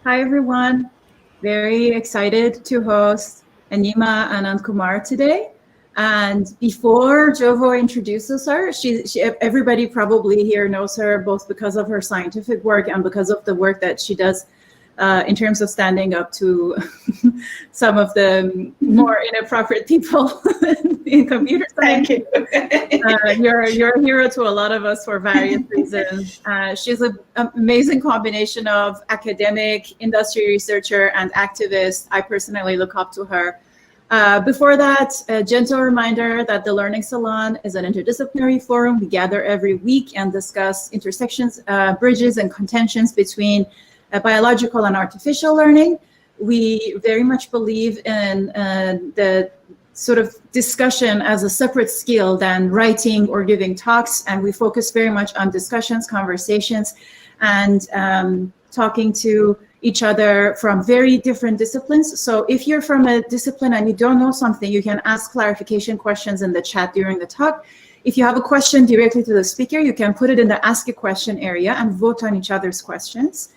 Hi, everyone. Very excited to host Anima and Anandkumar today. And before Jovo introduces her, everybody probably here knows her both because of her scientific work and because of the work that she does in terms of standing up to some of the more inappropriate people in computer science. Thank you. You're a hero to a lot of us for various reasons. She's an amazing combination of academic, industry researcher, and activist. I personally look up to her. Before that, a gentle reminder that the Learning Salon is an interdisciplinary forum. We gather every week and discuss intersections, bridges, and contentions between biological and artificial learning. We very much believe in the sort of discussion as a separate skill than writing or giving talks. And we focus very much on discussions, conversations, and talking to each other from very different disciplines. So if you're from a discipline and you don't know something, you can ask clarification questions in the chat during the talk. If you have a question directly to the speaker, you can put it in the ask a question area and vote on each other's questions.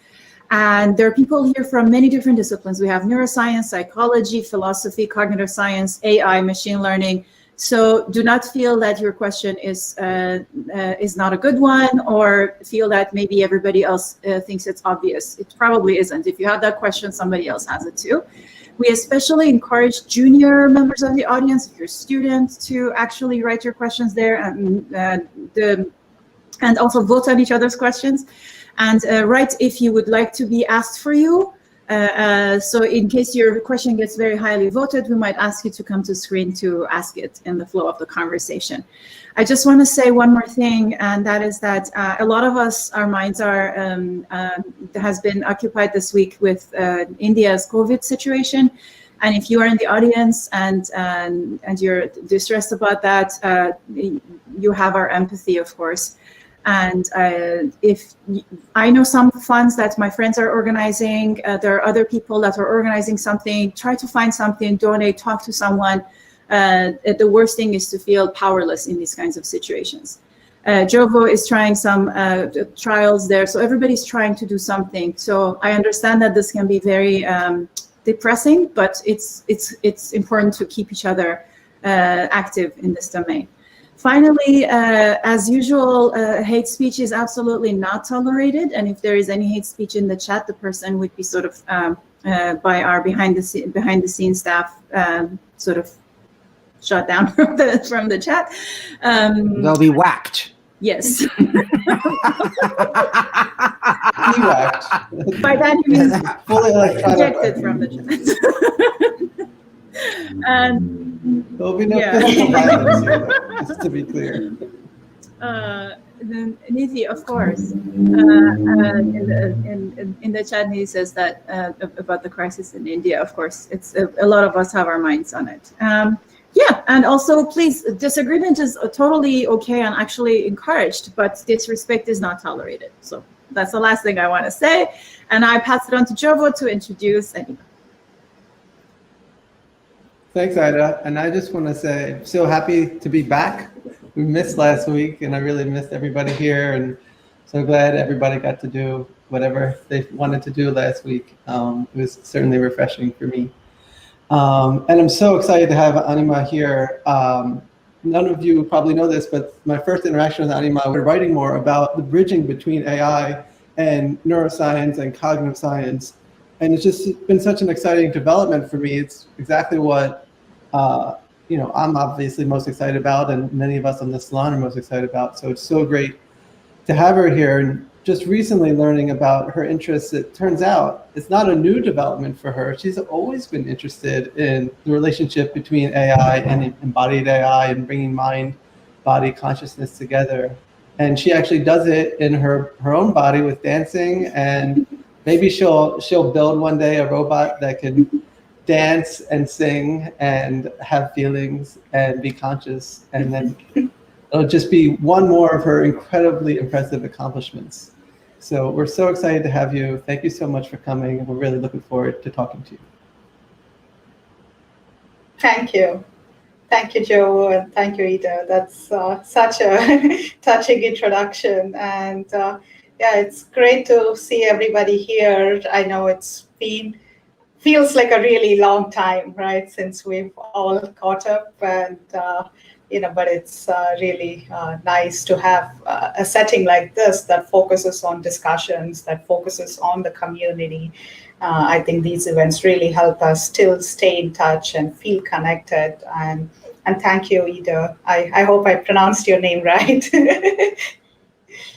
And there are people here from many different disciplines. We have neuroscience, psychology, philosophy, cognitive science, AI, machine learning. So do not feel that your question is not a good one, or feel that maybe everybody else thinks it's obvious. It probably isn't. If you have that question, somebody else has it too. We especially encourage junior members of the audience, if you're a student, to actually write your questions there and also vote on each other's questions. And write if you would like to be asked for you. So in case your question gets very highly voted, we might ask you to come to screen to ask it in the flow of the conversation. I just want to say one more thing, and that is that a lot of us, our minds are has been occupied this week with India's COVID situation. And if you are in the audience and you're distressed about that, you have our empathy, of course. And if I know some funds that my friends are organizing, there are other people that are organizing something, try to find something, donate, talk to someone. The worst thing is to feel powerless in these kinds of situations. Jovo is trying some trials there, so everybody's trying to do something. So I understand that this can be very depressing, but it's important to keep each other active in this domain. Finally, as usual, hate speech is absolutely not tolerated. And if there is any hate speech in the chat, the person would be sort of by our behind the scenes staff sort of shut down from the chat. They'll be whacked. Yes. Whacked. By that you mean Fully ejected from the chat. And there'll be no physical violence here, though, just to be clear. Then Nidhi, of course, in the chat, Nidhi says that about the crisis in India. Of course, it's a lot of us have our minds on it. Yeah, and also, please, disagreement is totally okay and actually encouraged, but disrespect is not tolerated. So that's the last thing I want to say, and I pass it on to Jovo to introduce Anima. Thanks, Ida. And I just want to say, I'm so happy to be back. We missed last week, and I really missed everybody here. And so glad everybody got to do whatever they wanted to do last week. It was certainly refreshing for me. And I'm so excited to have Anima here. None of you probably know this, but my first interaction with Anima, we were writing more about the bridging between AI and neuroscience and cognitive science. And it's just been such an exciting development for me. It's exactly what I'm obviously most excited about, and many of us on the salon are most excited about. So it's so great to have her here. And just recently learning about her interests, it turns out it's not a new development for her. She's always been interested in the relationship between AI and embodied AI and bringing mind, body, consciousness together. And she actually does it in her own body with dancing, and maybe she'll build one day a robot that can dance and sing and have feelings and be conscious, and then it'll just be one more of her incredibly impressive accomplishments. So we're so excited to have you. Thank you so much for coming, and we're really looking forward to talking to you. Thank you. Thank you, Joe, and thank you, Ida. That's such a touching introduction. And Yeah, it's great to see everybody here. I know feels like a really long time, right, since we've all caught up, and but it's really nice to have a setting like this that focuses on discussions, that focuses on the community. I think these events really help us still stay in touch and feel connected. And thank you, Ida. I hope I pronounced your name right.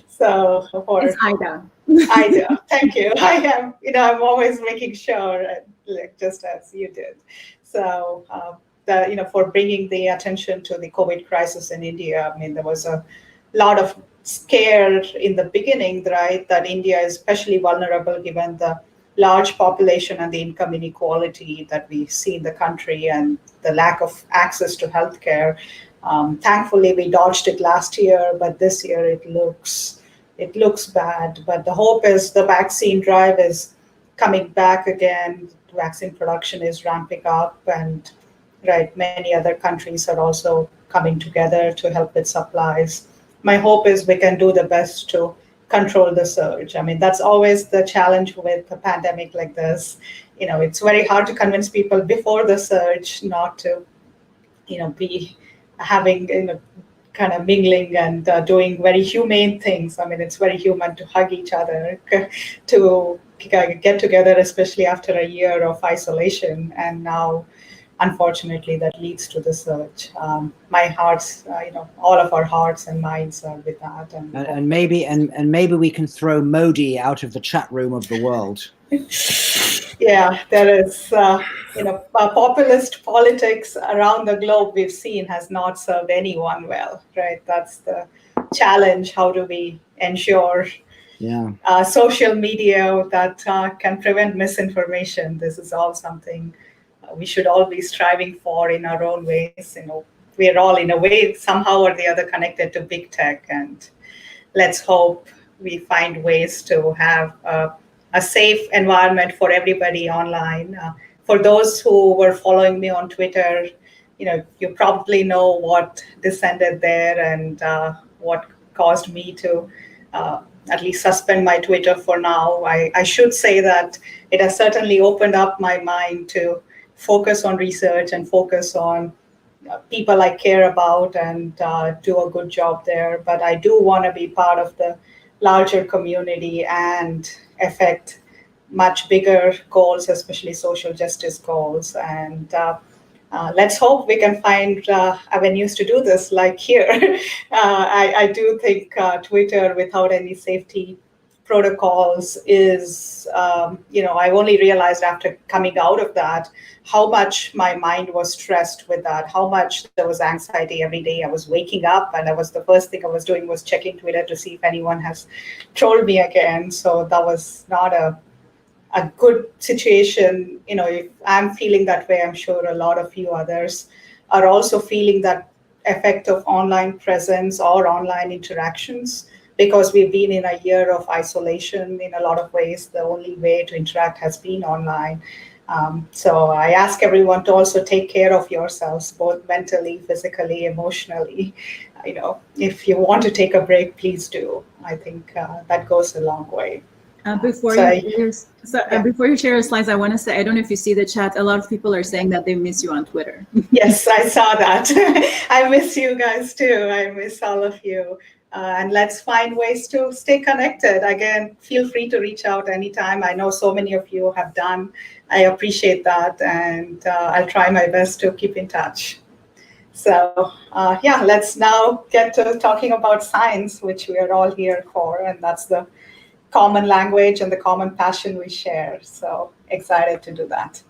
So It's for Ida. Ida, thank you. I'm always making sure, like, just as you did. So, for bringing the attention to the COVID crisis in India. I mean, there was a lot of scare in the beginning, right, that India is especially vulnerable given the large population and the income inequality that we see in the country and the lack of access to healthcare. Thankfully, we dodged it last year, but this year it looks bad. But the hope is the vaccine drive is coming back again. Vaccine production is ramping up, and right, many other countries are also coming together to help with supplies. My hope is we can do the best to control the surge. I mean, that's always the challenge with a pandemic like this. It's very hard to convince people before the surge not to, be having, kind of mingling and doing very humane things. I mean, it's very human to hug each other, to get together, especially after a year of isolation. And now, unfortunately, that leads to the surge. My heart's, all of our hearts and minds are with that. And maybe we can throw Modi out of the chat room of the world. Yeah, there is, populist politics around the globe we've seen has not served anyone well, right? That's the challenge. How do we ensure social media that can prevent misinformation? This is all something we should all be striving for in our own ways. We're all, in a way, somehow or the other, connected to big tech, and let's hope we find ways to have a safe environment for everybody online. For those who were following me on Twitter, you probably know what descended there and what caused me to at least suspend my Twitter for now. I should say that it has certainly opened up my mind to focus on research and focus on people I care about and do a good job there. But I do want to be part of the larger community and affect much bigger goals, especially social justice goals. And let's hope we can find avenues to do this, like here. I do think Twitter, without any safety protocols, is, I only realized after coming out of that how much my mind was stressed with that, how much there was anxiety every day. I was waking up and the first thing I was doing was checking Twitter to see if anyone has trolled me again. So that was not a good situation. If I'm feeling that way, I'm sure a lot of you others are also feeling that effect of online presence or online interactions, because we've been in a year of isolation in a lot of ways. The only way to interact has been online. So I ask everyone to also take care of yourselves, both mentally, physically, emotionally. If you want to take a break, please do. I think that goes a long way. Before you share your slides, I want to say, I don't know if you see the chat, a lot of people are saying that they miss you on Twitter. Yes, I saw that. I miss you guys too. I miss all of you. And let's find ways to stay connected. Again, feel free to reach out anytime. I know so many of you have done. I appreciate that. And I'll try my best to keep in touch. So let's now get to talking about science, which we are all here for. And that's the common language and the common passion we share. So excited to do that.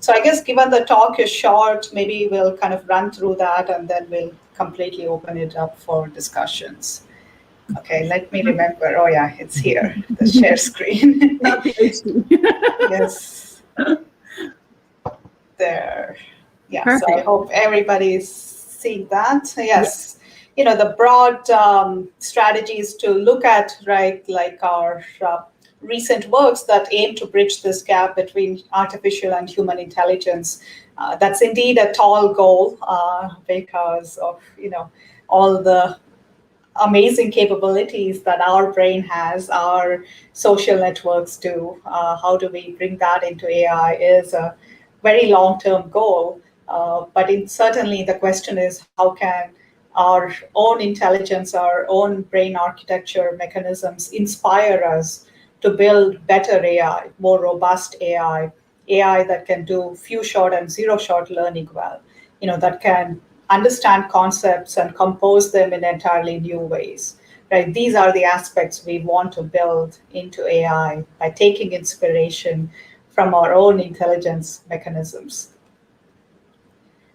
So I guess given the talk is short, maybe we'll kind of run through that and then we'll completely open it up for discussions. Okay, let me remember. Oh yeah, it's here, the share screen. Not PhD. Yes. There. Yeah, Perfect. so I hope everybody's seeing that. Yes. The broad strategies to look at, right, like our recent works that aim to bridge this gap between artificial and human intelligence. That's indeed a tall goal because of, all the amazing capabilities that our brain has, our social networks do. How do we bring that into AI is a very long-term goal. But certainly the question is, how can our own intelligence, our own brain architecture mechanisms inspire us to build better AI, more robust AI, AI that can do few shot and zero shot learning well, that can understand concepts and compose them in entirely new ways, right? These are the aspects we want to build into AI by taking inspiration from our own intelligence mechanisms.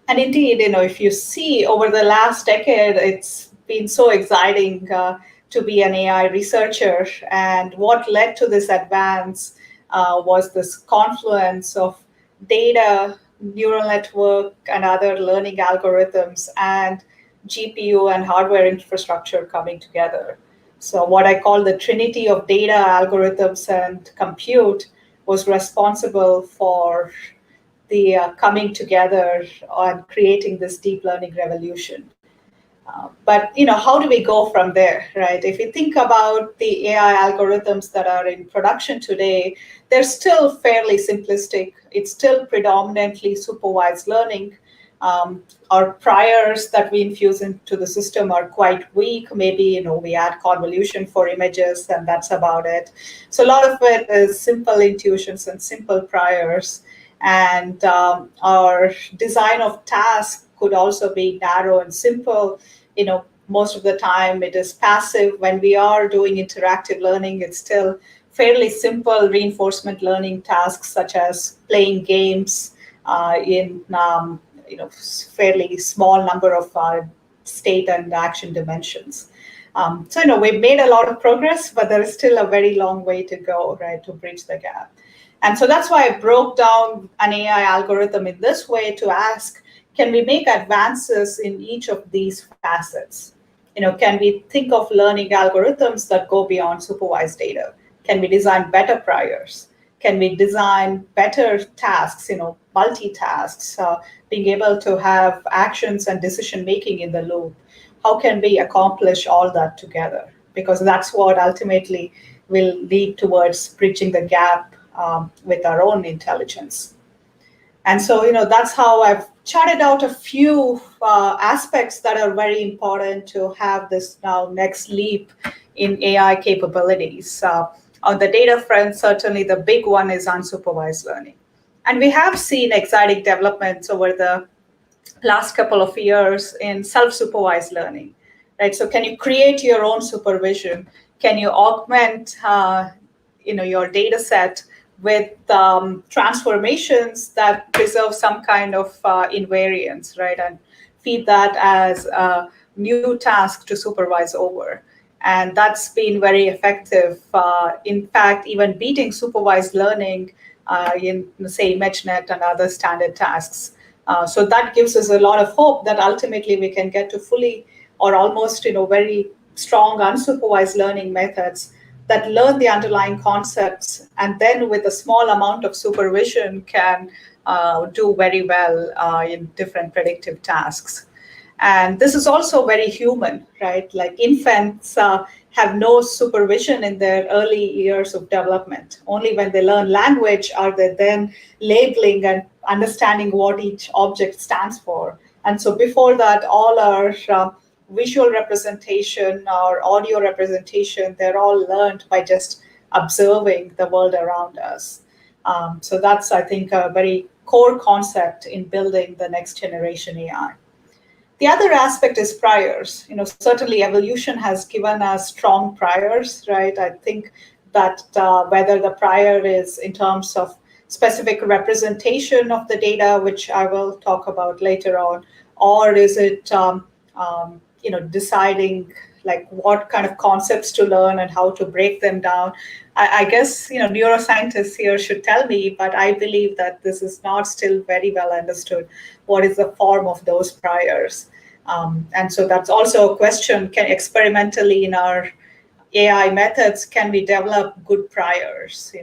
And indeed, if you see over the last decade, it's been so exciting to be an AI researcher. And what led to this advance was this confluence of data, neural network, and other learning algorithms, and GPU and hardware infrastructure coming together. So what I call the trinity of data, algorithms, and compute was responsible for the coming together on creating this deep learning revolution. But how do we go from there, right? If you think about the AI algorithms that are in production today, they're still fairly simplistic. It's still predominantly supervised learning. Our priors that we infuse into the system are quite weak. Maybe we add convolution for images, and that's about it. So a lot of it is simple intuitions and simple priors. And our design of tasks could also be narrow and simple. Most of the time it is passive. When we are doing interactive learning, it's still fairly simple reinforcement learning tasks, such as playing games in fairly small number of state and action dimensions. So we've made a lot of progress, but there is still a very long way to go, right, to bridge the gap. And so that's why I broke down an AI algorithm in this way to ask, can we make advances in each of these facets? Can we think of learning algorithms that go beyond supervised data? Can we design better priors? Can we design better tasks, multitasks, being able to have actions and decision-making in the loop? How can we accomplish all that together? Because that's what ultimately will lead towards bridging the gap with our own intelligence. And so, that's how I've charted out a few aspects that are very important to have this now next leap in AI capabilities. On the data front, certainly the big one is unsupervised learning. And we have seen exciting developments over the last couple of years in self-supervised learning, right? So can you create your own supervision? Can you augment your data set with transformations that preserve some kind of invariance, right? And feed that as a new task to supervise over. And that's been very effective. In fact, even beating supervised learning in, say, ImageNet and other standard tasks. So that gives us a lot of hope that ultimately we can get to fully or almost, very strong unsupervised learning methods that learn the underlying concepts, and then with a small amount of supervision can do very well in different predictive tasks. And this is also very human, right? Like infants have no supervision in their early years of development. Only when they learn language are they then labeling and understanding what each object stands for. And so before that, all our visual representation or audio representation, they're all learned by just observing the world around us. So that's, I think, a very core concept in building the next generation AI. The other aspect is priors. Certainly evolution has given us strong priors, right? I think that whether the prior is in terms of specific representation of the data, which I will talk about later on, or is it deciding like what kind of concepts to learn and how to break them down. I guess, neuroscientists here should tell me, but I believe that this is not still very well understood. What is the form of those priors? And so that's also a question, can experimentally in our AI methods, can we develop good priors?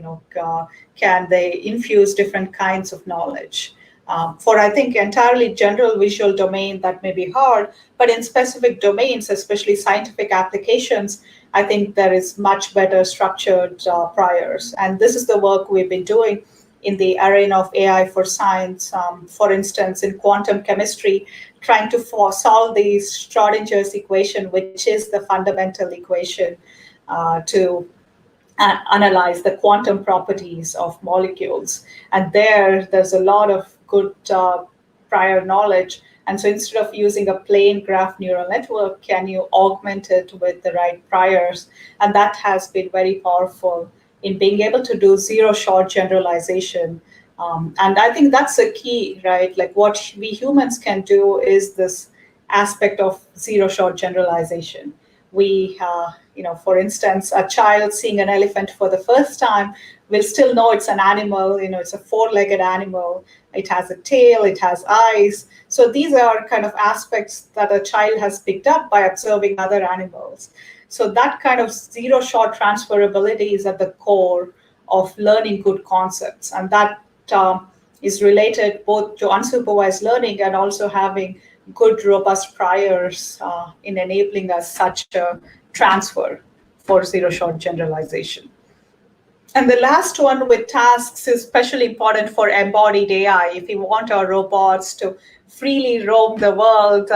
Can they infuse different kinds of knowledge? For, I think, entirely general visual domain, that may be hard, but in specific domains, especially scientific applications, I think there is much better structured priors. And this is the work we've been doing in the arena of AI for science. For instance, in quantum chemistry, trying to solve the Schrodinger's equation, which is the fundamental equation to analyze the quantum properties of molecules. And there's a lot of good prior knowledge. And so instead of using a plain graph neural network, can you augment it with the right priors? And that has been very powerful in being able to do zero-shot generalization. And I think that's a key, right? Like what we humans can do is this aspect of zero-shot generalization. We, for instance, a child seeing an elephant for the first time will still know it's an animal, it's a four-legged animal. It has a tail, it has eyes. So these are kind of aspects that a child has picked up by observing other animals. So that kind of zero-shot transferability is at the core of learning good concepts. And that is related both to unsupervised learning and also having good, robust priors in enabling us such a transfer for zero-shot generalization. And the last one with tasks is especially important for embodied AI. If we want our robots to freely roam the world,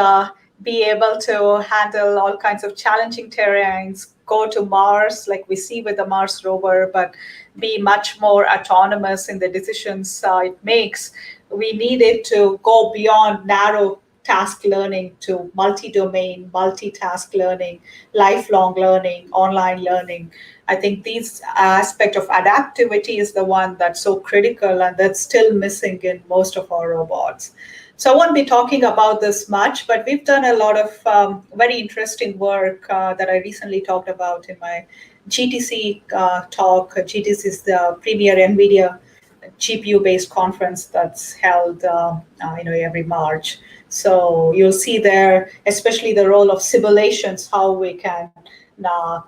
be able to handle all kinds of challenging terrains, go to Mars like we see with the Mars rover, but be much more autonomous in the decisions it makes, we need it to go beyond narrow task learning to multi-domain, multitask learning, lifelong learning, online learning. I think these aspect of adaptivity is the one that's so critical and that's still missing in most of our robots. So I won't be talking about this much, but we've done a lot of very interesting work that I recently talked about in my GTC talk. GTC is the premier NVIDIA GPU-based conference that's held every March. So you'll see there, especially the role of simulations, how we can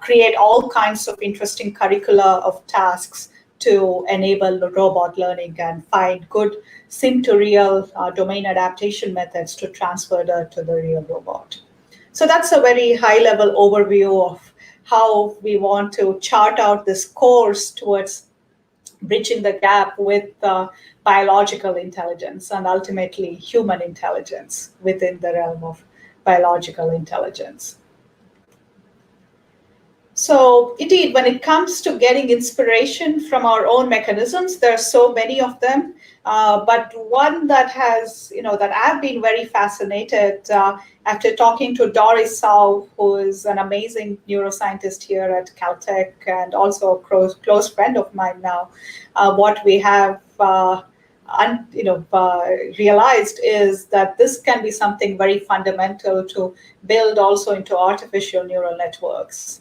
create all kinds of interesting curricula of tasks to enable the robot learning and find good sim-to-real domain adaptation methods to transfer that to the real robot. So that's a very high-level overview of how we want to chart out this course towards bridging the gap with biological intelligence and ultimately human intelligence within the realm of biological intelligence. So indeed, when it comes to getting inspiration from our own mechanisms, there are so many of them. But one that has, that I've been very fascinated after talking to Doris Sau, who is an amazing neuroscientist here at Caltech and also a close friend of mine now. What we have realized is that this can be something very fundamental to build also into artificial neural networks.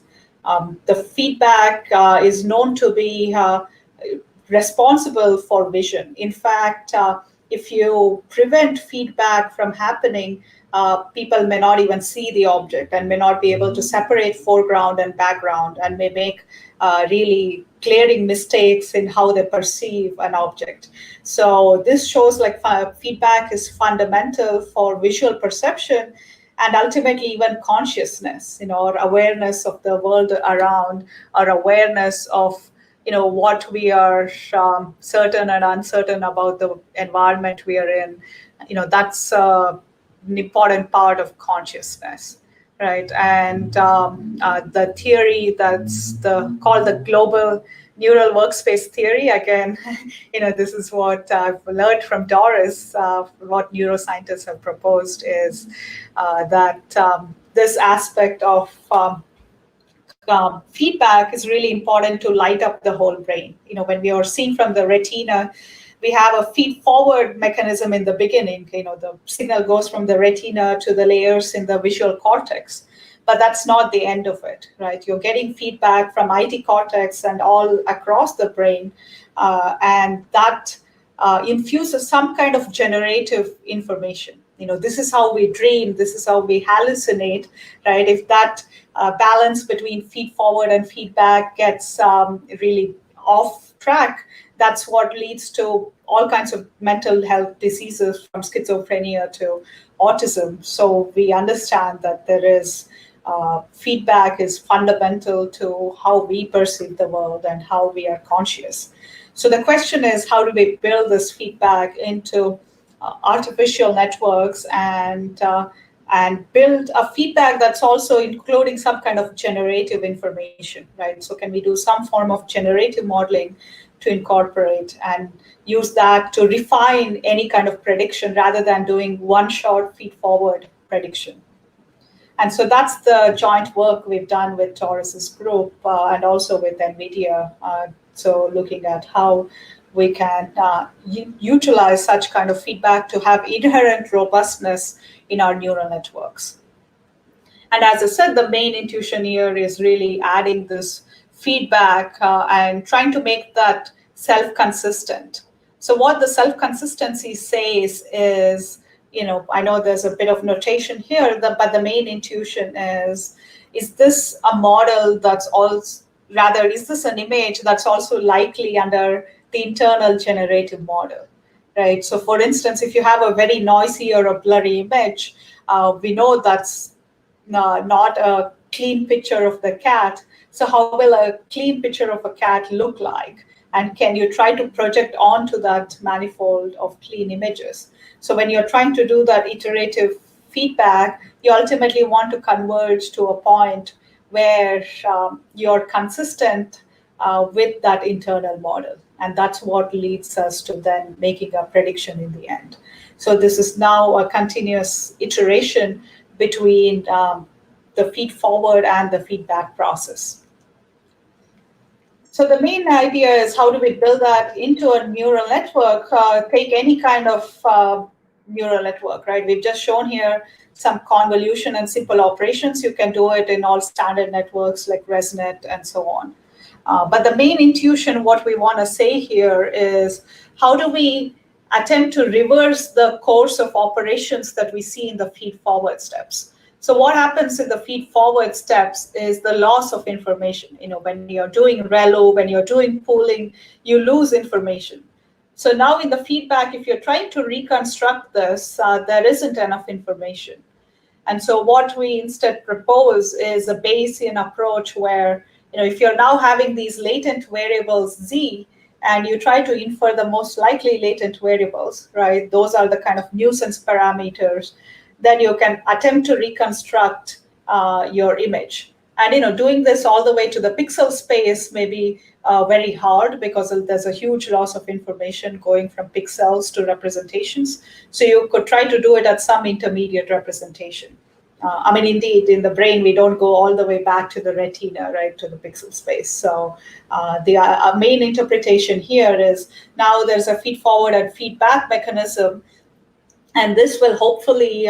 The feedback is known to be responsible for vision. In fact, if you prevent feedback from happening, people may not even see the object and may not be able to separate foreground and background and may make really glaring mistakes in how they perceive an object. So this shows like feedback is fundamental for visual perception and ultimately even consciousness, or awareness of the world around, or awareness of, what we are certain and uncertain about the environment we are in. That's an important part of consciousness, right? And the theory that's called the global neural workspace theory, again, this is what I've learned from Doris. What neuroscientists have proposed is that this aspect of feedback is really important to light up the whole brain. When we are seeing from the retina, we have a feed-forward mechanism in the beginning. The signal goes from the retina to the layers in the visual cortex. But that's not the end of it, right? You're getting feedback from IT cortex and all across the brain, and that infuses some kind of generative information. This is how we dream, this is how we hallucinate, right? If that balance between feed forward and feedback gets really off track, that's what leads to all kinds of mental health diseases from schizophrenia to autism. So we understand that there is feedback is fundamental to how we perceive the world and how we are conscious. So the question is, how do we build this feedback into artificial networks and build a feedback that's also including some kind of generative information, right? So can we do some form of generative modeling to incorporate and use that to refine any kind of prediction rather than doing one-shot feed-forward prediction? And so that's the joint work we've done with Taurus's group and also with NVIDIA. So looking at how we can utilize such kind of feedback to have inherent robustness in our neural networks. And as I said, the main intuition here is really adding this feedback and trying to make that self-consistent. So what the self-consistency says is, I know there's a bit of notation here, but the main intuition is this a model that's also, rather, is this an image that's also likely under the internal generative model, right? So for instance, if you have a very noisy or a blurry image, we know that's not a clean picture of the cat. So how will a clean picture of a cat look like? And can you try to project onto that manifold of clean images? So when you're trying to do that iterative feedback, you ultimately want to converge to a point where you're consistent with that internal model. And that's what leads us to then making a prediction in the end. So this is now a continuous iteration between the feed forward and the feedback process. So the main idea is, how do we build that into a neural network? Take any kind of neural network, right? We've just shown here some convolution and simple operations. You can do it in all standard networks like ResNet and so on. But the main intuition, what we want to say here is, how do we attempt to reverse the course of operations that we see in the feed-forward steps? So what happens in the feed-forward steps is the loss of information. When you're doing ReLU, when you're doing pooling, you lose information. So now in the feedback, if you're trying to reconstruct this, there isn't enough information. And so what we instead propose is a Bayesian approach where, if you're now having these latent variables Z, and you try to infer the most likely latent variables, right? Those are the kind of nuisance parameters. Then you can attempt to reconstruct your image. And doing this all the way to the pixel space may be very hard, because there's a huge loss of information going from pixels to representations. So you could try to do it at some intermediate representation. Indeed, in the brain, we don't go all the way back to the retina, right, to the pixel space. So the main interpretation here is, now there's a feed-forward and feedback mechanism, and this will hopefully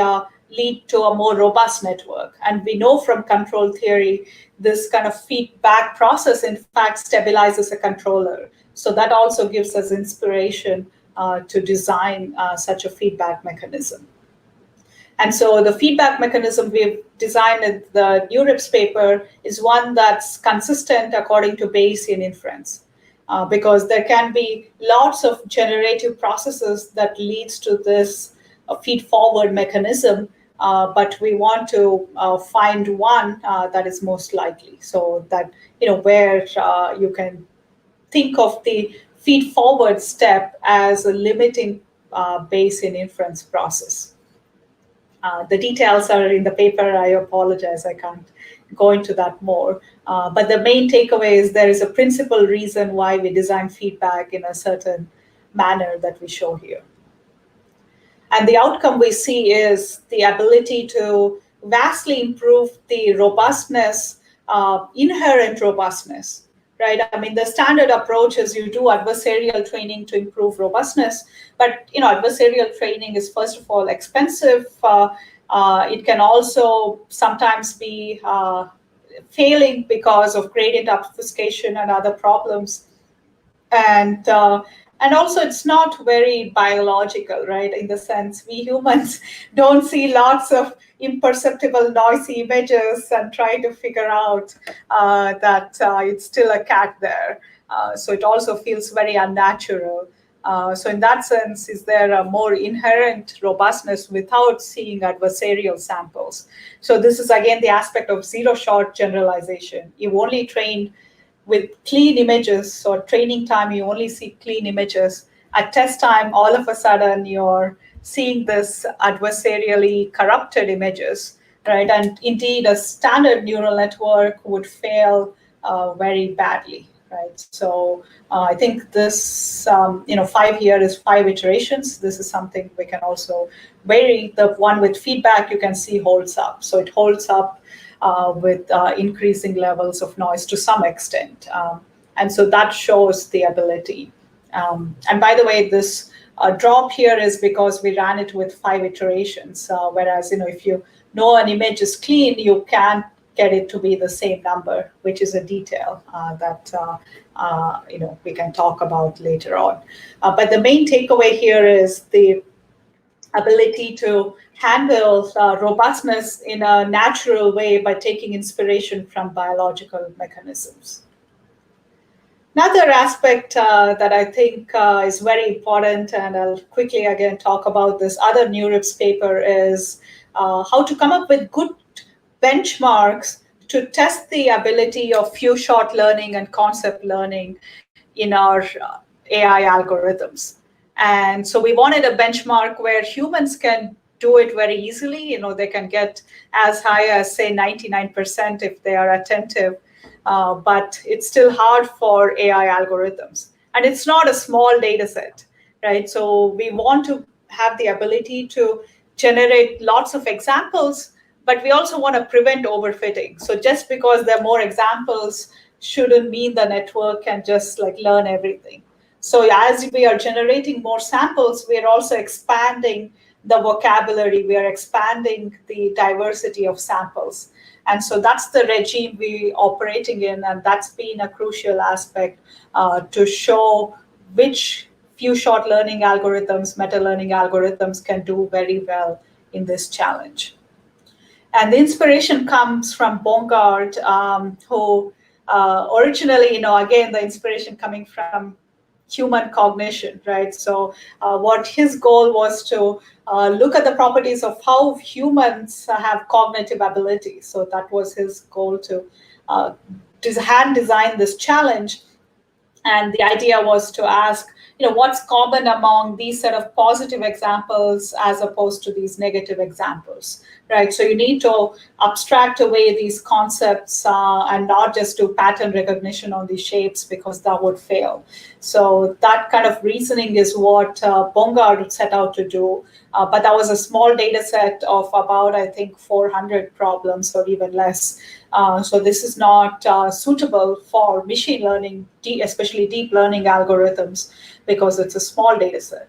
lead to a more robust network. And we know from control theory, this kind of feedback process, in fact, stabilizes a controller. So that also gives us inspiration to design such a feedback mechanism. And so the feedback mechanism we've designed in the NeurIPS paper is one that's consistent according to Bayesian inference, because there can be lots of generative processes that leads to this feed-forward mechanism, but we want to find one that is most likely. So that, where you can think of the feed-forward step as a limiting Bayesian inference process. The details are in the paper. I apologize, I can't go into that more. But the main takeaway is, there is a principal reason why we design feedback in a certain manner that we show here. And the outcome we see is the ability to vastly improve the robustness, inherent robustness, right? The standard approach is you do adversarial training to improve robustness, but adversarial training is, first of all, expensive. It can also sometimes be failing because of gradient obfuscation and other problems. And also, it's not very biological, right? In the sense, we humans don't see lots of imperceptible noisy images and try to figure out that it's still a cat there. So it also feels very unnatural. So in that sense, is there a more inherent robustness without seeing adversarial samples? So this is again the aspect of zero-shot generalization. You only train with clean images, so training time, you only see clean images. At test time, all of a sudden, you're seeing this adversarially corrupted images, right? And indeed, a standard neural network would fail very badly, right? So I think this, 5 here is 5 iterations. This is something we can also vary. The one with feedback, you can see holds up. So it holds up with increasing levels of noise to some extent. And so that shows the ability. And by the way, this drop here is because we ran it with 5 iterations, whereas if you know an image is clean, you can't get it to be the same number, which is a detail that we can talk about later on. But the main takeaway here is the ability to handle robustness in a natural way by taking inspiration from biological mechanisms. Another aspect that I think is very important, and I'll quickly again talk about this other NeurIPS paper, is how to come up with good benchmarks to test the ability of few-shot learning and concept learning in our AI algorithms. And so we wanted a benchmark where humans can do it very easily. They can get as high as, say, 99% if they are attentive. But it's still hard for AI algorithms. And it's not a small data set, right? So we want to have the ability to generate lots of examples, but we also want to prevent overfitting. So just because there are more examples shouldn't mean the network can just learn everything. So as we are generating more samples, we are also expanding the vocabulary. We are expanding the diversity of samples. And so that's the regime we're operating in, and that's been a crucial aspect to show which few-shot learning algorithms, meta-learning algorithms can do very well in this challenge. And the inspiration comes from Bongard, who originally, again, the inspiration coming from human cognition, right? So what his goal was to look at the properties of how humans have cognitive abilities. So that was his goal, to hand design this challenge. And the idea was to ask, what's common among these set of positive examples as opposed to these negative examples, right? So you need to abstract away these concepts and not just do pattern recognition on these shapes, because that would fail. So that kind of reasoning is what Bongard set out to do. But that was a small data set of about, I think, 400 problems or even less. So this is not suitable for machine learning, especially deep learning algorithms, because it's a small data set.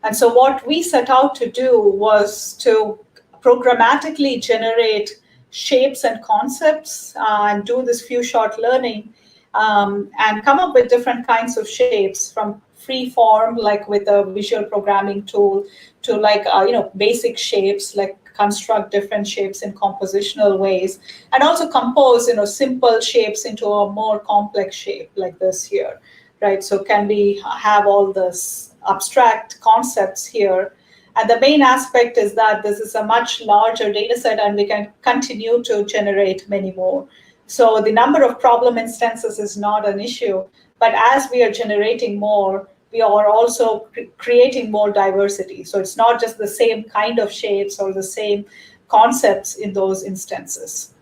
And so what we set out to do was to programmatically generate shapes and concepts and do this few-shot learning and come up with different kinds of shapes, from free form, like with a visual programming tool, to basic shapes, like construct different shapes in compositional ways, and also compose simple shapes into a more complex shape like this here, right? So can we have all this abstract concepts here? And the main aspect is that this is a much larger data set, and we can continue to generate many more. So the number of problem instances is not an issue, but as we are generating more, we are also creating more diversity. So it's not just the same kind of shapes or the same concepts in those instances.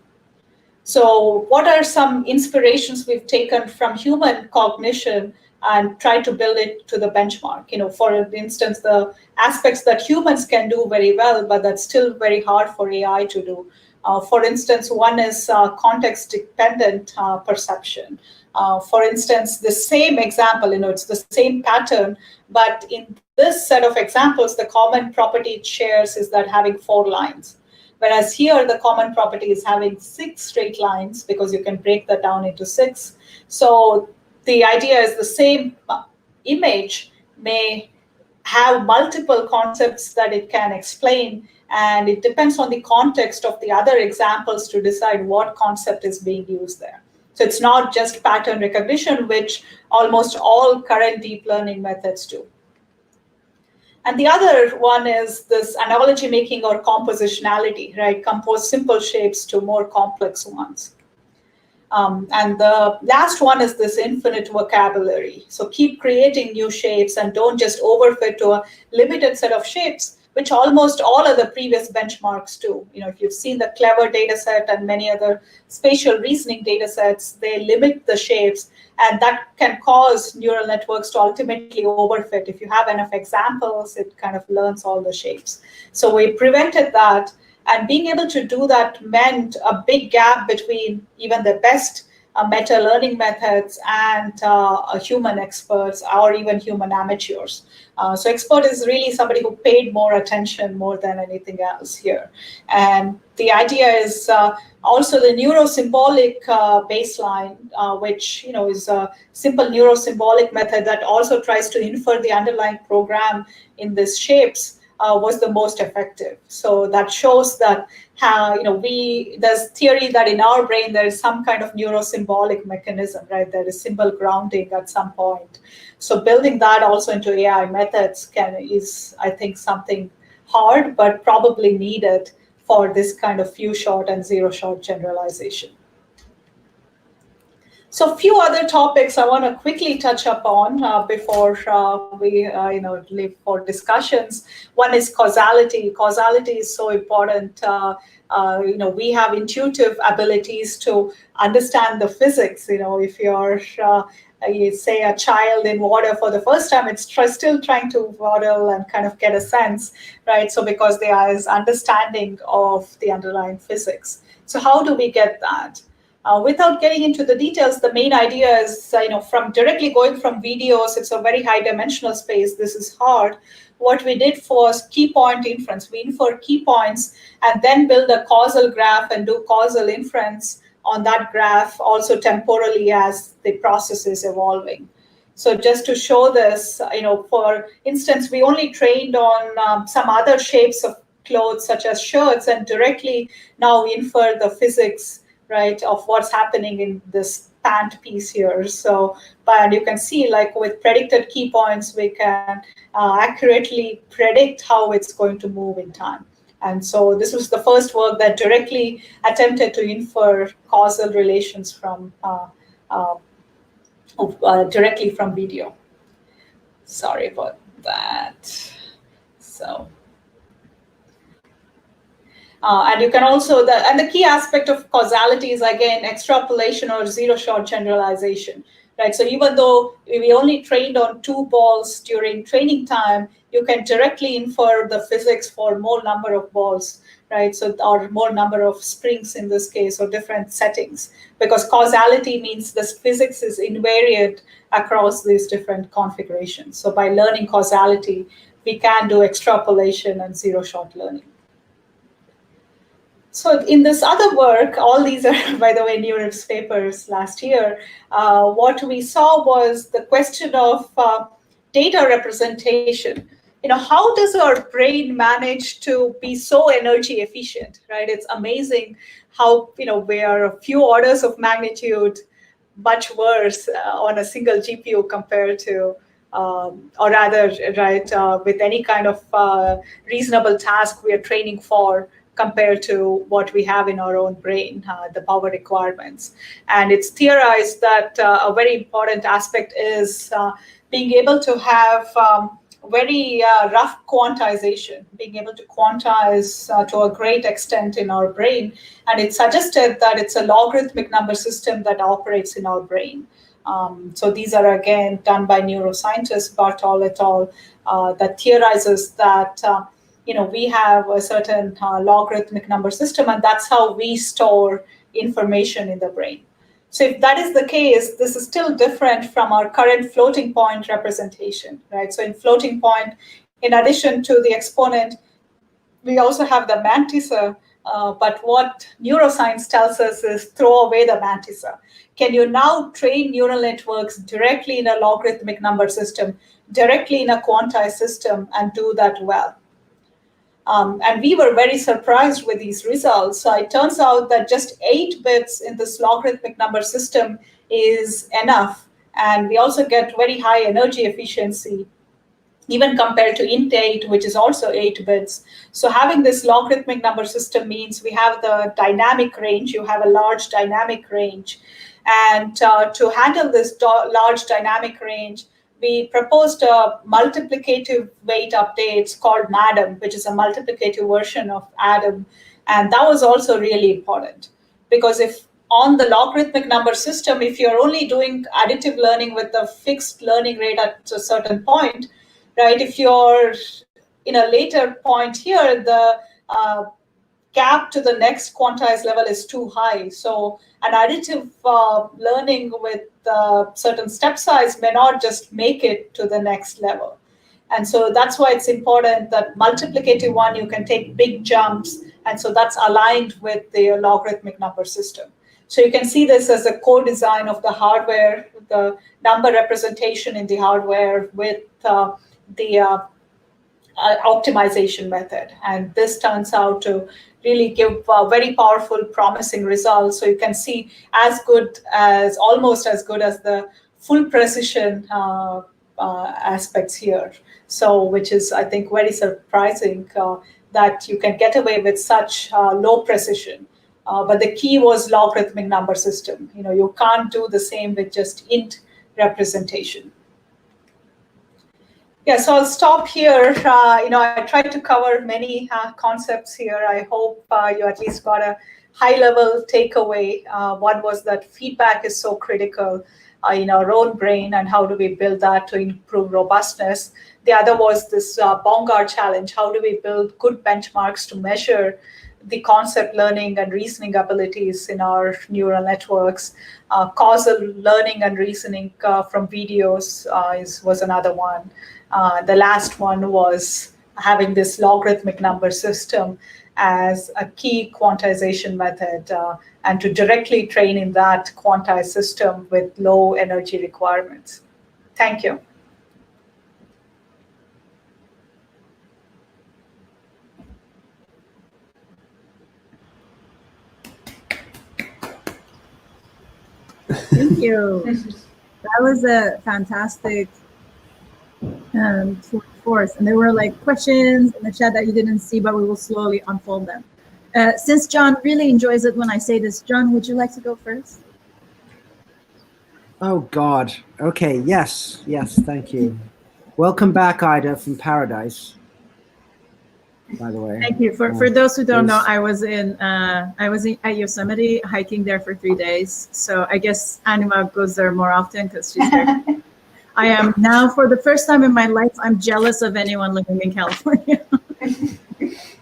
So what are some inspirations we've taken from human cognition and try to build it to the benchmark? For instance, the aspects that humans can do very well, but that's still very hard for AI to do. For instance, one is context-dependent perception. For instance, the same example, it's the same pattern, but in this set of examples, the common property it shares is that having 4 lines. Whereas here, the common property is having 6 straight lines, because you can break that down into 6. So the idea is the same image may have multiple concepts that it can explain, and it depends on the context of the other examples to decide what concept is being used there. So it's not just pattern recognition, which almost all current deep learning methods do. And the other one is this analogy making or compositionality, right? Compose simple shapes to more complex ones. And the last one is this infinite vocabulary. So keep creating new shapes and don't just overfit to a limited set of shapes, which almost all of the previous benchmarks do. If you've seen the Clever data set and many other spatial reasoning data sets, they limit the shapes, and that can cause neural networks to ultimately overfit. If you have enough examples, it kind of learns all the shapes. So we prevented that. And being able to do that meant a big gap between even the best meta-learning methods and human experts or even human amateurs. So expert is really somebody who paid more attention more than anything else here. And the idea is also the neurosymbolic baseline, which is a simple neurosymbolic method that also tries to infer the underlying program in these shapes. Was the most effective. So that shows that how, there's theory that in our brain there is some kind of neurosymbolic mechanism, right? There is symbol grounding at some point. So building that also into AI methods is, I think, something hard, but probably needed for this kind of few shot and zero shot generalization. So a few other topics I want to quickly touch upon before we leave for discussions. One is causality. Causality is so important. We have intuitive abilities to understand the physics. If you're you say a child in water for the first time, it's still trying to model and kind of get a sense, right? So because there is understanding of the underlying physics. So how do we get that? Without getting into the details, the main idea is, from directly going from videos, it's a very high dimensional space. This is hard. What we did was key point inference. We infer key points and then build a causal graph and do causal inference on that graph also temporally as the process is evolving. So just to show this, for instance, we only trained on some other shapes of clothes such as shirts and directly now infer the physics, right, of what's happening in this pant piece here. So, and you can see, like with predicted key points, we can accurately predict how it's going to move in time. And so this was the first work that directly attempted to infer causal relations from directly from video. Sorry about that. So. And you can also, the key aspect of causality is, again, extrapolation or zero-shot generalization, right? So even though we only trained on 2 balls during training time, you can directly infer the physics for more number of balls, right? So, or more number of springs in this case, or different settings, because causality means this physics is invariant across these different configurations. So by learning causality, we can do extrapolation and zero-shot learning. So in this other work, all these are, by the way, NeurIPS papers last year, what we saw was the question of data representation. How does our brain manage to be so energy efficient, right? It's amazing how, we are a few orders of magnitude much worse on a single GPU compared to, or rather, right, with any kind of reasonable task we are training for, compared to what we have in our own brain, the power requirements. And it's theorized that a very important aspect is being able to have very rough quantization, being able to quantize to a great extent in our brain. And it suggested that it's a logarithmic number system that operates in our brain. So these are, again, done by neuroscientist Bartol et al. That theorizes that we have a certain logarithmic number system, and that's how we store information in the brain. So if that is the case, this is still different from our current floating point representation, right? So in floating point, in addition to the exponent, we also have the mantissa, but what neuroscience tells us is throw away the mantissa. Can you now train neural networks directly in a logarithmic number system, directly in a quantized system, and do that well? And we were very surprised with these results. So it turns out that just 8 bits in this logarithmic number system is enough. And we also get very high energy efficiency, even compared to int8, which is also 8 bits. So having this logarithmic number system means we have the dynamic range. You have a large dynamic range. And to handle this large dynamic range, we proposed a multiplicative weight updates called MADAM, which is a multiplicative version of ADAM. And that was also really important, because if on the logarithmic number system, if you're only doing additive learning with a fixed learning rate at a certain point, right? If you're in a later point here, the gap to the next quantized level is too high. So an additive learning with certain step size may not just make it to the next level. And so that's why it's important that multiplicative one, you can take big jumps. And so that's aligned with the logarithmic number system. So you can see this as a co-design of the hardware, the number representation in the hardware with the optimization method. And this turns out to really give very powerful, promising results. So you can see almost as good as the full precision aspects here. So which is, I think, very surprising that you can get away with such low precision. But the key was logarithmic number system. You can't do the same with just int representation. Yeah, so I'll stop here. I tried to cover many concepts here. I hope you at least got a high-level takeaway. One was that feedback is so critical in our own brain, and how do we build that to improve robustness. The other was this Bongar challenge. How do we build good benchmarks to measure the concept learning and reasoning abilities in our neural networks? Causal learning and reasoning from videos was another one. The last one was having this logarithmic number system as a key quantization method, and to directly train in that quantized system with low energy requirements. Thank you. Thank you. That was a fantastic force. And there were questions in the chat that you didn't see, but we will slowly unfold them. Since John really enjoys it when I say this, John, would you like to go first? Oh, God. Okay. Yes. Thank you. Welcome back, Ida, from Paradise, by the way. Thank you. For those who don't know, I was at Yosemite hiking there for 3 days. So I guess Anima goes there more often because she's there. I am now, for the first time in my life, I'm jealous of anyone living in California.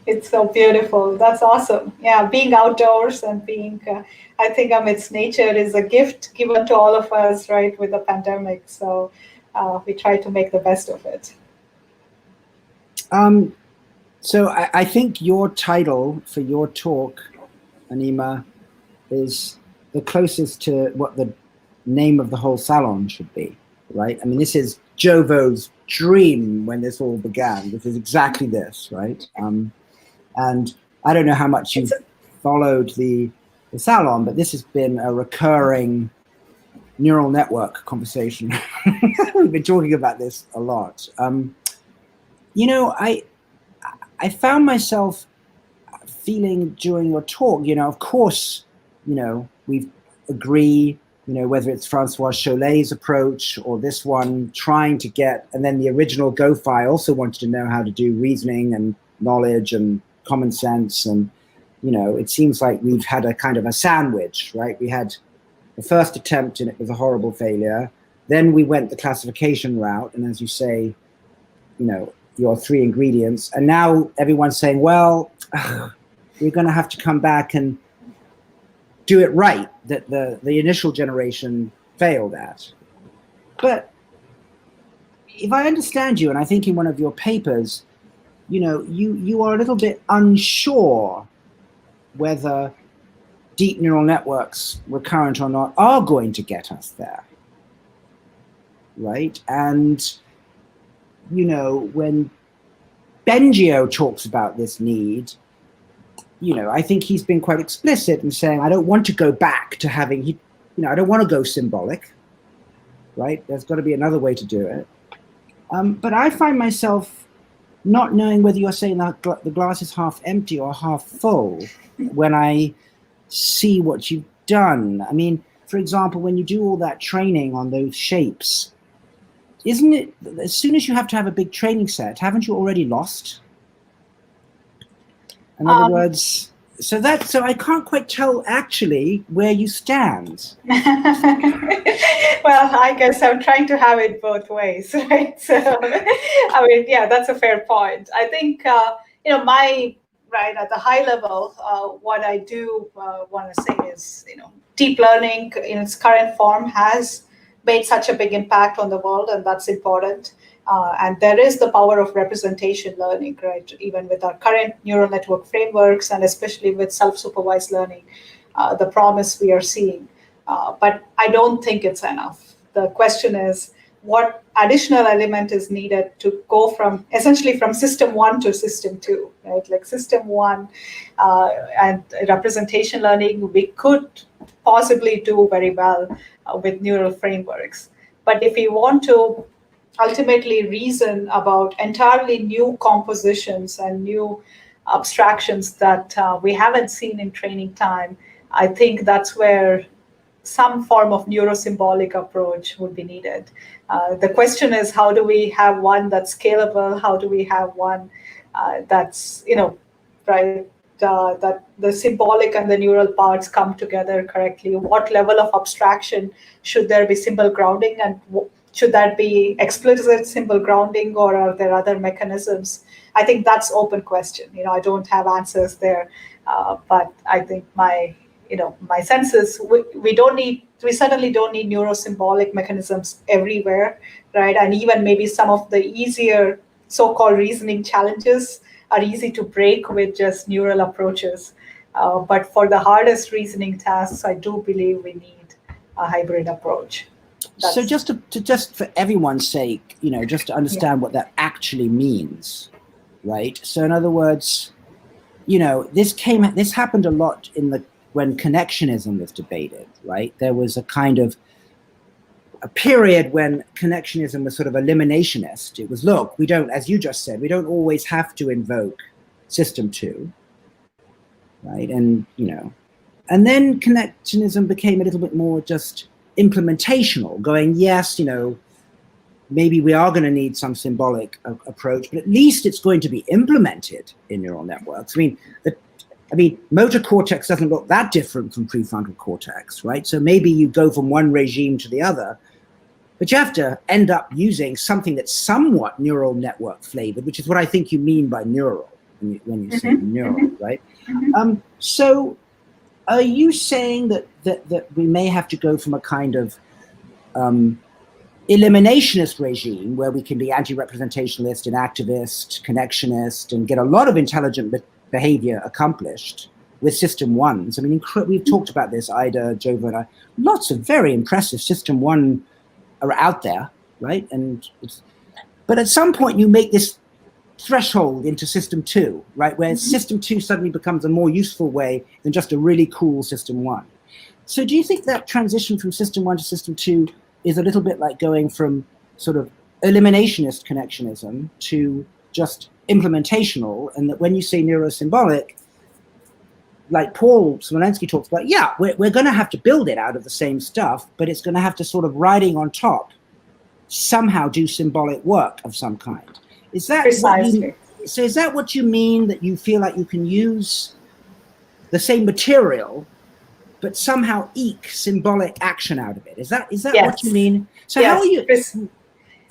It's so beautiful. That's awesome. Yeah, being outdoors and being, I think amidst nature is a gift given to all of us, right, with the pandemic. So we try to make the best of it. So I think your title for your talk, Anima, is the closest to what the name of the whole salon should be, right? I mean, this is Jovo's dream when this all began. This is exactly this, right? And I don't know how much you've followed the salon, but this has been a recurring neural network conversation. We've been talking about this a lot. I found myself feeling during your talk, of course, we agree, whether it's Francois Cholet's approach or this one trying to get, and then the original GoFi also wanted to know how to do reasoning and knowledge and common sense. And, it seems like we've had a kind of a sandwich, right? We had the first attempt and it was a horrible failure. Then we went the classification route. And as you say, your 3 ingredients. And now everyone's saying, well, we're going to have to come back and do it right, that the initial generation failed at. But if I understand you, and I think in one of your papers, you are a little bit unsure whether deep neural networks, recurrent or not, are going to get us there, right? And when Bengio talks about this need, I think he's been quite explicit in saying, I don't want to go back to having, I don't want to go symbolic, right? There's got to be another way to do it. But I find myself not knowing whether you're saying that the glass is half empty or half full when I see what you've done. I mean, for example, when you do all that training on those shapes, isn't it, as soon as you have to have a big training set, haven't you already lost? In other words, so I can't quite tell actually where you stand. Well, I guess I'm trying to have it both ways, right? So, I mean, yeah, that's a fair point. I think, right, at the high level, what I do want to say is, deep learning in its current form has made such a big impact on the world, and that's important. And there is the power of representation learning, right? Even with our current neural network frameworks, and especially with self-supervised learning, the promise we are seeing. But I don't think it's enough. The question is, what additional element is needed to go from essentially from system 1 to system 2, right? Like system 1 and representation learning, we could possibly do very well with neural frameworks. But if we want to ultimately reason about entirely new compositions and new abstractions that we haven't seen in training time, I think that's where some form of neurosymbolic approach would be needed. The question is, how do we have one that's scalable? How do we have one that's, right, that the symbolic and the neural parts come together correctly? What level of abstraction should there be symbol grounding, and should that be explicit symbol grounding, or are there other mechanisms? I think that's open question. I don't have answers there, but I think my sense is we certainly don't need neurosymbolic mechanisms everywhere, right? And even maybe some of the easier so-called reasoning challenges are easy to break with just neural approaches. But for the hardest reasoning tasks, I do believe we need a hybrid approach. So just for everyone's sake, just to understand what that actually means, right? So in other words, this happened a lot when connectionism was debated, right? There was a kind of a period when connectionism was sort of eliminationist. It was, look, we don't, as you just said, we don't always have to invoke system 2, right? And, and then connectionism became a little bit more just implementational, going, yes, maybe we are going to need some symbolic approach, but at least it's going to be implemented in neural networks. I mean, motor cortex doesn't look that different from prefrontal cortex, right? So maybe you go from one regime to the other, but you have to end up using something that's somewhat neural network flavored, which is what I think you mean by neural when you say neural, right? So are you saying that we may have to go from a kind of eliminationist regime where we can be anti-representationalist and activist, connectionist, and get a lot of intelligent behavior accomplished with system 1s? I mean, we've talked about this, Ida, Jova, and I. Lots of very impressive system 1 are out there, right? But at some point you make this threshold into system 2, right? Where system 2 suddenly becomes a more useful way than just a really cool system 1. So do you think that transition from system 1 to system 2 is a little bit like going from sort of eliminationist connectionism to just implementational, and that when you say neurosymbolic, like Paul Smolensky talks about, yeah, we're going to have to build it out of the same stuff, but it's going to have to sort of riding on top somehow do symbolic work of some kind. Is that precisely? So is that what you mean, that you feel like you can use the same material but somehow eke symbolic action out of it? Is that yes. What you mean? So yes. How are you?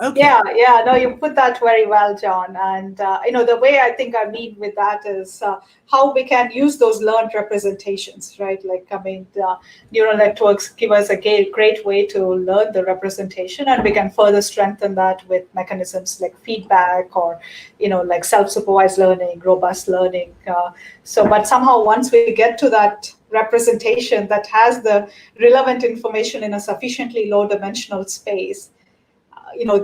Okay. Yeah, no, you put that very well, John. And, the way I think I mean with that is how we can use those learned representations, right? Neural networks give us a great way to learn the representation, and we can further strengthen that with mechanisms like feedback or, like self-supervised learning, robust learning. But somehow once we get to that representation that has the relevant information in a sufficiently low dimensional space,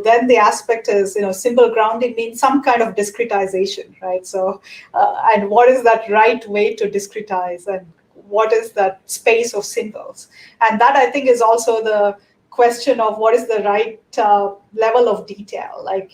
then the aspect is, symbol grounding means some kind of discretization, right? So, and what is that right way to discretize, and what is that space of symbols? And that, I think, is also the question of what is the right level of detail, like,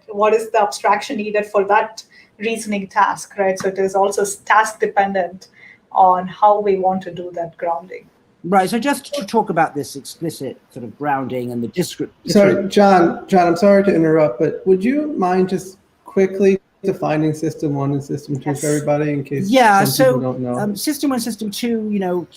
what is the abstraction needed for that reasoning task, right? So it is also task dependent on how we want to do that grounding. Right. So just to talk about this explicit sort of grounding and the description. Sorry, John, I'm sorry to interrupt, but would you mind just quickly defining System 1 and System 2 for everybody, in case some people don't know? System 1, System 2,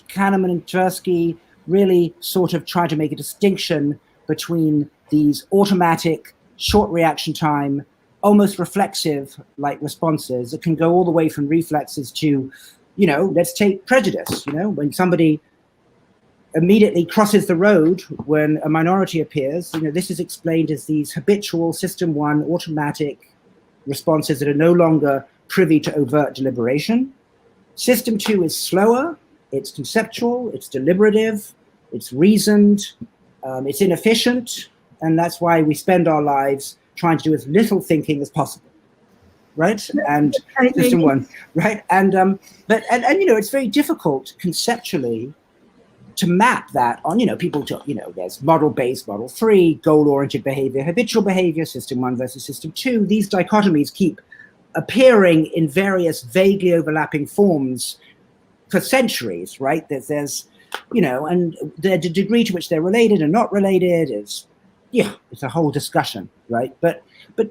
Kahneman and Tversky really sort of try to make a distinction between these automatic, short reaction time, almost reflexive like responses that can go all the way from reflexes to, let's take prejudice, when somebody immediately crosses the road when a minority appears. This is explained as these habitual System 1 automatic responses that are no longer privy to overt deliberation. System 2 is slower, it's conceptual, it's deliberative, it's reasoned, it's inefficient, and that's why we spend our lives trying to do as little thinking as possible, right? And System 1, right? And but it's very difficult conceptually to map that on, people to, there's model-based, model 3, goal-oriented behavior, habitual behavior, System 1 versus System 2. These dichotomies keep appearing in various vaguely overlapping forms for centuries, right? There's and the degree to which they're related and not related is, it's a whole discussion, right? But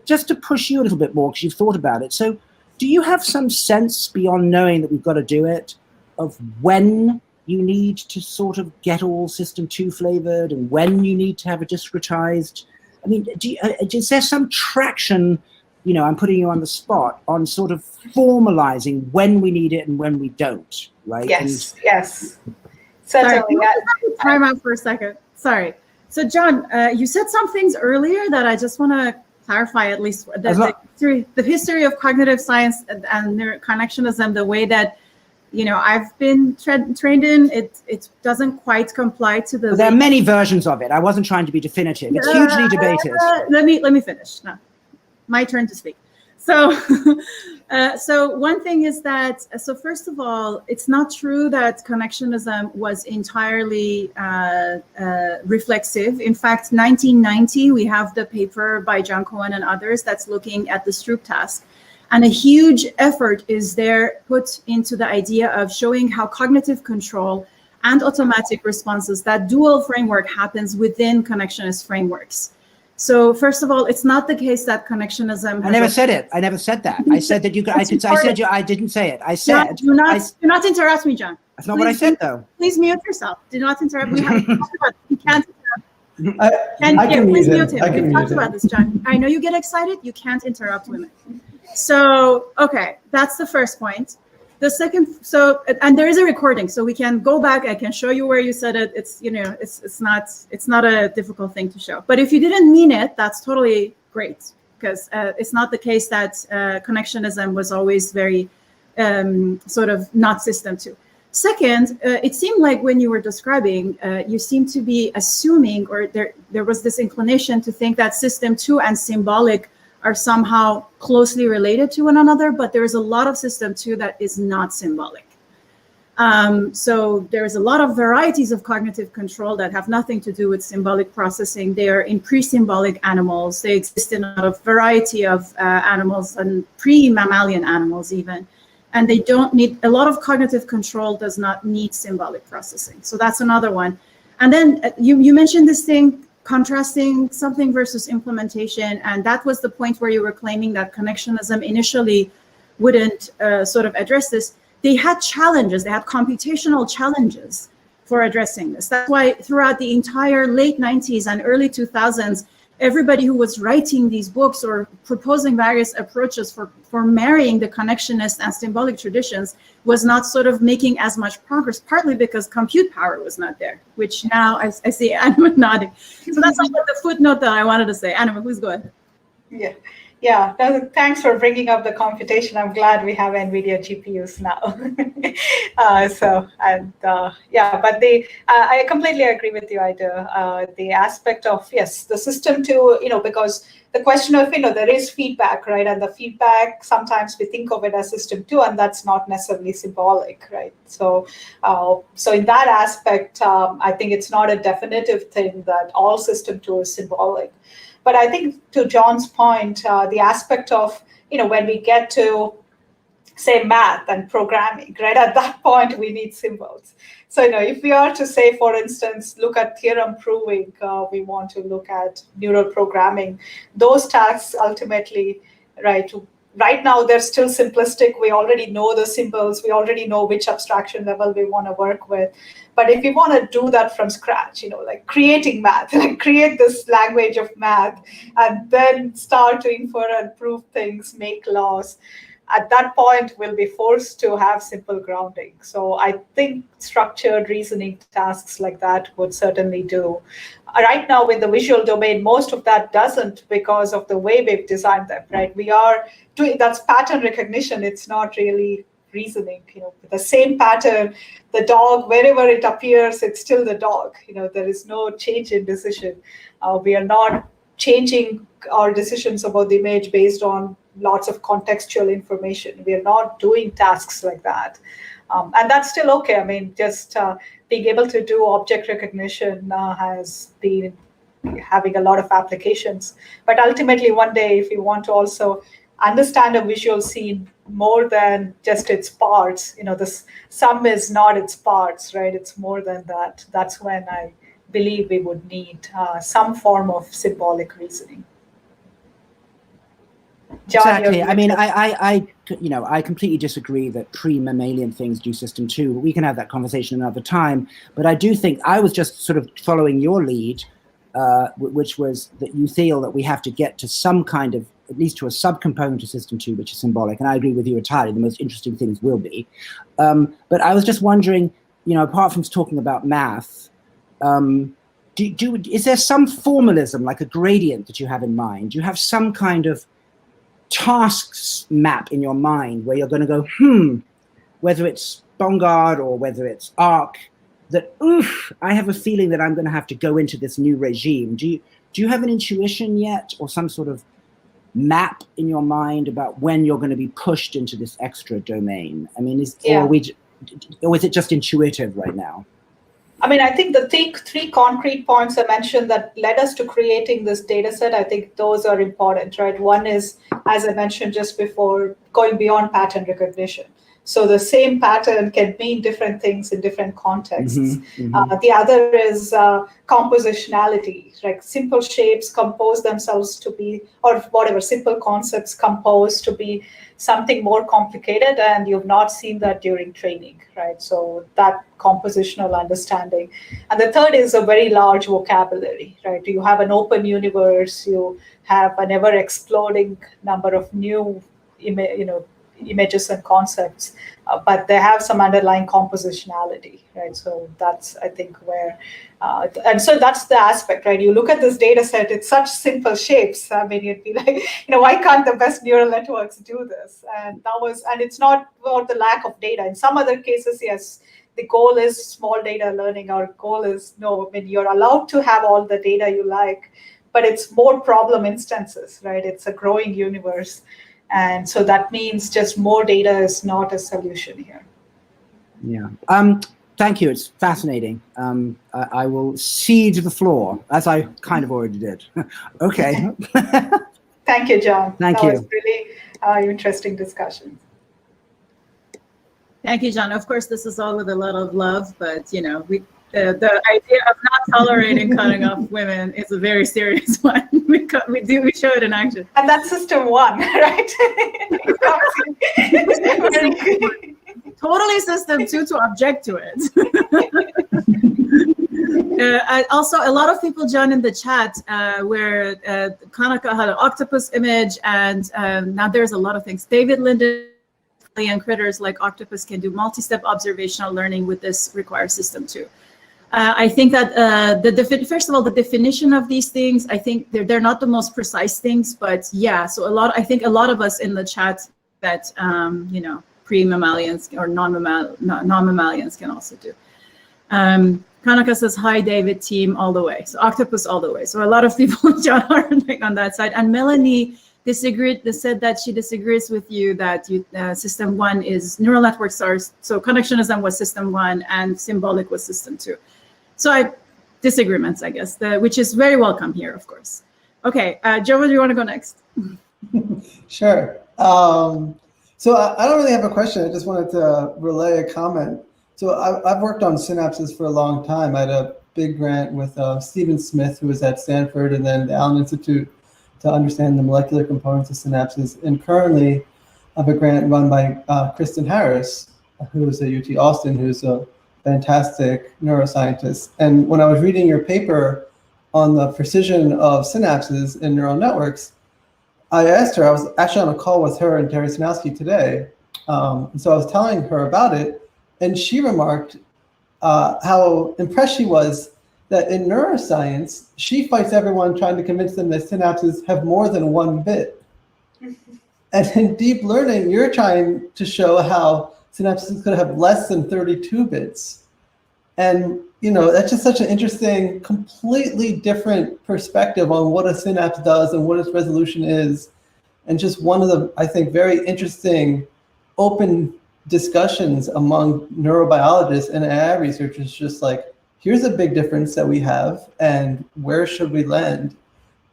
just to push you a little bit more, because you've thought about it. So do you have some sense, beyond knowing that we've got to do it, of when you need to sort of get all System 2 flavored and when you need to have a discretized? I mean, is there some traction, I'm putting you on the spot, on sort of formalizing when we need it and when we don't, right? Yes. Certainly. Time out for a second. Sorry. So, John, you said some things earlier that I just want to clarify, at least the history of cognitive science and connectionism, the way that I've been trained in it doesn't quite comply to the. There are many versions of it. I wasn't trying to be definitive. It's hugely debated. Let me finish. No, my turn to speak. So, so one thing is that, so first of all, it's not true that connectionism was entirely reflexive. In fact, 1990, we have the paper by John Cohen and others that's looking at the Stroop task. And a huge effort is there put into the idea of showing how cognitive control and automatic responses, that dual framework, happens within connectionist frameworks. So first of all, it's not the case that connectionism. I never said it. I never said that. I said that you could. I didn't say it. I said. Do not interrupt me, John. That's not what I said, though. Please mute yourself. Do not interrupt. We have to talk about it. You can't interrupt. I can please mute mute him. We've talked about this, John. I know you get excited. You can't interrupt women. So, okay, that's the first point. The second, and there is a recording, so we can go back. I can show you where you said it. It's, it's not a difficult thing to show. But if you didn't mean it, that's totally great, because it's not the case that connectionism was always very sort of not System 2. Second, it seemed like when you were describing, you seemed to be assuming, or there was this inclination to think that System 2 and symbolic are somehow closely related to one another, but there's a lot of System 2 that is not symbolic. So there's a lot of varieties of cognitive control that have nothing to do with symbolic processing. They are in pre-symbolic animals. They exist in a variety of animals and pre-mammalian animals even. And they don't need, a lot of cognitive control does not need symbolic processing. So that's another one. And then you mentioned this thing, contrasting something versus implementation. And that was the point where you were claiming that connectionism initially wouldn't sort of address this. They had challenges, they had computational challenges for addressing this. That's why throughout the entire late 90s and early 2000s, everybody who was writing these books or proposing various approaches for marrying the connectionist and symbolic traditions was not sort of making as much progress, partly because compute power was not there, which now I see Anima nodding. So that's like the footnote that I wanted to say. Anima, please go ahead. Yeah, thanks for bringing up the computation. I'm glad we have NVIDIA GPUs now. Yeah, but I completely agree with you, Ida. The aspect of, yes, the system too, because the question of, there is feedback, right? And the feedback, sometimes we think of it as system two, and that's not necessarily symbolic, right? So in that aspect, I think it's not a definitive thing that all system two is symbolic. But I think to John's point, the aspect of, when we get to, say, math and programming, right, at that point, we need symbols. So, if we are to say, for instance, look at theorem proving, we want to look at neural programming, those tasks ultimately, right now, they're still simplistic. We already know the symbols. We already know which abstraction level we want to work with. But if we want to do that from scratch, like creating math, like create this language of math, and then start to infer and prove things, make laws, at that point, we'll be forced to have simple grounding. So I think structured reasoning tasks like that would certainly do. Right now, with the visual domain, most of that doesn't because of the way we've designed them, right? We are doing, that's pattern recognition. It's not really reasoning, the same pattern, the dog, wherever it appears, it's still the dog. There is no change in decision. We are not changing our decisions about the image based on lots of contextual information. We are not doing tasks like that. And that's still okay. I mean, just being able to do object recognition has been having a lot of applications. But ultimately, one day, if you want to also understand a visual scene more than just its parts, the sum is not its parts, right? It's more than that. That's when I believe we would need some form of symbolic reasoning. John, exactly. I mean, I completely disagree that pre-mammalian things do system two. We can have that conversation another time. But I do think I was just sort of following your lead, which was that you feel that we have to get to some kind of, at least to a subcomponent of system two, which is symbolic. And I agree with you entirely. The most interesting things will be. But I was just wondering, apart from talking about math, is there some formalism, like a gradient that you have in mind? Do you have some kind of tasks map in your mind where you're going to go, whether it's Bongard or whether it's ARC, that, I have a feeling that I'm going to have to go into this new regime. Do you have an intuition yet, or some sort of map in your mind about when you're going to be pushed into this extra domain? I mean, or is it just intuitive right now? I mean, I think the three concrete points I mentioned that led us to creating this data set, I think those are important, right? One is, as I mentioned just before, going beyond pattern recognition. So the same pattern can mean different things in different contexts. The other is compositionality, like simple shapes compose themselves to be, or whatever, simple concepts compose to be something more complicated, and you've not seen that during training, right? So that compositional understanding. And the third is a very large vocabulary, right? You have an open universe, you have an ever-exploding number of new images and concepts, but they have some underlying compositionality, right? So that's, I think, where, and so that's the aspect, right? You look at this data set, it's such simple shapes. I mean, you'd be like, why can't the best neural networks do this? And it's not about the lack of data. In some other cases, yes, the goal is small data learning. Our goal is, no, I mean, you're allowed to have all the data you like, but it's more problem instances, right? It's a growing universe. And so that means just more data is not a solution here. Yeah. Thank you. It's fascinating. I will cede the floor, as I kind of already did. Okay. Thank you, John. Thank you. That was really interesting discussion. Thank you, John. Of course, this is all with a lot of love, but the idea of not tolerating cutting off women is a very serious one. We show it in action. And that's system one, right? Totally system two to object to it. Also, a lot of people, John, in the chat, where Kanaka had an octopus image, and now there's a lot of things. David Linden and critters like octopus can do multi-step observational learning with this requires system two. I think that first of all, the definition of these things, I think they're not the most precise things, but yeah. So I think a lot of us in the chat that pre-mammalians or non-mammalians can also do. Kanaka says, hi, David, team all the way. So octopus all the way. So a lot of people are on that side. And Melanie disagreed. They said that she disagrees with you that system 1 is neural networks are, so connectionism was system 1 and symbolic was system 2. So disagreements, I guess, which is very welcome here, of course. Okay, Joe, do you want to go next? Sure. So I don't really have a question. I just wanted to relay a comment. So I've worked on synapses for a long time. I had a big grant with Stephen Smith, who was at Stanford, and then the Allen Institute to understand the molecular components of synapses. And currently, I have a grant run by Kristen Harris, who is at UT Austin, who's a fantastic neuroscientist. And when I was reading your paper on the precision of synapses in neural networks, I asked her, I was actually on a call with her and Terry Sinowski today. And so I was telling her about it, and she remarked how impressed she was that in neuroscience, she fights everyone trying to convince them that synapses have more than 1 bit. And in deep learning, you're trying to show how synapses could have less than 32 bits. And that's just such an interesting, completely different perspective on what a synapse does and what its resolution is. And just one of the, I think, very interesting open discussions among neurobiologists and AI researchers, just like, here's a big difference that we have, and where should we land?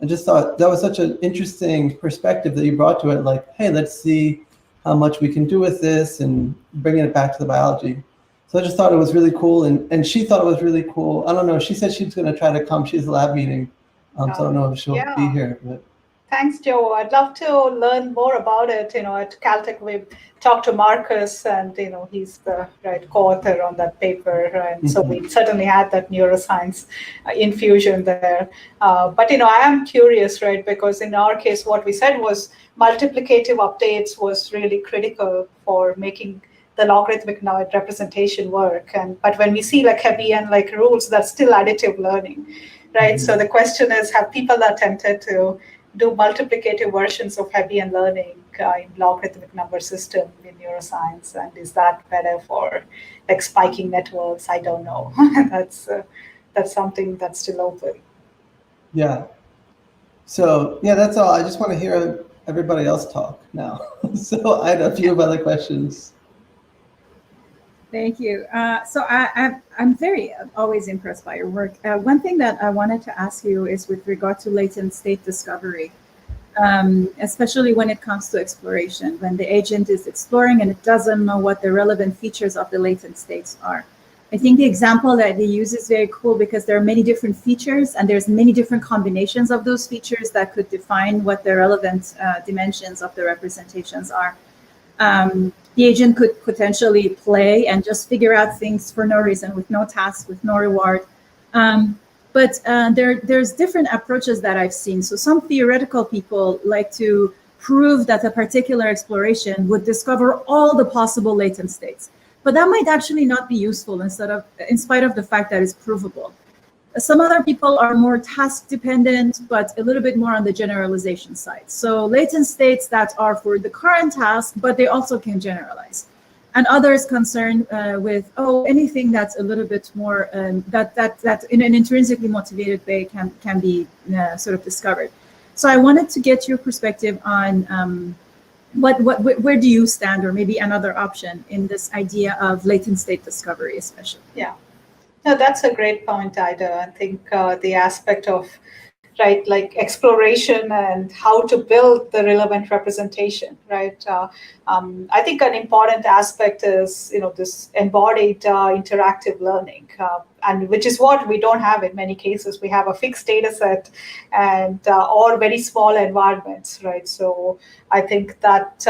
I just thought that was such an interesting perspective that you brought to it, like, hey, let's see how much we can do with this and bringing it back to the biology. So I just thought it was really cool, and she thought it was really cool. I don't know, she said she's going to try to come. She has a lab meeting, so I don't know if she'll be here. But. Thanks, Joe. I'd love to learn more about it. At Caltech, we talked to Marcus, and he's the co-author on that paper, and so we certainly had that neuroscience infusion there. But I am curious, because in our case, what we said was multiplicative updates was really critical for making the logarithmic representation work. But when we see Hebbian rules, that's still additive learning, right? So the question is, have people attempted to do multiplicative versions of Hebbian learning in logarithmic number system in neuroscience, and is that better for spiking networks? I don't know. That's something that's still open. Yeah. So yeah, that's all. I just want to hear everybody else talk now. So I had a few other questions. Thank you. So I'm very always impressed by your work. One thing that I wanted to ask you is with regard to latent state discovery, especially when it comes to exploration, when the agent is exploring and it doesn't know what the relevant features of the latent states are. I think the example that they use is very cool because there are many different features and there's many different combinations of those features that could define what the relevant dimensions of the representations are. The agent could potentially play and just figure out things for no reason, with no task, with no reward. But there's different approaches that I've seen. So some theoretical people like to prove that a particular exploration would discover all the possible latent states. But that might actually not be useful in spite of the fact that it's provable. Some other people are more task dependent, but a little bit more on the generalization side. So latent states that are for the current task, but they also can generalize. And others concerned with, anything that's a little bit more, that in an intrinsically motivated way can be sort of discovered. So I wanted to get your perspective on where do you stand, or maybe another option in this idea of latent state discovery, especially. Yeah. No, that's a great point, Ida. I think the aspect of exploration and how to build the relevant representation, right? I think an important aspect is this embodied interactive learning, and which is what we don't have in many cases. We have a fixed data set and or very small environments, right? So I think that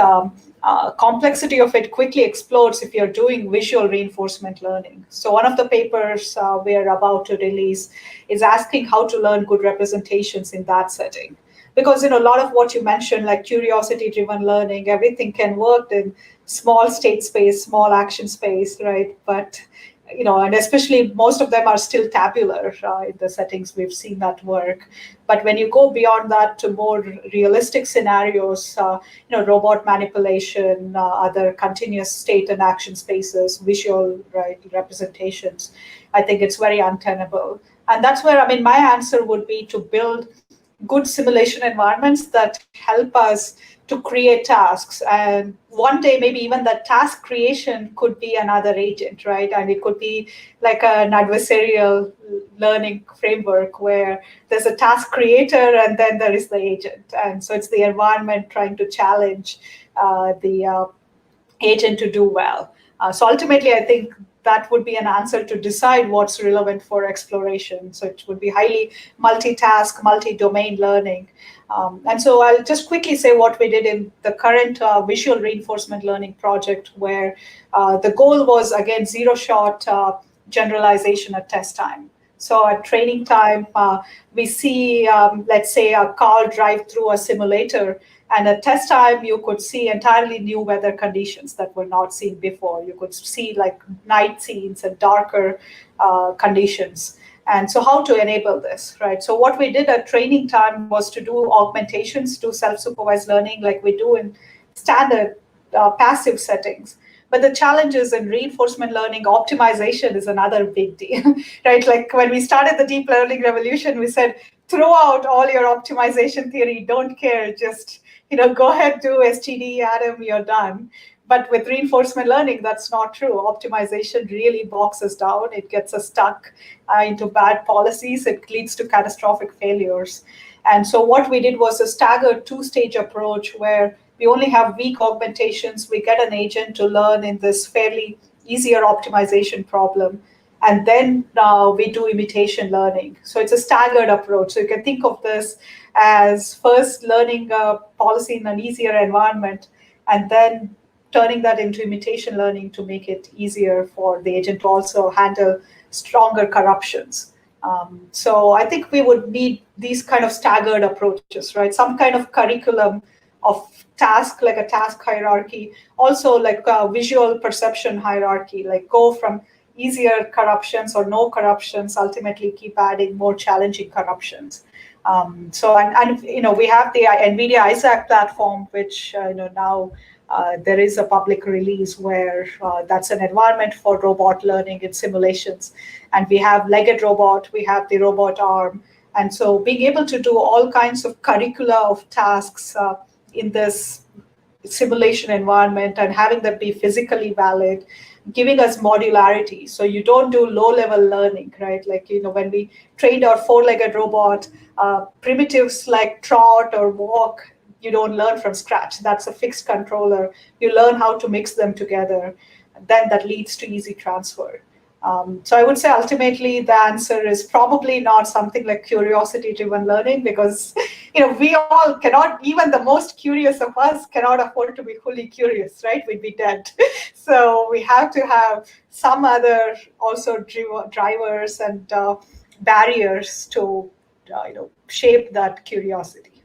complexity of it quickly explodes if you're doing visual reinforcement learning. So one of the papers we're about to release is asking how to learn good representations in that setting. Because a lot of what you mentioned, like curiosity-driven learning, everything can work in small state space, small action space, right? But and especially most of them are still tabular in the settings we've seen that work. But when you go beyond that to more realistic scenarios, robot manipulation, other continuous state and action spaces, visual representations, I think it's very untenable. And that's where, my answer would be to build good simulation environments that help us to create tasks. And one day, maybe even that task creation could be another agent, right? And it could be like an adversarial learning framework where there's a task creator and then there is the agent. And so it's the environment trying to challenge the agent to do well. So ultimately, I think that would be an answer to decide what's relevant for exploration. So it would be highly multitask, multi-domain learning. And so I'll just quickly say what we did in the current visual reinforcement learning project, where the goal was, again, zero-shot generalization at test time. So at training time, we see, let's say, a car drive through a simulator. And at test time, you could see entirely new weather conditions that were not seen before. You could see like night scenes and darker conditions. And so how to enable this, right? So what we did at training time was to do augmentations, do self-supervised learning like we do in standard passive settings. But the challenges in reinforcement learning, optimization is another big deal, right? Like when we started the deep learning revolution, we said, throw out all your optimization theory, don't care, just go ahead, do SGD, Atom, you're done. But with reinforcement learning, that's not true. Optimization really bogs us down. It gets us stuck into bad policies. It leads to catastrophic failures. And so what we did was a staggered two-stage approach where we only have weak augmentations. We get an agent to learn in this fairly easier optimization problem. And then we do imitation learning. So it's a staggered approach. So you can think of this as first learning a policy in an easier environment, and then turning that into imitation learning to make it easier for the agent to also handle stronger corruptions. So I think we would need these kind of staggered approaches, right? Some kind of curriculum of task, like a task hierarchy, also like a visual perception hierarchy, like go from easier corruptions or no corruptions, ultimately keep adding more challenging corruptions. So we have the NVIDIA Isaac platform, which now there is a public release where that's an environment for robot learning in simulations. And we have legged robot, we have the robot arm. And so being able to do all kinds of curricula of tasks in this simulation environment and having them be physically valid, giving us modularity. So you don't do low-level learning, right? Like, when we trained our four-legged robot, primitives like trot or walk, you don't learn from scratch. That's a fixed controller. You learn how to mix them together. Then that leads to easy transfer. So I would say ultimately the answer is probably not something like curiosity-driven learning, because we all cannot, even the most curious of us cannot afford to be fully curious, right? We'd be dead. So we have to have some other also drivers and barriers to shape that curiosity.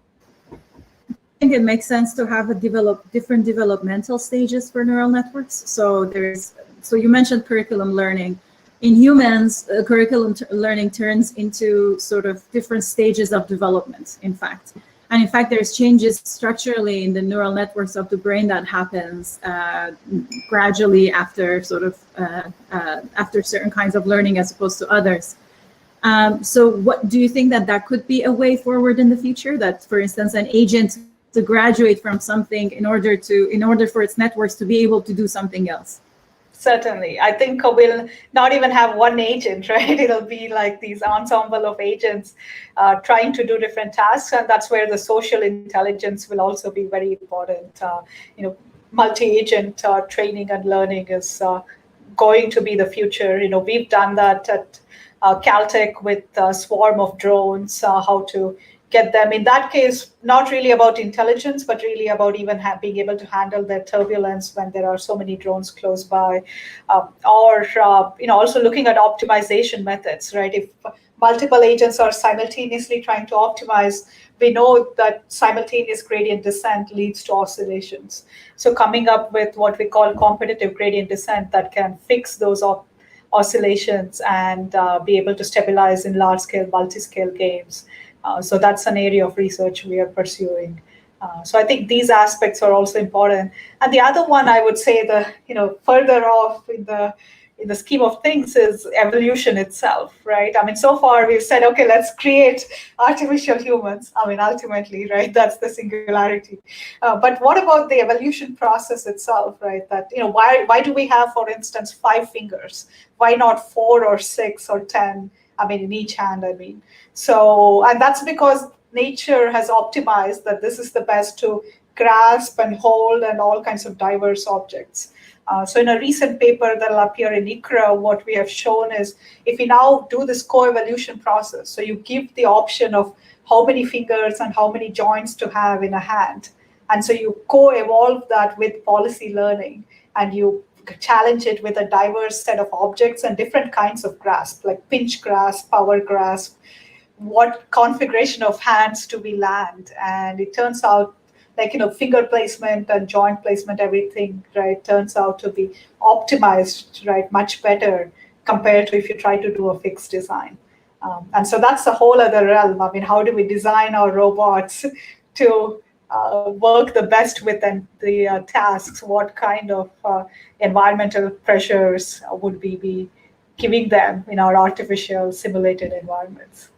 I think it makes sense to have different developmental stages for neural networks. So you mentioned curriculum learning. In humans, curriculum learning turns into sort of different stages of development, in fact. And in fact, there's changes structurally in the neural networks of the brain that happens gradually after after certain kinds of learning as opposed to others. So what do you think that could be a way forward in the future? That, for instance, an agent to graduate from something in order for its networks to be able to do something else? Certainly. I think we'll not even have one agent, right? It'll be like these ensemble of agents trying to do different tasks. And that's where the social intelligence will also be very important. Multi-agent training and learning is going to be the future. We've done that at Caltech with a swarm of drones, how to get them, in that case, not really about intelligence, but really about even being able to handle their turbulence when there are so many drones close by, or also looking at optimization methods, right? If multiple agents are simultaneously trying to optimize, we know that simultaneous gradient descent leads to oscillations. So coming up with what we call competitive gradient descent that can fix those oscillations and be able to stabilize in large-scale, multi-scale games. So that's an area of research we are pursuing. So I think these aspects are also important. And the other one I would say, further off in the scheme of things, is evolution itself, right? I mean, so far we've said, okay, let's create artificial humans. I mean, ultimately, right, that's the singularity. But what about the evolution process itself, right? That, why do we have, for instance, 5 fingers? Why not 4 or 6 or 10? I mean, in each hand, I mean. So, and that's because nature has optimized that this is the best to grasp and hold and all kinds of diverse objects. So in a recent paper that'll appear in ICRA, what we have shown is if we now do this co-evolution process, so you give the option of how many fingers and how many joints to have in a hand, and so you co-evolve that with policy learning, and you challenge it with a diverse set of objects and different kinds of grasp, like pinch grasp, power grasp, what configuration of hands to be land. And it turns out, like, finger placement and joint placement, everything, right, turns out to be optimized, right, much better compared to if you try to do a fixed design. And so that's a whole other realm. I mean, how do we design our robots to work the best with the tasks? What kind of environmental pressures would we be giving them in our artificial simulated environments?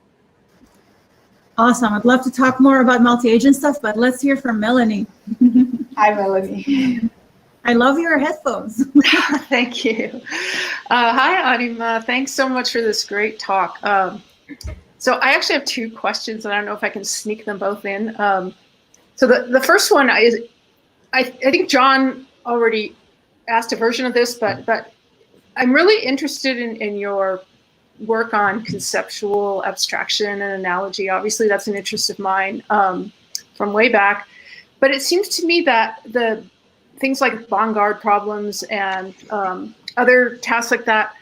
Awesome. I'd love to talk more about multi-agent stuff, but let's hear from Melanie. Hi, Melanie. I love your headphones. Thank you. Hi, Anima. Thanks so much for this great talk. So I actually have 2 questions, and I don't know if I can sneak them both in. So the first one is, I think John already asked a version of this, but I'm really interested in your work on conceptual abstraction and analogy. Obviously, that's an interest of mine from way back. But it seems to me that the things like Vanguard problems and other tasks like that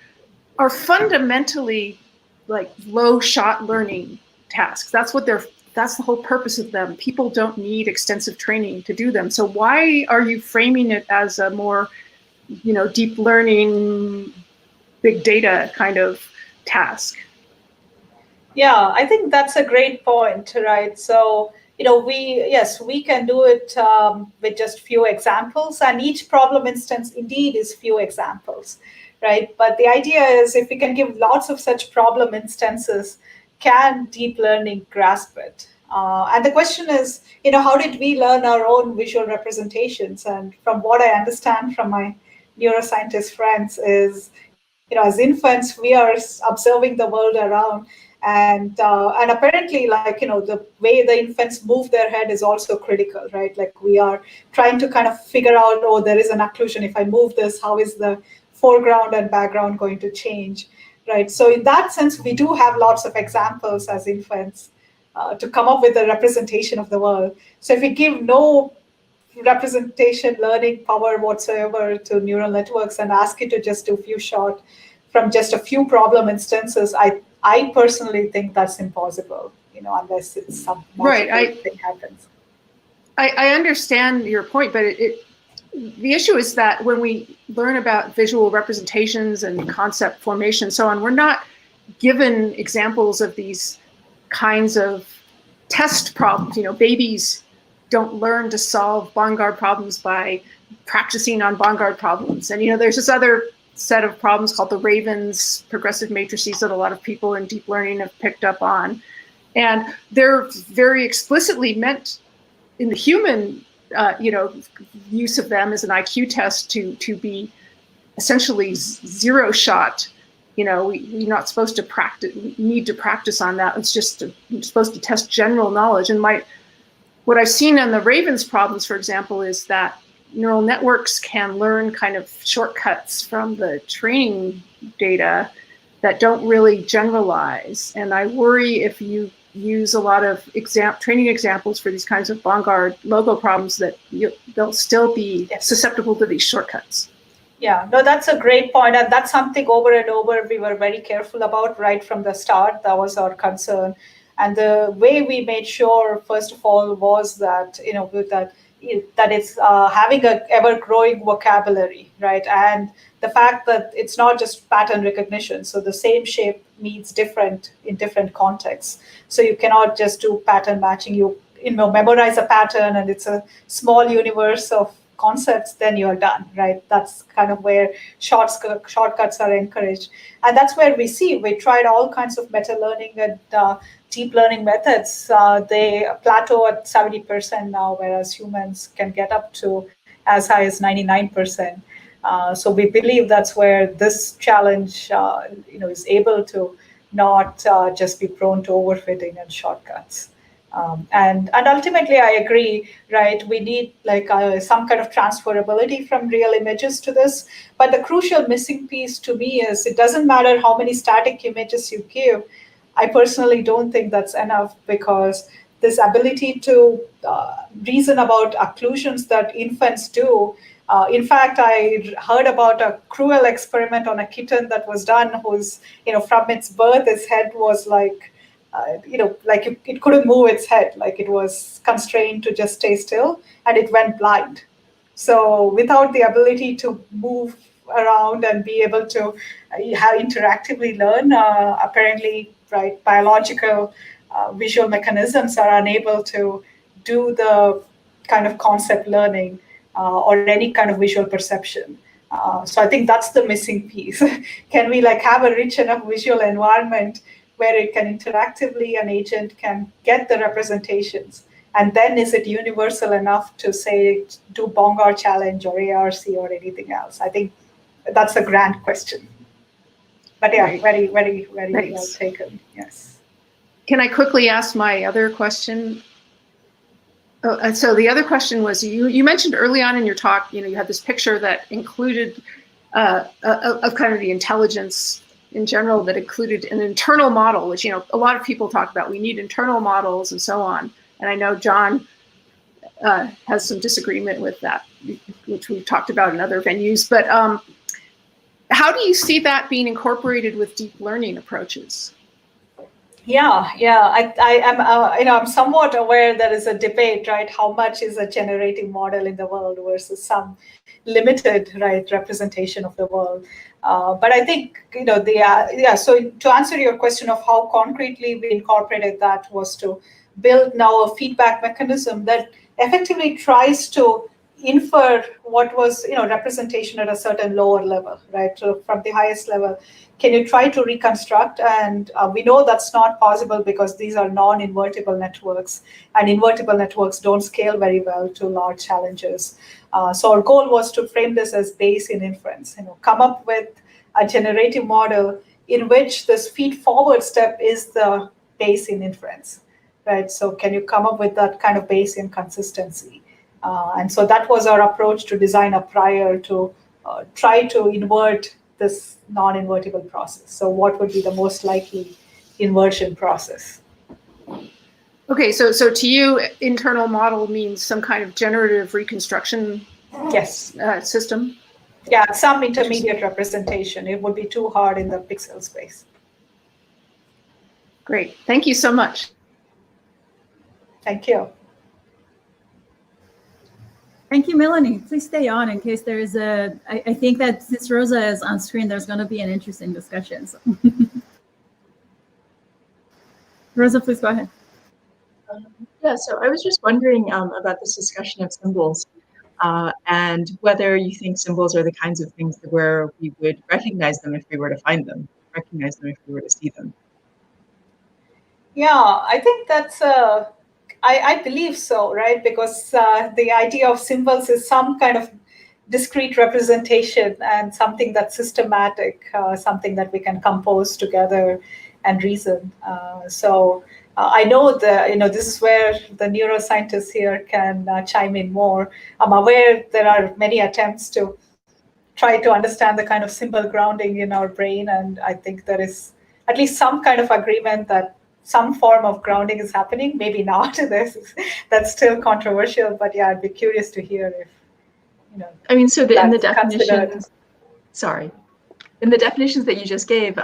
are fundamentally like low shot learning tasks. That's the whole purpose of them. People don't need extensive training to do them. So why are you framing it as a more, deep learning, big data kind of task? Yeah, I think that's a great point, right? So, we can do it with just few examples, and each problem instance indeed is few examples, right? But the idea is if we can give lots of such problem instances, can deep learning grasp it? And the question is, how did we learn our own visual representations? And from what I understand from my neuroscientist friends is, as infants, we are observing the world around, and apparently, like, the way the infants move their head is also critical, right? Like, we are trying to kind of figure out, oh, there is an occlusion. If I move this, how is the foreground and background going to change, right? So in that sense, we do have lots of examples as infants to come up with a representation of the world. So if we give no representation learning power whatsoever to neural networks and ask it to just do few shot from just a few problem instances, I personally think that's impossible, unless it's some magical thing happens. I understand your point, but the issue is that when we learn about visual representations and concept formation and so on, we're not given examples of these kinds of test problems. Babies don't learn to solve Vanguard problems by practicing on Vanguard problems. And, there's this other set of problems called the Ravens progressive matrices that a lot of people in deep learning have picked up on. And they're very explicitly meant in the human, use of them as an IQ test to be essentially zero shot. We're not supposed to practice, need to practice on that. It's just supposed to test general knowledge. And what I've seen in the Ravens problems, for example, is that neural networks can learn kind of shortcuts from the training data that don't really generalize. And I worry if you use a lot of training examples for these kinds of Vanguard logo problems that they'll still be susceptible to these shortcuts. Yeah, no, that's a great point. And that's something over and over we were very careful about right from the start. That was our concern. And the way we made sure, first of all, was that, with that, that it's having a ever-growing vocabulary, right? And the fact that it's not just pattern recognition, so the same shape means different in different contexts. So you cannot just do pattern matching. You memorize a pattern and it's a small universe of concepts, then you're done, right? That's kind of where shortcuts are encouraged. And that's where we tried all kinds of meta learning and deep learning methods. They plateau at 70% now, whereas humans can get up to as high as 99%. So we believe that's where this challenge is able to not just be prone to overfitting and shortcuts. And ultimately, I agree, right? We need some kind of transferability from real images to this. But the crucial missing piece to me is it doesn't matter how many static images you give. I personally don't think that's enough, because this ability to reason about occlusions that infants do. In fact, I heard about a cruel experiment on a kitten that was done whose, from its birth, its head was it couldn't move its head, like it was constrained to just stay still, and it went blind. So without the ability to move around and be able to interactively learn, apparently, right, biological visual mechanisms are unable to do the kind of concept learning or any kind of visual perception. So I think that's the missing piece. Can we have a rich enough visual environment where it can interactively, an agent can get the representations? And then is it universal enough to say, do Bongar challenge or ARC or anything else? I think that's a grand question. But yeah, Right. very, very, very Thanks. well taken. Yes. Can I quickly ask my other question? So the other question was, you mentioned early on in your talk, you had this picture that included of kind of the intelligence in general, that included an internal model, which, a lot of people talk about. We need internal models and so on. And I know John has some disagreement with that, which we've talked about in other venues. But how do you see that being incorporated with deep learning approaches? Yeah. I am, I'm somewhat aware there is a debate, right? How much is a generative model in the world versus some limited, right, representation of the world. But I think, so to answer your question of how concretely we incorporated that was to build now a feedback mechanism that effectively tries to infer what was, representation at a certain lower level, right? So from the highest level, can you try to reconstruct? And we know that's not possible because these are non-invertible networks, and invertible networks don't scale very well to large challenges. So our goal was to frame this as Bayesian inference, come up with a generative model in which this feed-forward step is the Bayesian inference, right? So can you come up with that kind of Bayesian consistency? And so that was our approach to design a prior to try to invert this non-invertible process. So what would be the most likely inversion process? Okay, so to you, internal model means some kind of generative reconstruction system? Yeah, some intermediate representation. It would be too hard in the pixel space. Great, thank you so much. Thank you. Thank you, Melanie. Please stay on in case there is I think that since Rosa is on screen, there's going to be an interesting discussion. So. Rosa, please go ahead. Yeah, so I was just wondering about this discussion of symbols and whether you think symbols are the kinds of things where we would recognize them if we were to find them, recognize them if we were to see them. Yeah, I think that's I believe so, right? Because the idea of symbols is some kind of discrete representation and something that's systematic, something that we can compose together and reason. So I know this is where the neuroscientists here can chime in more. I'm aware there are many attempts to try to understand the kind of symbol grounding in our brain, and I think there is at least some kind of agreement that some form of grounding is happening. Maybe not. That's still controversial, but yeah, I'd be curious to hear if, I mean, so in the definitions that you just gave,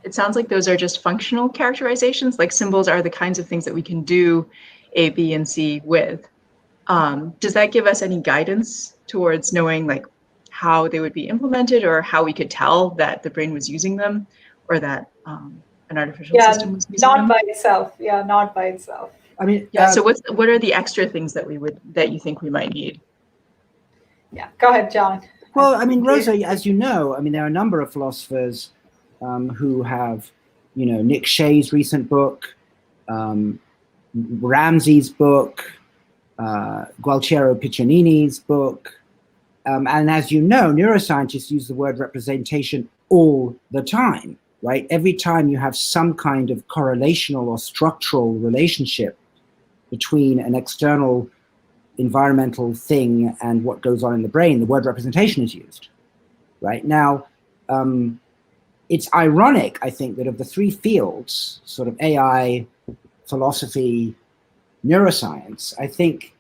it sounds like those are just functional characterizations, like symbols are the kinds of things that we can do A, B, and C with. Does that give us any guidance towards knowing like how they would be implemented, or how we could tell that the brain was using them, or that an artificial system was using not them? by itself. Yeah, not by itself. I mean, Yeah. So what are the extra things that you think we might need? Yeah, go ahead, John. well, I mean, Rosa, as you know, I mean, there are a number of philosophers who have, Nick Shea's recent book, Ramsey's book, Gualtiero Piccinini's book. And as you know, neuroscientists use the word representation all the time, right? Every time you have some kind of correlational or structural relationship between an external environmental thing and what goes on in the brain, the word representation is used, right? Now, it's ironic, I think, that of the three fields, sort of AI, philosophy, neuroscience, I think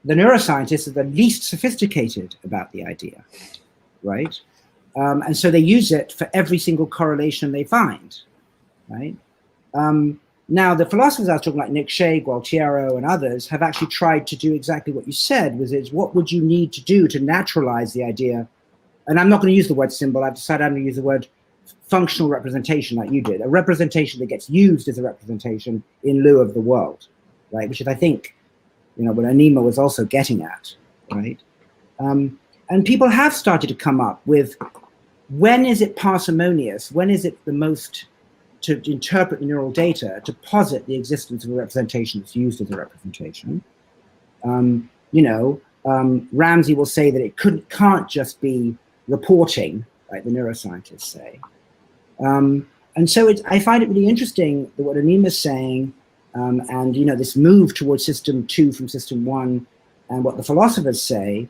the neuroscientists are the least sophisticated about the idea, right? And so they use it for every single correlation they find, right? Now, the philosophers I was talking like Nick Shea, Gualtiero, and others have actually tried to do exactly what you said, what would you need to do to naturalize the idea? And I'm not going to use the word symbol. I've decided I'm going to use the word functional representation like you did, a representation that gets used as a representation in lieu of the world, right? Which is, I think, what Anima was also getting at, right? And people have started to come up with, when is it parsimonious? When is it the most, to interpret the neural data, to posit the existence of a representation that's used as a representation? Ramsey will say that it can't just be reporting, like the neuroscientists say. And so I find it really interesting that what Anima is saying, and this move towards system 2 from system 1, and what the philosophers say,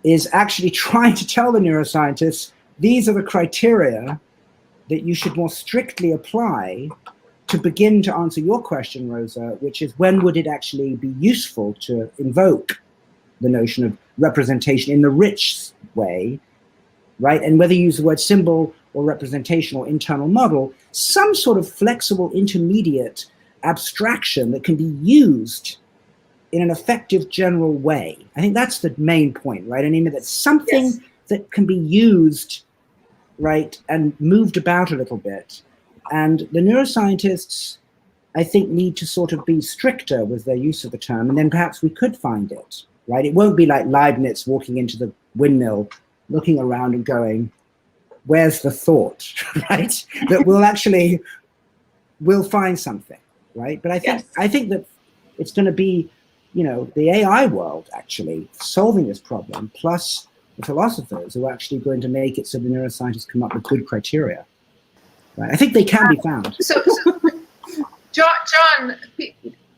is actually trying to tell the neuroscientists, these are the criteria that you should more strictly apply to begin to answer your question, Rosa, which is, when would it actually be useful to invoke the notion of representation in the rich way, right? And whether you use the word symbol or representation or internal model, some sort of flexible intermediate abstraction that can be used in an effective general way. I think that's the main point, right? I mean, that's something that can be used, right, and moved about a little bit. And the neuroscientists, I think, need to sort of be stricter with their use of the term, and then perhaps we could find it, right? It won't be like Leibniz walking into the windmill, looking around and going, where's the thought, right? That we'll find something, right? But I think that it's going to be, the AI world actually solving this problem, plus the philosophers who are actually going to make it so the neuroscientists come up with good criteria. Right? I think they can be found. So John,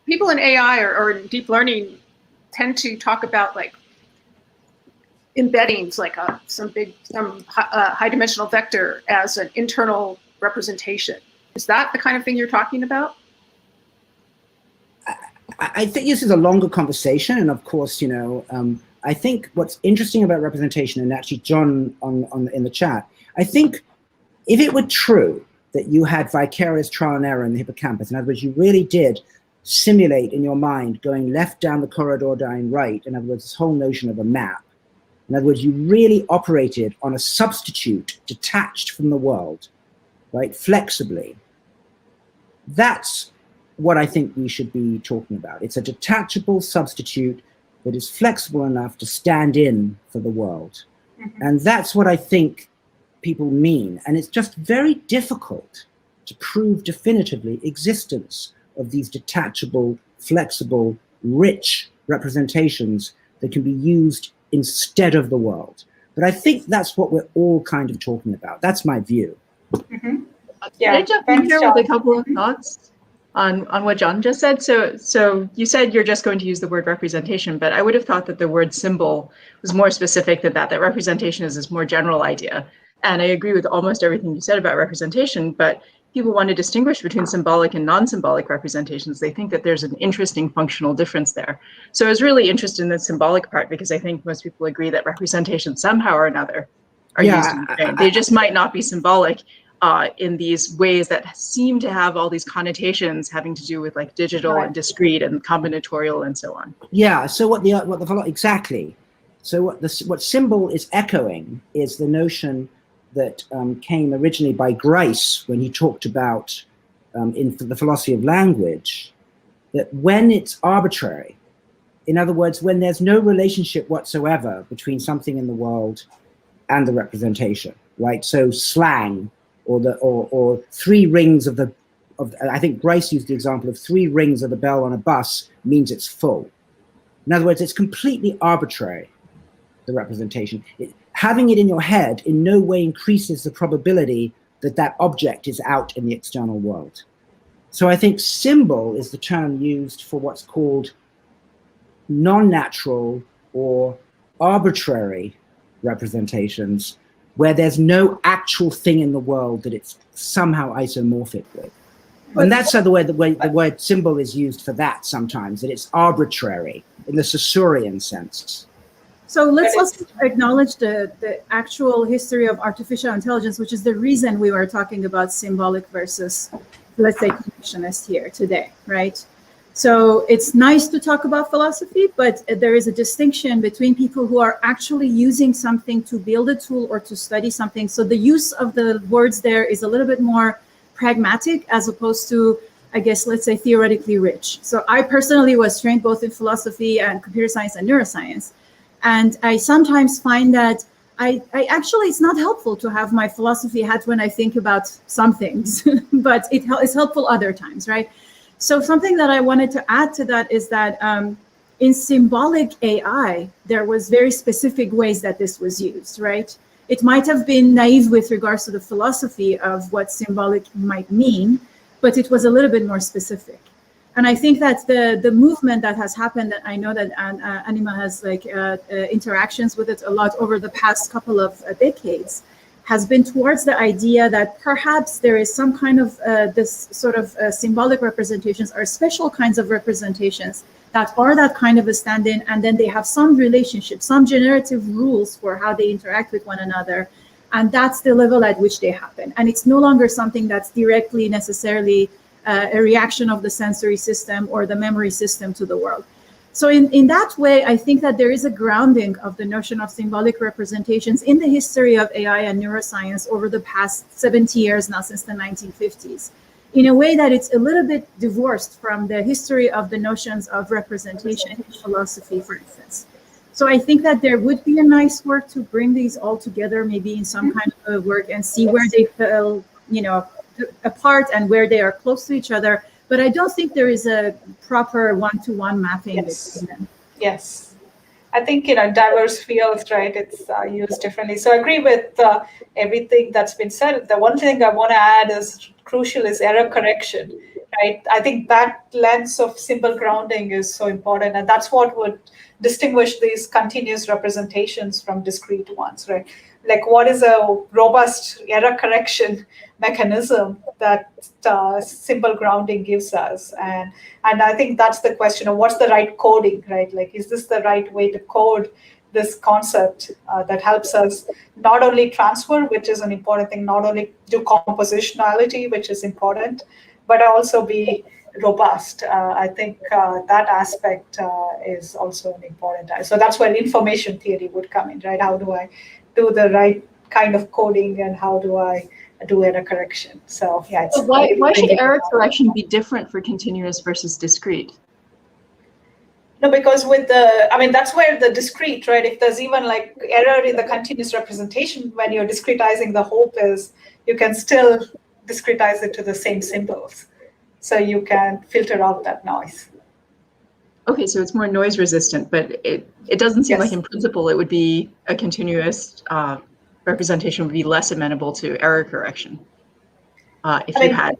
people in AI or in deep learning tend to talk about like embeddings, like some high dimensional vector as an internal representation. Is that the kind of thing you're talking about? I think this is a longer conversation, and of course, I think what's interesting about representation, and actually John in the chat, I think if it were true that you had vicarious trial and error in the hippocampus, in other words, you really did simulate in your mind going left down the corridor, down right, in other words, this whole notion of a map. In other words, you really operated on a substitute detached from the world, right, flexibly. That's what I think we should be talking about. It's a detachable substitute that is flexible enough to stand in for the world. Mm-hmm. And that's what I think people mean. And it's just very difficult to prove definitively existence of these detachable, flexible, rich representations that can be used instead of the world. But I think that's what we're all kind of talking about. That's my view. Mm-hmm. Can I jump in here with a couple of thoughts on what John just said? So you said you're just going to use the word representation, but I would have thought that the word symbol was more specific than that representation is this more general idea. And I agree with almost everything you said about representation, but people want to distinguish between symbolic and non-symbolic representations. They think that there's an interesting functional difference there. So I was really interested in the symbolic part, because I think most people agree that representation somehow or another are used in the brain. They just might not be symbolic. in these ways that seem to have all these connotations having to do with like digital and discrete and combinatorial and so on. Yeah. So exactly. So what symbol is echoing is the notion that came originally by Grice when he talked about in the philosophy of language, that when it's arbitrary, in other words, when there's no relationship whatsoever between something in the world and the representation, right? So slang, or 3 rings of I think Grice used the example of 3 rings of the bell on a bus means it's full. In other words, it's completely arbitrary, the representation. Having it in your head in no way increases the probability that that object is out in the external world. So I think symbol is the term used for what's called non-natural or arbitrary representations, where there's no actual thing in the world that it's somehow isomorphic with. And that's the way the word symbol is used for that sometimes, that it's arbitrary in the Saussurean sense. So let's also acknowledge the actual history of artificial intelligence, which is the reason we were talking about symbolic versus, let's say, connectionist here today, right? So it's nice to talk about philosophy, but there is a distinction between people who are actually using something to build a tool or to study something. So the use of the words there is a little bit more pragmatic as opposed to, I guess, let's say, theoretically rich. So I personally was trained both in philosophy and computer science and neuroscience. And I sometimes find that I actually, it's not helpful to have my philosophy hat when I think about some things, but it is helpful other times, right? So something that I wanted to add to that is that in symbolic AI, there was very specific ways that this was used, right? It might have been naive with regards to the philosophy of what symbolic might mean, but it was a little bit more specific. And I think that the movement that has happened, that I know that Anima has interactions with it a lot over the past couple of decades, has been towards the idea that perhaps there is some kind of this sort of symbolic representations or special kinds of representations that are that kind of a stand-in, and then they have some relationship, some generative rules for how they interact with one another, and that's the level at which they happen. And it's no longer something that's directly necessarily a reaction of the sensory system or the memory system to the world. So in that way, I think that there is a grounding of the notion of symbolic representations in the history of AI and neuroscience over the past 70 years now, since the 1950s, in a way that it's a little bit divorced from the history of the notions of representation in philosophy, for instance. So I think that there would be a nice work to bring these all together, maybe in some kind of a work, and see where they fell, apart and where they are close to each other. But I don't think there is a proper one-to-one mapping between them. Yes. I think, diverse fields, right, it's used differently. So I agree with everything that's been said. The one thing I want to add is crucial is error correction, right? I think that lens of symbol grounding is so important. And that's what would distinguish these continuous representations from discrete ones, right? Like, what is a robust error correction mechanism that symbol grounding gives us? And I think that's the question of what's the right coding, right? Like, is this the right way to code this concept that helps us not only transfer, which is an important thing, not only do compositionality, which is important, but also be robust. I think that aspect is also an important. So that's where information theory would come in, right? How do I do the right kind of coding, and how do I do error correction? So yeah. It's why should error correction be different for continuous versus discrete? No, because with that's where the discrete, right? If there's even like error in the continuous representation, when you're discretizing, the hope is you can still discretize it to the same symbols. So you can filter out that noise. Okay, so it's more noise resistant, but it doesn't seem like in principle it would be a continuous representation would be less amenable to error correction if you had.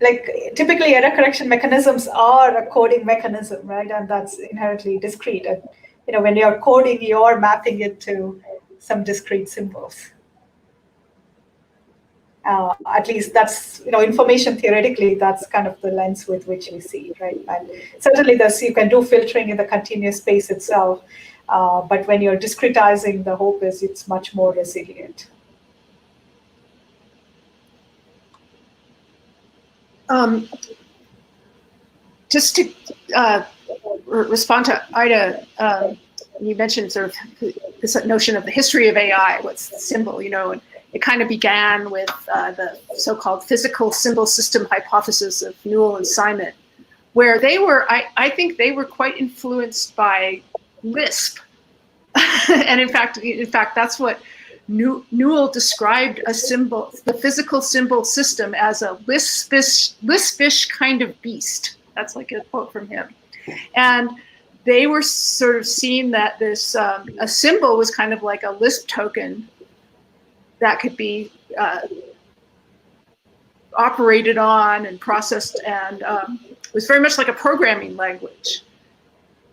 Like, typically error correction mechanisms are a coding mechanism, right? And that's inherently discrete. And when you're coding, you're mapping it to some discrete symbols. At least that's, information theoretically, that's kind of the lens with which we see, right? And certainly you can do filtering in the continuous space itself, but when you're discretizing, the hope is it's much more resilient. Just to respond to Ida, you mentioned sort of this notion of the history of AI, what's the symbol, and it kind of began with the so-called physical symbol system hypothesis of Newell and Simon, where they were, I think they were quite influenced by Lisp. And in fact, that's what Newell described a symbol, the physical symbol system, as a Lispish kind of beast. That's like a quote from him. And they were sort of seeing that this, a symbol was kind of like a Lisp token that could be operated on and processed, and was very much like a programming language.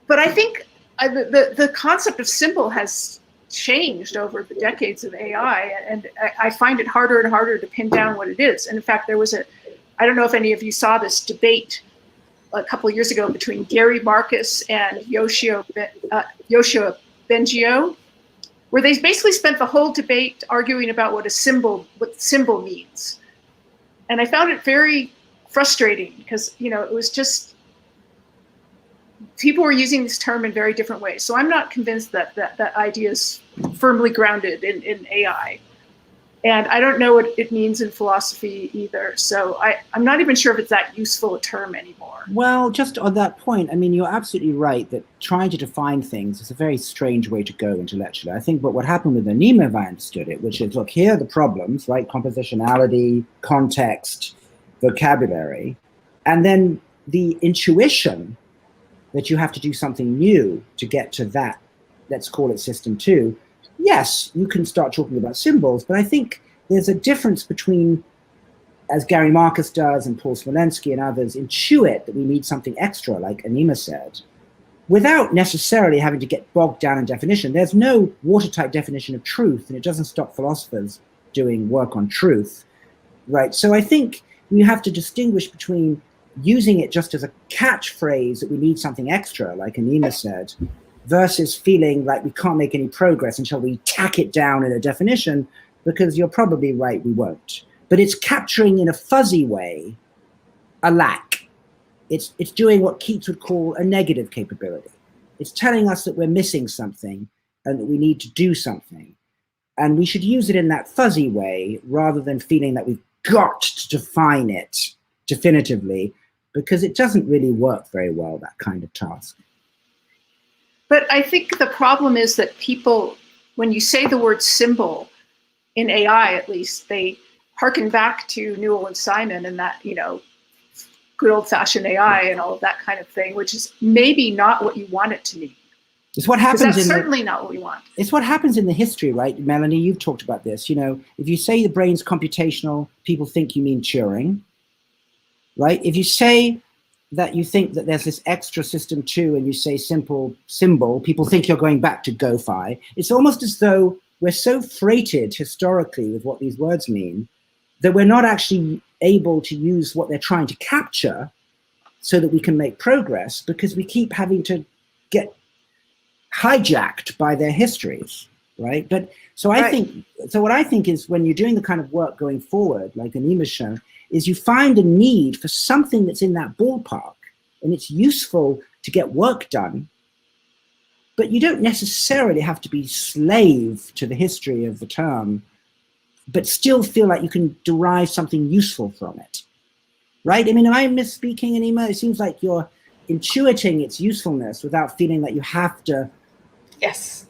But I think the concept of symbol has changed over the decades of AI, and I find it harder and harder to pin down what it is. And in fact, there was I don't know if any of you saw this debate a couple of years ago between Gary Marcus and Yoshio Bengio, where they basically spent the whole debate arguing about what symbol means. And I found it very frustrating because, it was just, people were using this term in very different ways. So I'm not convinced that that idea is firmly grounded in AI. And I don't know what it means in philosophy either. So I'm not even sure if it's that useful a term anymore. Well, just on that point, I mean, you're absolutely right that trying to define things is a very strange way to go intellectually. I think what happened with Anima, if I understood it, which is, look, here are the problems, right? Compositionality, context, vocabulary, and then the intuition that you have to do something new to get to that, let's call it system 2. Yes, you can start talking about symbols, but I think there's a difference between, as Gary Marcus does and Paul Smolensky and others, intuit that we need something extra, like Anima said, without necessarily having to get bogged down in definition. There's no watertight definition of truth, and it doesn't stop philosophers doing work on truth, right? So I think you have to distinguish between using it just as a catchphrase that we need something extra, like Anima said, versus feeling like we can't make any progress until we tack it down in a definition, because you're probably right, we won't. But it's capturing in a fuzzy way a lack. It's doing what Keats would call a negative capability. It's telling us that we're missing something and that we need to do something. And we should use it in that fuzzy way rather than feeling that we've got to define it definitively, because it doesn't really work very well, that kind of task. But I think the problem is that people, when you say the word symbol, in AI at least, they harken back to Newell and Simon and that, good old-fashioned AI and all of that kind of thing, which is maybe not what you want it to mean. It's what happens. That's certainly not what we want. It's what happens in the history, right? Melanie, you've talked about this. If you say the brain's computational, people think you mean Turing, right? If you say that you think that there's this extra system 2 and you say simple symbol, people think you're going back to GoFi. It's almost as though we're so freighted historically with what these words mean that we're not actually able to use what they're trying to capture so that we can make progress, because we keep having to get hijacked by their histories, right? But so I think, so what I think is, when you're doing the kind of work going forward, like Anima's shown, is you find a need for something that's in that ballpark, and it's useful to get work done, but you don't necessarily have to be slave to the history of the term, but still feel like you can derive something useful from it, right? I mean, am I misspeaking, Anima? It seems like you're intuiting its usefulness without feeling that you have to. Yes.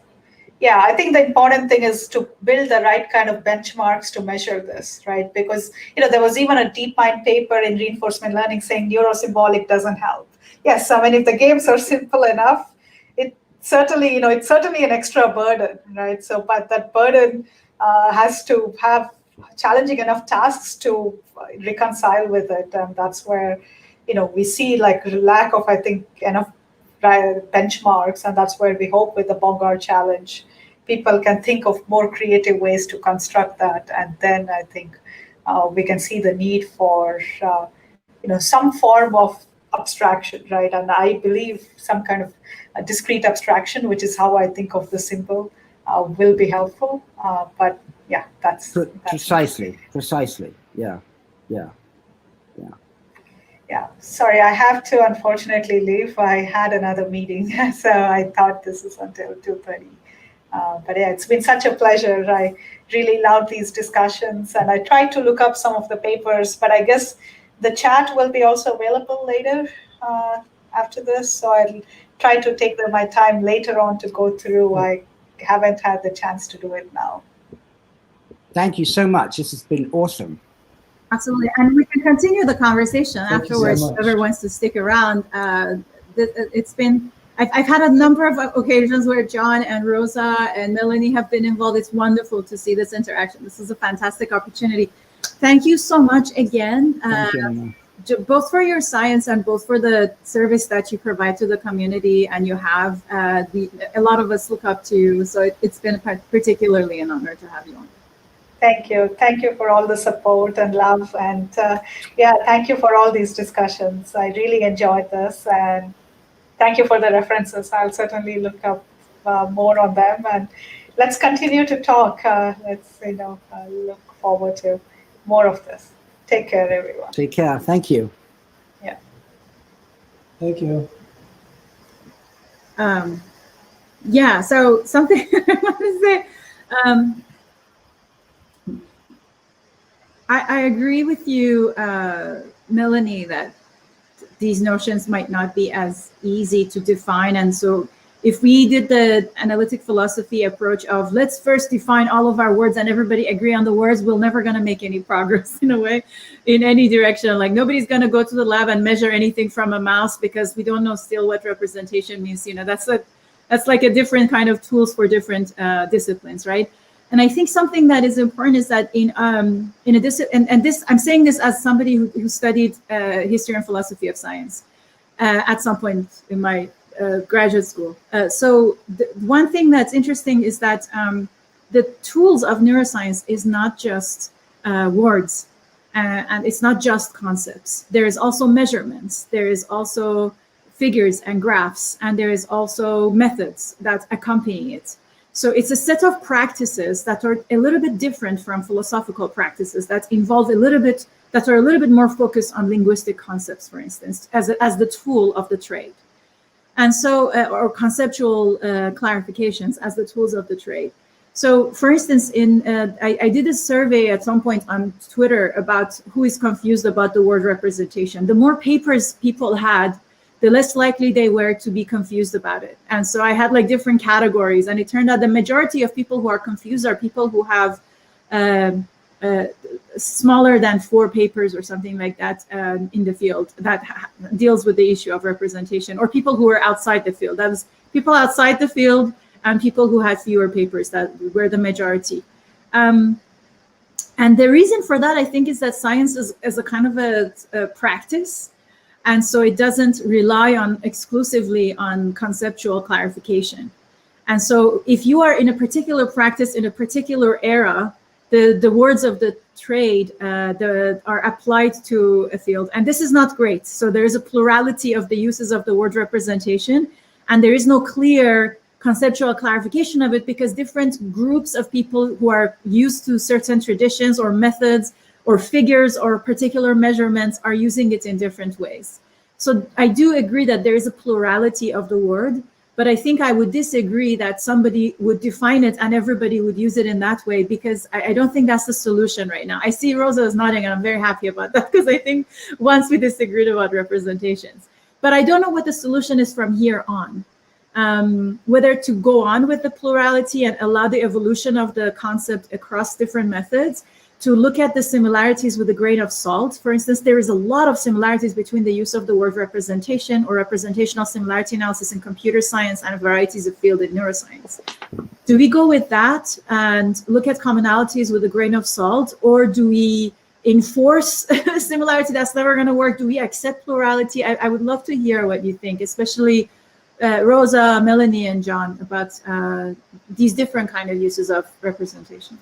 Yeah, I think the important thing is to build the right kind of benchmarks to measure this, right? Because, there was even a DeepMind paper in reinforcement learning saying neurosymbolic doesn't help. Yes, I mean, if the games are simple enough, it certainly, it's certainly an extra burden, right? So, but that burden has to have challenging enough tasks to reconcile with it. And that's where, we see like lack of, I think, enough benchmarks. And that's where we hope with the Bongard challenge, people can think of more creative ways to construct that. And then I think we can see the need for, some form of abstraction, right? And I believe some kind of a discrete abstraction, which is how I think of the symbol, will be helpful. But yeah, that's precisely. Yeah. Yeah, sorry, I have to unfortunately leave. I had another meeting, so I thought this is until 2:30. But yeah, it's been such a pleasure. I really love these discussions, and I tried to look up some of the papers, but I guess the chat will be also available later after this. So I'll try to take my time later on to go through. I haven't had the chance to do it now. Thank you so much. This has been awesome. Absolutely, and we can continue the conversation Thank you so afterwards. much. Whoever wants to stick around. It's been. I've had a number of occasions where John and Rosa and Melanie have been involved. It's wonderful to see this interaction. This is a fantastic opportunity. Thank you so much again, Thank you, Anima. both for your science and both for the service that you provide to the community. And you have a lot of us look up to you. So it's been particularly an honor to have you on. Thank you. Thank you for all the support and love. And yeah, thank you for all these discussions. I really enjoyed this. And thank you for the references. I'll certainly look up more on them. And let's continue to talk. Let's, look forward to more of this. Take care, everyone. Take care. Thank you. Yeah. Thank you. Yeah, so something I want to say. I agree with you, Melanie, that these notions might not be as easy to define. And so if we did the analytic philosophy approach of let's first define all of our words and everybody agree on the words, we're never going to make any progress in a way, in any direction. Like nobody's going to go to the lab and measure anything from a mouse because we don't know still what representation means. That's like a different kind of tools for different disciplines, right? And I think something that is important is that in a discipline, and this I'm saying this as somebody who studied history and philosophy of science at some point in my graduate school. So one thing that's interesting is that the tools of neuroscience is not just words, and it's not just concepts. There is also measurements. There is also figures and graphs, and there is also methods that accompany it. So it's a set of practices that are a little bit different from philosophical practices that involve that are a little bit more focused on linguistic concepts, for instance, as the tool of the trade. And so, or conceptual clarifications as the tools of the trade. So for instance, I did a survey at some point on Twitter about who is confused about the word representation. The more papers people had, the less likely they were to be confused about it. And so I had like different categories, and it turned out the majority of people who are confused are people who have smaller than 4 papers or something like that in the field that deals with the issue of representation, or people who are outside the field. That was people outside the field and people who had fewer papers that were the majority. And the reason for that, I think, is that science is a kind of a practice. And so it doesn't rely exclusively on conceptual clarification. And so if you are in a particular practice in a particular era, the words of the trade are applied to a field. And this is not great. So there is a plurality of the uses of the word representation, and there is no clear conceptual clarification of it because different groups of people who are used to certain traditions or methods or figures or particular measurements are using it in different ways. So I do agree that there is a plurality of the word, but I think I would disagree that somebody would define it and everybody would use it in that way, because I don't think that's the solution right now. I see Rosa is nodding and I'm very happy about that, because I think once we disagreed about representations. But I don't know what the solution is from here on. Whether to go on with the plurality and allow the evolution of the concept across different methods, to look at the similarities with a grain of salt. For instance, there is a lot of similarities between the use of the word representation or representational similarity analysis in computer science and varieties of field in neuroscience. Do we go with that and look at commonalities with a grain of salt, or do we enforce similarity that's never going to work? Do we accept plurality? I would love to hear what you think, especially Rosa, Melanie, and John, about these different kind of uses of representation.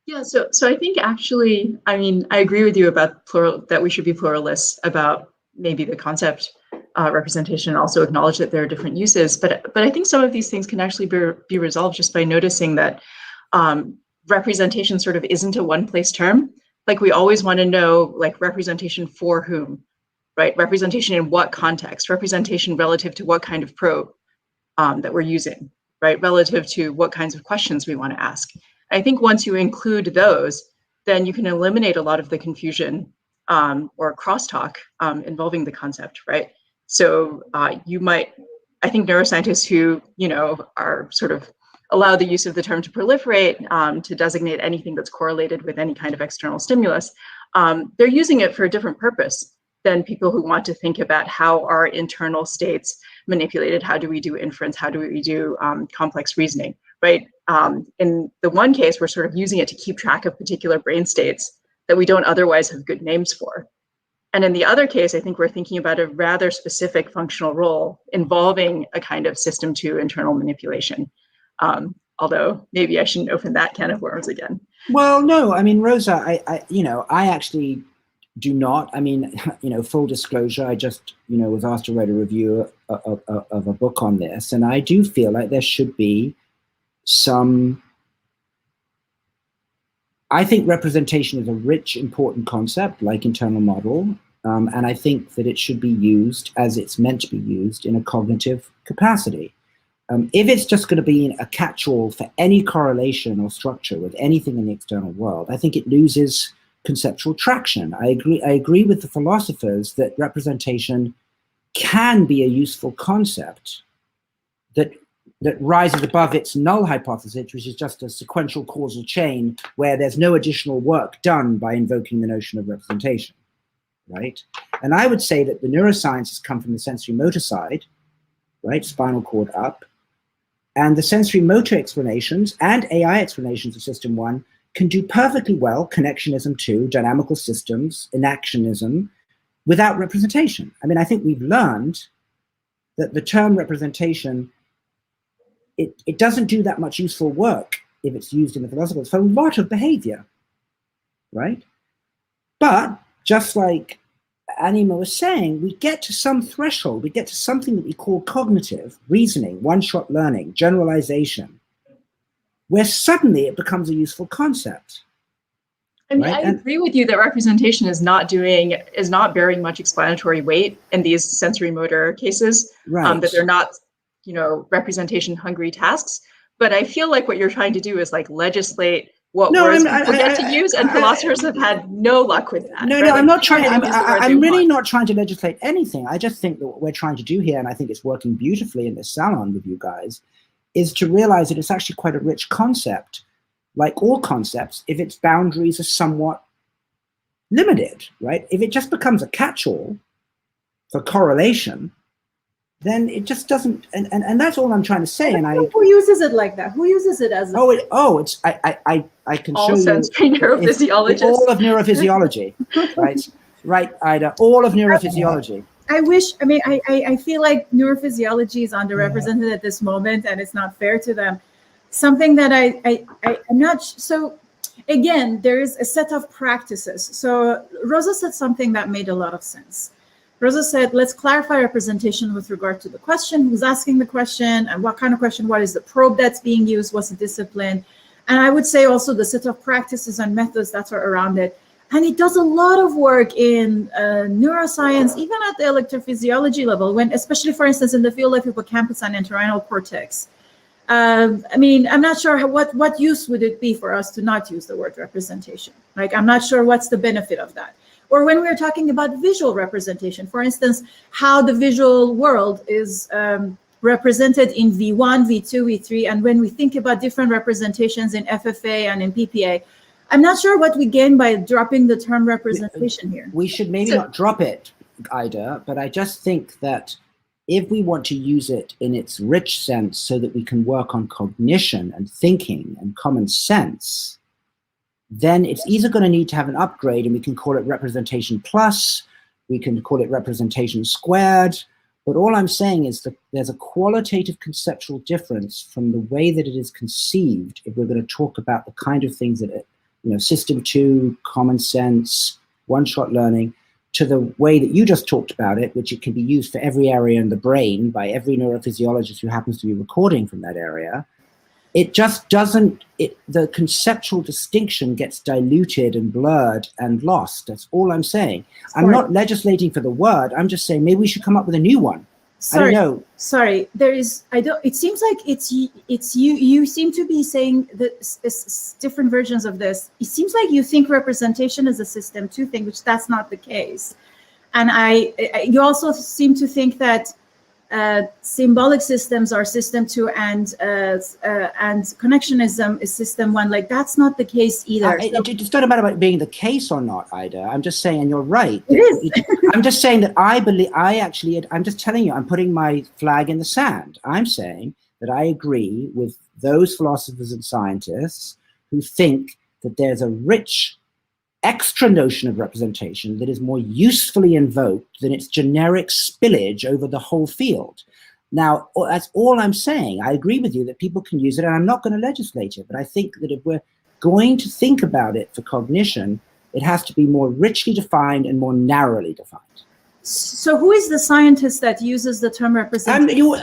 Yeah, so I think actually, I mean, I agree with you about that we should be pluralists about maybe the concept representation, and also acknowledge that there are different uses. But I think some of these things can actually be resolved just by noticing that representation sort of isn't a one-place term, Like we always want to know like representation for whom, right? Representation in what context, representation relative to what kind of probe that we're using, right? Relative to what kinds of questions we want to ask. I think once you include those, then you can eliminate a lot of the confusion or crosstalk involving the concept, right? So you might, I think neuroscientists who, you know, are sort of allow the use of the term to proliferate to designate anything that's correlated with any kind of external stimulus, they're using it for a different purpose than people who want to think about how our internal states manipulated, how do we do inference, how do we do complex reasoning, right? In the one case, we're sort of using it to keep track of particular brain states that we don't otherwise have good names for. And in the other case, I think we're thinking about a rather specific functional role involving a kind of system to internal manipulation. Although maybe I shouldn't open that can of worms again. Well, no, I mean, Rosa, I actually do not. I mean, full disclosure, I just, was asked to write a review of a book on this. And I do feel like there should be some, I think representation is a rich, important concept like internal model. And I think that it should be used as it's meant to be used in a cognitive capacity. If it's just going to be a catch-all for any correlation or structure with anything in the external world, I think it loses conceptual traction. I agree with the philosophers that representation can be a useful concept that rises above its null hypothesis, which is just a sequential causal chain where there's no additional work done by invoking the notion of representation, right? And I would say that the neurosciences come from the sensory motor side, right, spinal cord up, and the sensory motor explanations and AI explanations of system 1 can do perfectly well connectionism 2, dynamical systems, enactionism, without representation. I mean, I think we've learned that the term representation, it doesn't do that much useful work if it's used in the philosophers for a lot of behavior, right? But just like Anima was saying, we get to some threshold, we get to something that we call cognitive reasoning, one-shot learning, generalization, where suddenly it becomes a useful concept. I mean, right? I agree with you that representation is not bearing much explanatory weight in these sensory motor cases, right. That they're not, representation hungry tasks. But I feel like what you're trying to do is like legislate what words people get to use, and philosophers have had no luck with that. No, right? I'm not trying. I'm really want. not trying to legislate anything. I just think that what we're trying to do here, and I think it's working beautifully in this salon with you guys, is to realize that it's actually quite a rich concept. Like all concepts, if its boundaries are somewhat limited, right? If it just becomes a catch-all for correlation, then it just doesn't, and that's all I'm trying to say. And who uses it like that? Who uses it as a it's I can all show sensory you neurophysiologists. All of neurophysiology, right, Ida, all of neurophysiology. I wish, I feel like neurophysiology is underrepresented at this moment, and it's not fair to them. Something that I'm not, so again, there is a set of practices. So Rosa said something that made a lot of sense. Rosa said, let's clarify representation with regard to the question, who's asking the question, and what kind of question, what is the probe that's being used, what's the discipline. And I would say also the set of practices and methods that are around it. And it does a lot of work in neuroscience, even at the electrophysiology level, when, especially, for instance, in the field of hippocampus and entorhinal cortex. I'm not sure what use would it be for us to not use the word representation. Like, I'm not sure what's the benefit of that. Or when we're talking about visual representation, for instance, how the visual world is represented in V1, V2, V3, and when we think about different representations in FFA and in PPA, I'm not sure what we gain by dropping the term representation here. We should maybe not drop it, Ida, but I just think that if we want to use it in its rich sense so that we can work on cognition and thinking and common sense, then it's either going to need to have an upgrade, and we can call it representation plus, we can call it representation squared, but all I'm saying is that there's a qualitative conceptual difference from the way that it is conceived if we're going to talk about the kind of things that, system 2, common sense, one-shot learning, to the way that you just talked about it, which it can be used for every area in the brain by every neurophysiologist who happens to be recording from that area. it just doesn't, the conceptual distinction gets diluted and blurred and lost. That's all I'm saying. I'm not legislating for the word. I'm just saying maybe we should come up with a new one. Sorry, I don't know. Sorry, there is, it seems like you seem to be saying that different versions of this. It seems like you think representation is a system two thing, which that's not the case. And you also seem to think that symbolic systems are system two and connectionism is system one. Like, that's not the case either. It's not about it being the case or not, Ida. I'm just saying, and you're right. It is. I'm just saying that I'm just telling you, I'm putting my flag in the sand. I'm saying that I agree with those philosophers and scientists who think that there's a rich extra notion of representation that is more usefully invoked than its generic spillage over the whole field. Now, that's all I'm saying. I agree with you that people can use it, and I'm not going to legislate it, but I think that if we're going to think about it for cognition, it has to be more richly defined and more narrowly defined. So who is the scientist that uses the term representation?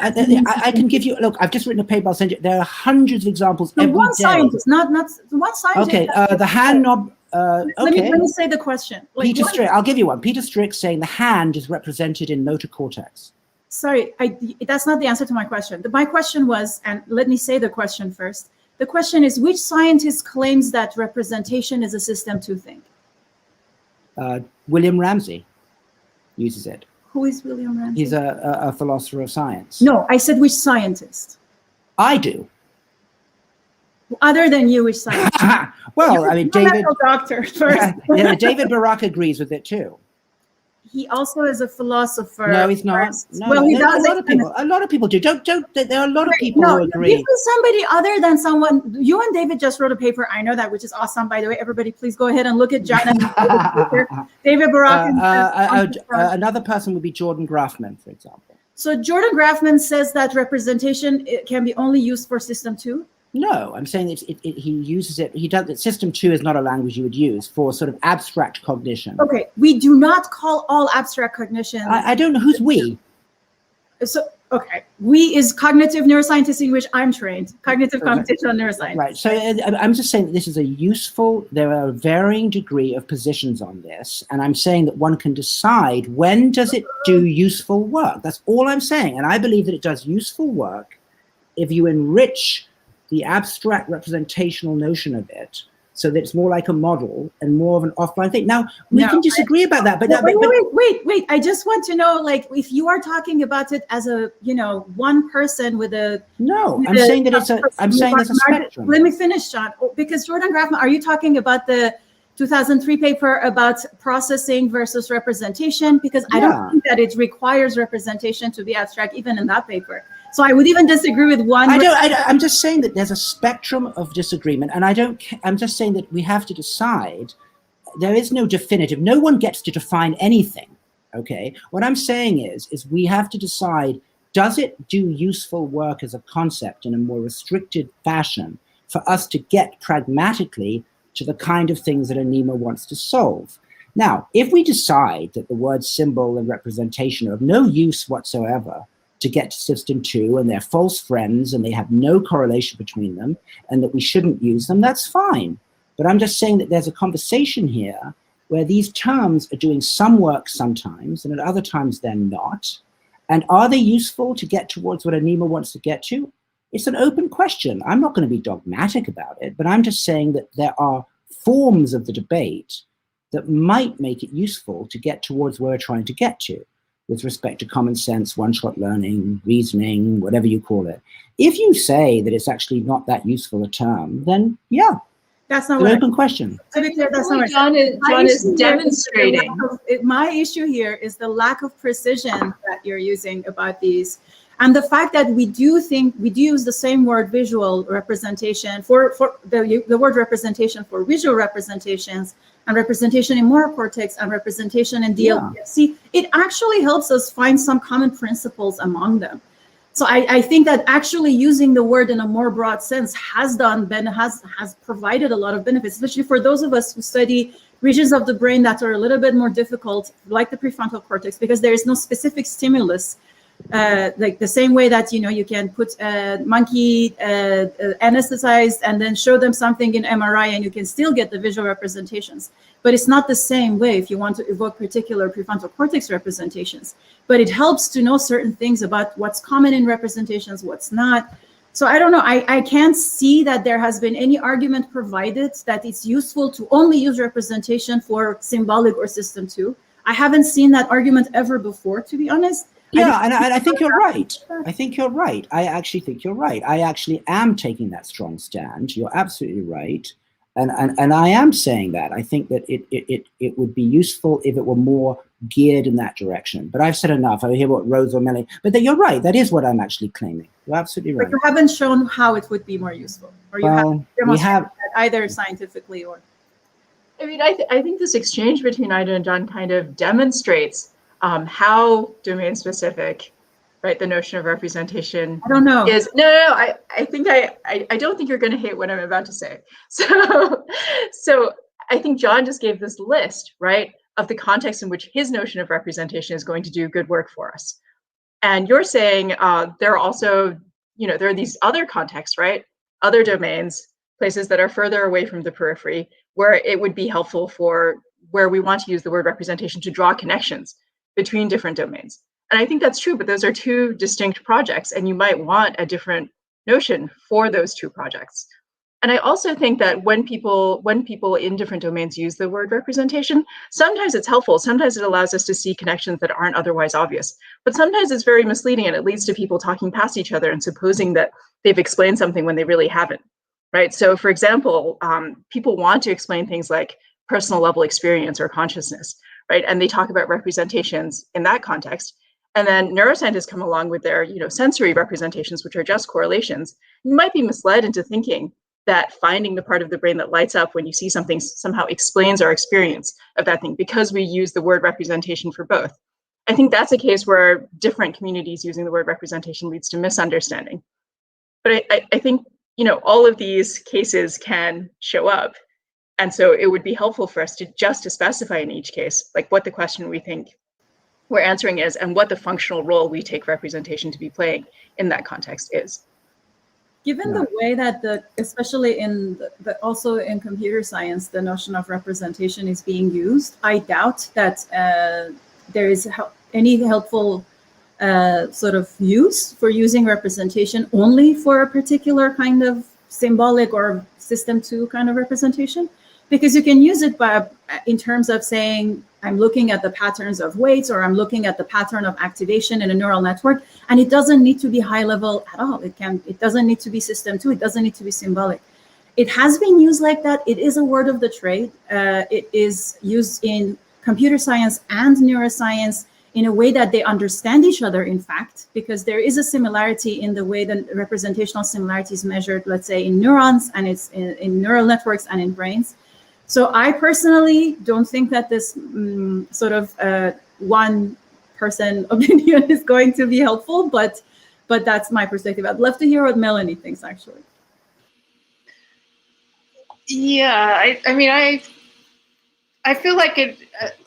I can give you, look, I've just written a paper, I'll send you, there are hundreds of examples every day. Scientist, not one scientist. Okay, the hand knob, okay. Let me say the question. Like, Peter Strick, I'll give you one. Peter Strick saying the hand is represented in motor cortex. Sorry, that's not the answer to my question. My question was, and let me say the question first. The question is, which scientist claims that representation is a system two thing? William Ramsey uses it. Who is William Ramsey? He's a philosopher of science. No, I said which scientist? I do. Other than you, which scientist? Well, I mean, David. Doctor first. Yeah, David Barak agrees with it too. He also is a philosopher. No, he's not. No, well, he does. A lot of people do. Don't. There are a lot of people who agree. Give me somebody other than someone. You and David just wrote a paper. I know that, which is awesome. By the way, everybody, please go ahead and look at John and David Barak. Another person would be Jordan Grafman, for example. So Jordan Grafman says that representation can be only used for system two. No, I'm saying he uses it. He does that. System two is not a language you would use for sort of abstract cognition. Okay, we do not call all abstract cognition. I don't know who's we. So okay, we is cognitive neuroscientists, in which I'm trained. Cognitive computational neuroscience. Right. So I'm just saying that this is a useful. There are a varying degree of positions on this, and I'm saying that one can decide when does it do useful work. That's all I'm saying, and I believe that it does useful work if you enrich the abstract representational notion of it, so that it's more like a model and more of an offline thing. Now, we can disagree about that, but wait. I just want to know, like, if you are talking about it as a, one person with a... No, I'm saying that I'm saying there's a spectrum. Let me finish, John, because Jordan Grafman, are you talking about the 2003 paper about processing versus representation? Because I don't think that it requires representation to be abstract, even in that paper. So I would even disagree with one. I'm just saying that there's a spectrum of disagreement, and I'm just saying that we have to decide. There is no definitive. No one gets to define anything. Okay. What I'm saying is we have to decide: does it do useful work as a concept in a more restricted fashion for us to get pragmatically to the kind of things that Anima wants to solve? Now, if we decide that the word symbol and representation are of no use whatsoever to get to system two, and they're false friends and they have no correlation between them, and that we shouldn't use them, that's fine. But I'm just saying that there's a conversation here where these terms are doing some work sometimes, and at other times they're not. And are they useful to get towards what Anima wants to get to? It's an open question. I'm not going to be dogmatic about it, but I'm just saying that there are forms of the debate that might make it useful to get towards where we're trying to get to, with respect to common sense, one-shot learning, reasoning, whatever you call it. If you say that it's actually not that useful a term, then yeah, that's not an open question. To be clear, that's not John is demonstrating. My issue here is the lack of precision that you're using about these, and the fact that we do use the same word visual representation for the word representation for visual representations, and representation in motor cortex, and representation in DLPFC, it actually helps us find some common principles among them. So I think that actually using the word in a more broad sense has provided a lot of benefits, especially for those of us who study regions of the brain that are a little bit more difficult, like the prefrontal cortex, because there is no specific stimulus like the same way that, you can put a monkey anesthetized and then show them something in MRI and you can still get the visual representations. But it's not the same way if you want to evoke particular prefrontal cortex representations. But it helps to know certain things about what's common in representations, what's not. So I don't know, I can't see that there has been any argument provided that it's useful to only use representation for symbolic or system 2. I haven't seen that argument ever before, to be honest. Yeah, and I think you're right. I think you're right. I actually think you're right. I actually am taking that strong stand. You're absolutely right. And I am saying that. I think that it would be useful if it were more geared in that direction. But I've said enough. I hear what Rose or Melanie, but you're right. That is what I'm actually claiming. You're absolutely right. But you haven't shown how it would be more useful, or you haven't demonstrated that either scientifically or. I mean, I think this exchange between Ida and John kind of demonstrates how domain specific, right, the notion of representation I don't know. is. No, I think I don't think you're going to hate what I'm about to say. So I think John just gave this list, right, of the context in which his notion of representation is going to do good work for us. And you're saying there are also, there are these other contexts, right, other domains, places that are further away from the periphery, where it would be helpful for where we want to use the word representation to draw connections between different domains. And I think that's true, but those are two distinct projects, and you might want a different notion for those two projects. And I also think that when people in different domains use the word representation, sometimes it's helpful. Sometimes it allows us to see connections that aren't otherwise obvious. But sometimes it's very misleading, and it leads to people talking past each other and supposing that they've explained something when they really haven't, right? So for example, people want to explain things like personal level experience or consciousness, right? And they talk about representations in that context. And then neuroscientists come along with their, sensory representations, which are just correlations. You might be misled into thinking that finding the part of the brain that lights up when you see something somehow explains our experience of that thing, because we use the word representation for both. I think that's a case where different communities using the word representation leads to misunderstanding. But I think, all of these cases can show up. And so it would be helpful for us to specify in each case, like what the question we think we're answering is, and what the functional role we take representation to be playing in that context is. Given the way that especially also in computer science, the notion of representation is being used, I doubt that there is any helpful sort of use for using representation only for a particular kind of symbolic or system 2 kind of representation, because you can use it in terms of saying, I'm looking at the patterns of weights, or I'm looking at the pattern of activation in a neural network, and it doesn't need to be high level at all. It doesn't need to be system 2. It doesn't need to be symbolic. It has been used like that. It is a word of the trade. It is used in computer science and neuroscience in a way that they understand each other, in fact, because there is a similarity in the way the representational similarity is measured, let's say in neurons, and it's in neural networks and in brains. So I personally don't think that this sort of one person opinion is going to be helpful, but that's my perspective. I'd love to hear what Melanie thinks, actually. Yeah, I mean, I feel like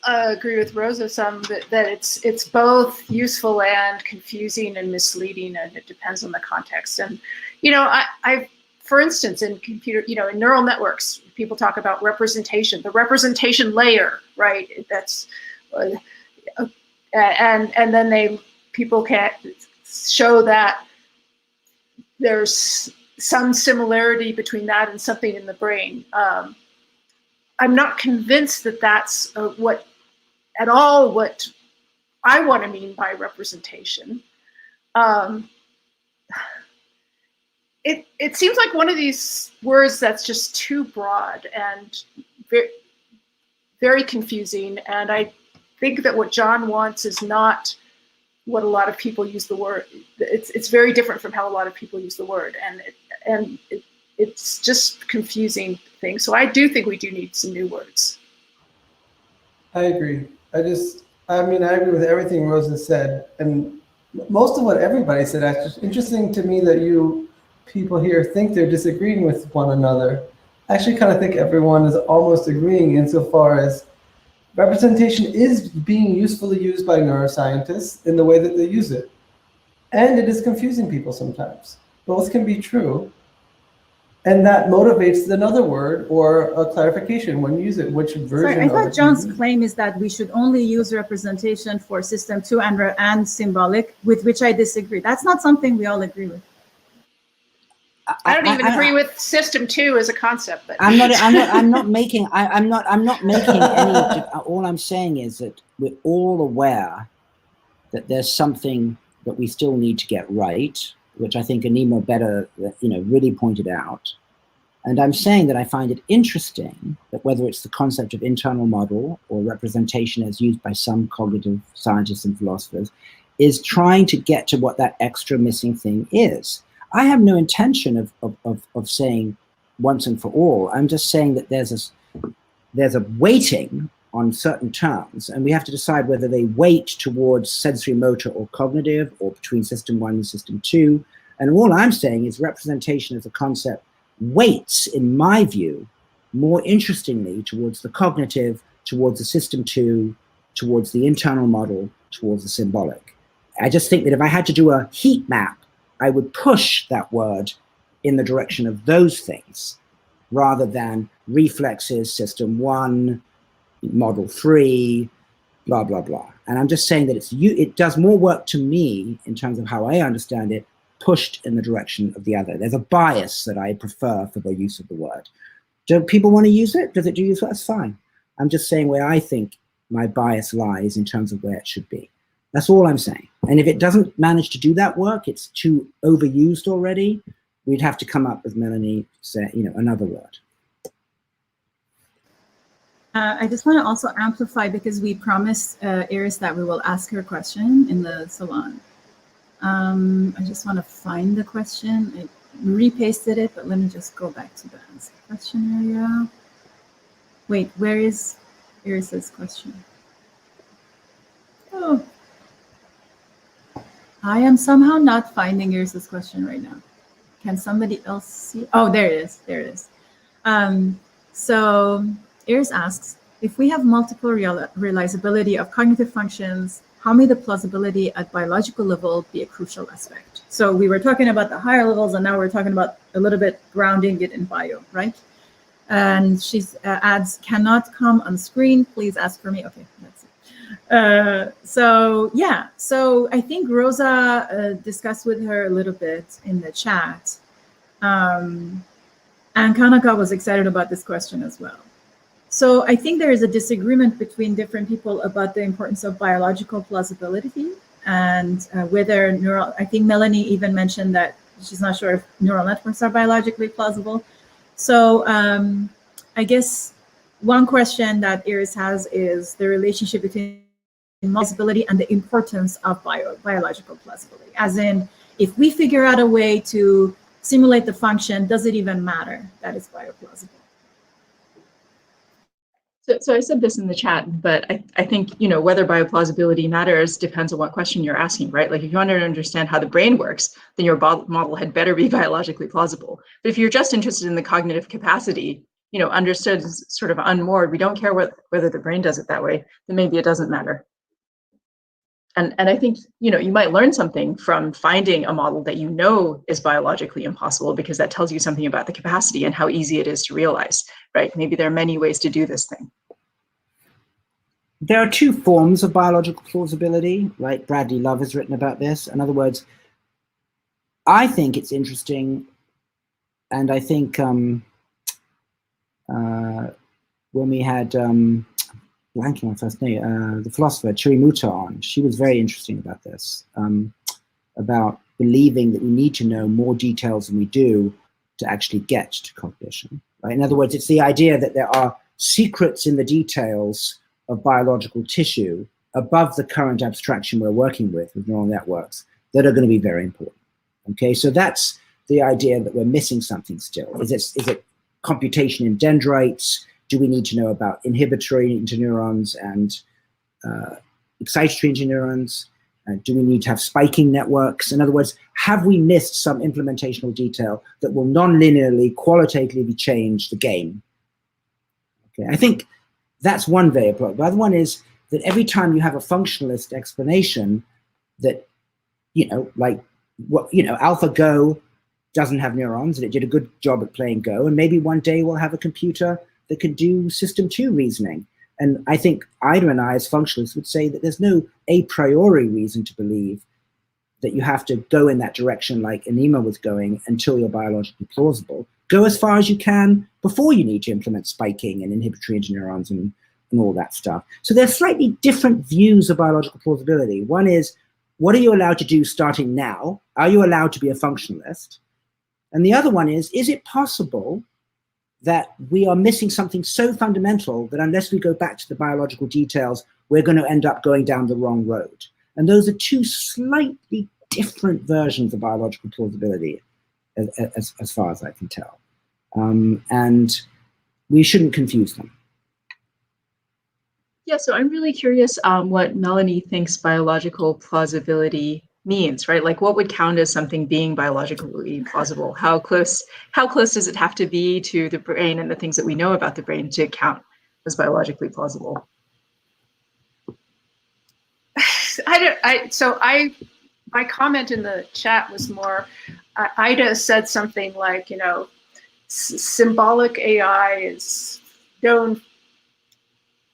I agree with Rosa some that it's both useful and confusing and misleading, and it depends on the context. And I for instance, in computer, in neural networks, people talk about representation, the representation layer, right? That's and then people can show that there's some similarity between that and something in the brain. I'm not convinced that that's what I want to mean by representation. It seems like one of these words that's just too broad and very, very confusing. And I think that what John wants is not what a lot of people use the word. It's very different from how a lot of people use the word, and it's just confusing things. So I do think we do need some new words. I agree. I agree with everything Rosa said, and most of what everybody said. It's interesting to me that people here think they're disagreeing with one another. I actually kind of think everyone is almost agreeing insofar as representation is being usefully used by neuroscientists in the way that they use it. And it is confusing people sometimes. Both can be true. And that motivates another word or a clarification when you use it, which version Sorry, I of thought it John's you use. claim is that we should only use representation for system 2 and symbolic, with which I disagree. That's not something we all agree with. I don't even agree with system 2 as a concept. But I'm not making any. All I'm saying is that we're all aware that there's something that we still need to get right, which I think Anima better, really pointed out. And I'm saying that I find it interesting that whether it's the concept of internal model or representation as used by some cognitive scientists and philosophers, is trying to get to what that extra missing thing is. I have no intention of saying once and for all. I'm just saying that there's a weighting on certain terms, and we have to decide whether they weight towards sensory motor or cognitive, or between system 1 and system 2. And all I'm saying is representation as a concept weights, in my view, more interestingly towards the cognitive, towards the system 2, towards the internal model, towards the symbolic. I just think that if I had to do a heat map, I would push that word in the direction of those things, rather than reflexes, system 1, model 3, blah, blah, blah. And I'm just saying that it does more work to me, in terms of how I understand it, pushed in the direction of the other. There's a bias that I prefer for the use of the word. Do people want to use it? Does it do use it? That's fine. I'm just saying where I think my bias lies in terms of where it should be. That's all I'm saying. And if it doesn't manage to do that work, it's too overused already, we'd have to come up, as Melanie said, another word. I just want to also amplify, because we promised Iris that we will ask her question in the salon. I just want to find the question. I repasted it, but let me just go back to the answer question area. Wait, where is Iris's question? Oh, I am somehow not finding Iris's question right now. Can somebody else see? Oh, there it is. There it is. So Iris asks, if we have multiple realizability of cognitive functions, how may the plausibility at biological level be a crucial aspect? So we were talking about the higher levels, and now we're talking about a little bit grounding it in bio, right? And she adds, cannot come on screen, please ask for me. Okay, that's it. So yeah, so I think Rosa discussed with her a little bit in the chat. And Kanaka was excited about this question as well. So I think there is a disagreement between different people about the importance of biological plausibility and whether neural, I think Melanie even mentioned that she's not sure if neural networks are biologically plausible. So I guess one question that Iris has is the relationship between plausibility and the importance of biological plausibility. As in, if we figure out a way to simulate the function, does it even matter that it's bioplausible? So I said this in the chat, but I think, whether bioplausibility matters depends on what question you're asking, right? Like if you want to understand how the brain works, then your model had better be biologically plausible. But if you're just interested in the cognitive capacity, understood as sort of unmoored, we don't care whether the brain does it that way, then maybe it doesn't matter. And I think, you might learn something from finding a model that is biologically impossible, because that tells you something about the capacity and how easy it is to realize, right? Maybe there are many ways to do this thing. There are two forms of biological plausibility, right? Bradley Love has written about this. In other words, I think it's interesting, and I think when we had blanking on first name, the philosopher Chirimuta on, she was very interesting about this, about believing that we need to know more details than we do to actually get to cognition. Right? In other words, it's the idea that there are secrets in the details of biological tissue above the current abstraction we're working with neural networks that are going to be very important. Okay, so that's the idea that we're missing something still. Is it computation in dendrites? Do we need to know about inhibitory interneurons and excitatory interneurons? Do we need to have spiking networks? In other words, have we missed some implementational detail that will non-linearly, qualitatively change the game? Okay, I think that's one way of plot. The other one is that every time you have a functionalist explanation that like what, AlphaGo doesn't have neurons, and it did a good job at playing Go. And maybe one day we'll have a computer that can do System 2 reasoning. And I think Ida and I, as functionalists, would say that there's no a priori reason to believe that you have to go in that direction like Anima was going until you're biologically plausible. Go as far as you can before you need to implement spiking and inhibitory interneurons and all that stuff. So there's slightly different views of biological plausibility. One is, what are you allowed to do starting now? Are you allowed to be a functionalist? And the other one is it possible that we are missing something so fundamental that unless we go back to the biological details, we're going to end up going down the wrong road? And those are two slightly different versions of biological plausibility, as far as I can tell. And we shouldn't confuse them. Yeah, so I'm really curious what Melanie thinks biological plausibility means, right? Like, what would count as something being biologically plausible? How close does it have to be to the brain and the things that we know about the brain to count as biologically plausible? My comment in the chat was more, Ida said something like, symbolic AI is known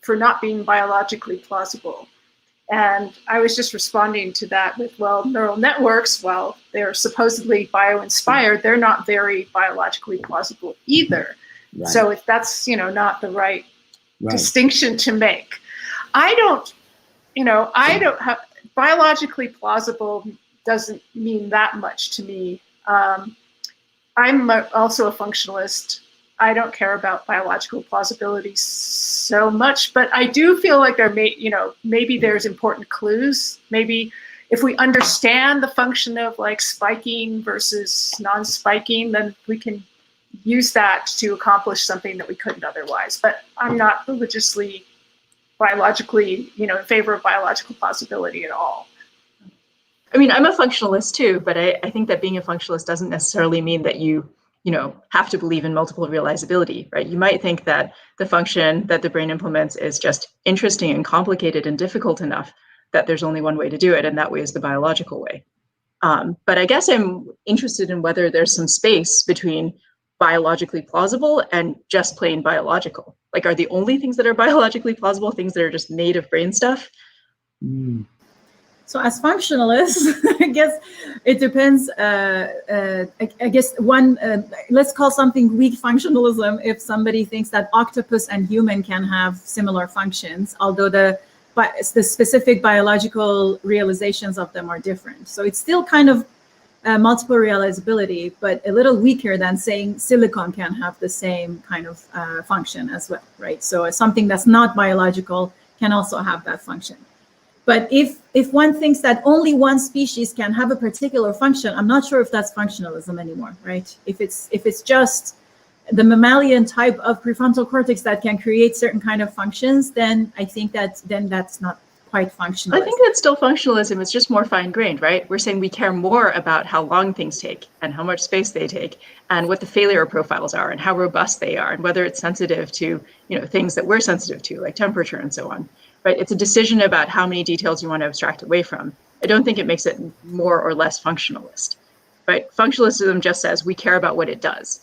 for not being biologically plausible. And I was just responding to that with, well, neural networks, while they're supposedly bio-inspired, they're not very biologically plausible either. Right. So if that's, not the right distinction to make. I don't have, biologically plausible doesn't mean that much to me. I'm also a functionalist. I don't care about biological plausibility so much, but I do feel like maybe there's important clues. Maybe if we understand the function of like spiking versus non-spiking, then we can use that to accomplish something that we couldn't otherwise. But I'm not religiously, biologically, in favor of biological plausibility at all. I mean, I'm a functionalist too, but I think that being a functionalist doesn't necessarily mean that you have to believe in multiple realizability, right? You might think that the function that the brain implements is just interesting and complicated and difficult enough that there's only one way to do it, and that way is the biological way. But I guess I'm interested in whether there's some space between biologically plausible and just plain biological. Like, are the only things that are biologically plausible things that are just made of brain stuff? So as functionalists, I guess it depends. I guess let's call something weak functionalism if somebody thinks that octopus and human can have similar functions, although the specific biological realizations of them are different. So it's still kind of multiple realizability, but a little weaker than saying silicon can have the same kind of function as well, right? So something that's not biological can also have that function. But if one thinks that only one species can have a particular function, I'm not sure if that's functionalism anymore, right? If it's just the mammalian type of prefrontal cortex that can create certain kind of functions, then I think that that's not quite functional. I think that's still functionalism. It's just more fine-grained, right? We're saying we care more about how long things take and how much space they take and what the failure profiles are and how robust they are and whether it's sensitive to things that we're sensitive to, like temperature and so on. Right? It's a decision about how many details you want to abstract away from. I don't think it makes it more or less functionalist. Right? Functionalism just says we care about what it does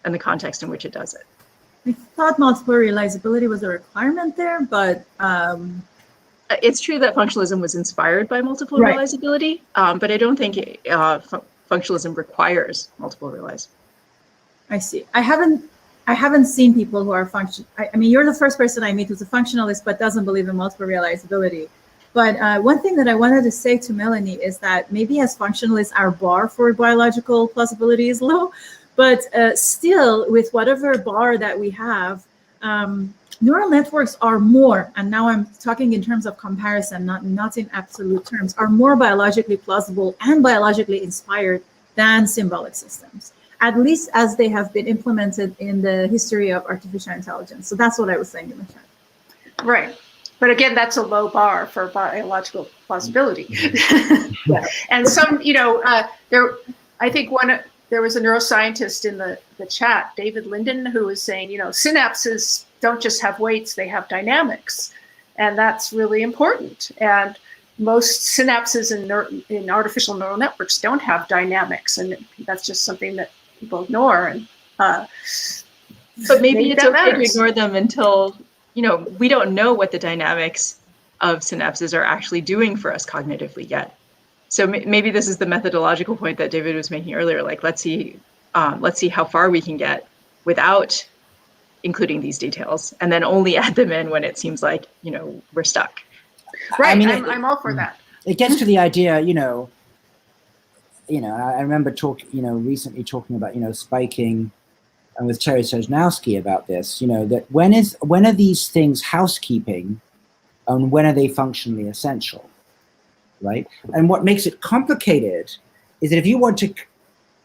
and the context in which it does it. I thought multiple realizability was a requirement there, but it's true that functionalism was inspired by multiple realizability, but I don't think functionalism requires multiple realizability. I see. I haven't seen people who are I mean, you're the first person I meet who's a functionalist but doesn't believe in multiple realizability. But one thing that I wanted to say to Melanie is that maybe as functionalists, our bar for biological plausibility is low, but still, with whatever bar that we have, neural networks are more, and now I'm talking in terms of comparison, not in absolute terms, are more biologically plausible and biologically inspired than symbolic systems, at least as they have been implemented in the history of artificial intelligence. So that's what I was saying in the chat. Right. But again, that's a low bar for biological plausibility. Yeah. And some, I think there was a neuroscientist in the chat, David Linden, who was saying, synapses don't just have weights, they have dynamics. And that's really important. And most synapses in artificial neural networks don't have dynamics, and that's just something that people ignore. And but maybe it's okay to matters. ignore them until, we don't know what the dynamics of synapses are actually doing for us cognitively yet. So maybe this is the methodological point that David was making earlier. Like, let's see how far we can get without including these details, and then only add them in when it seems like, we're stuck. Right. I mean, I'm all for that. It gets to the idea, I remember recently talking about, spiking, and with Terry Sojnowski about this, that when are these things housekeeping and when are they functionally essential, right? And what makes it complicated is that if you want to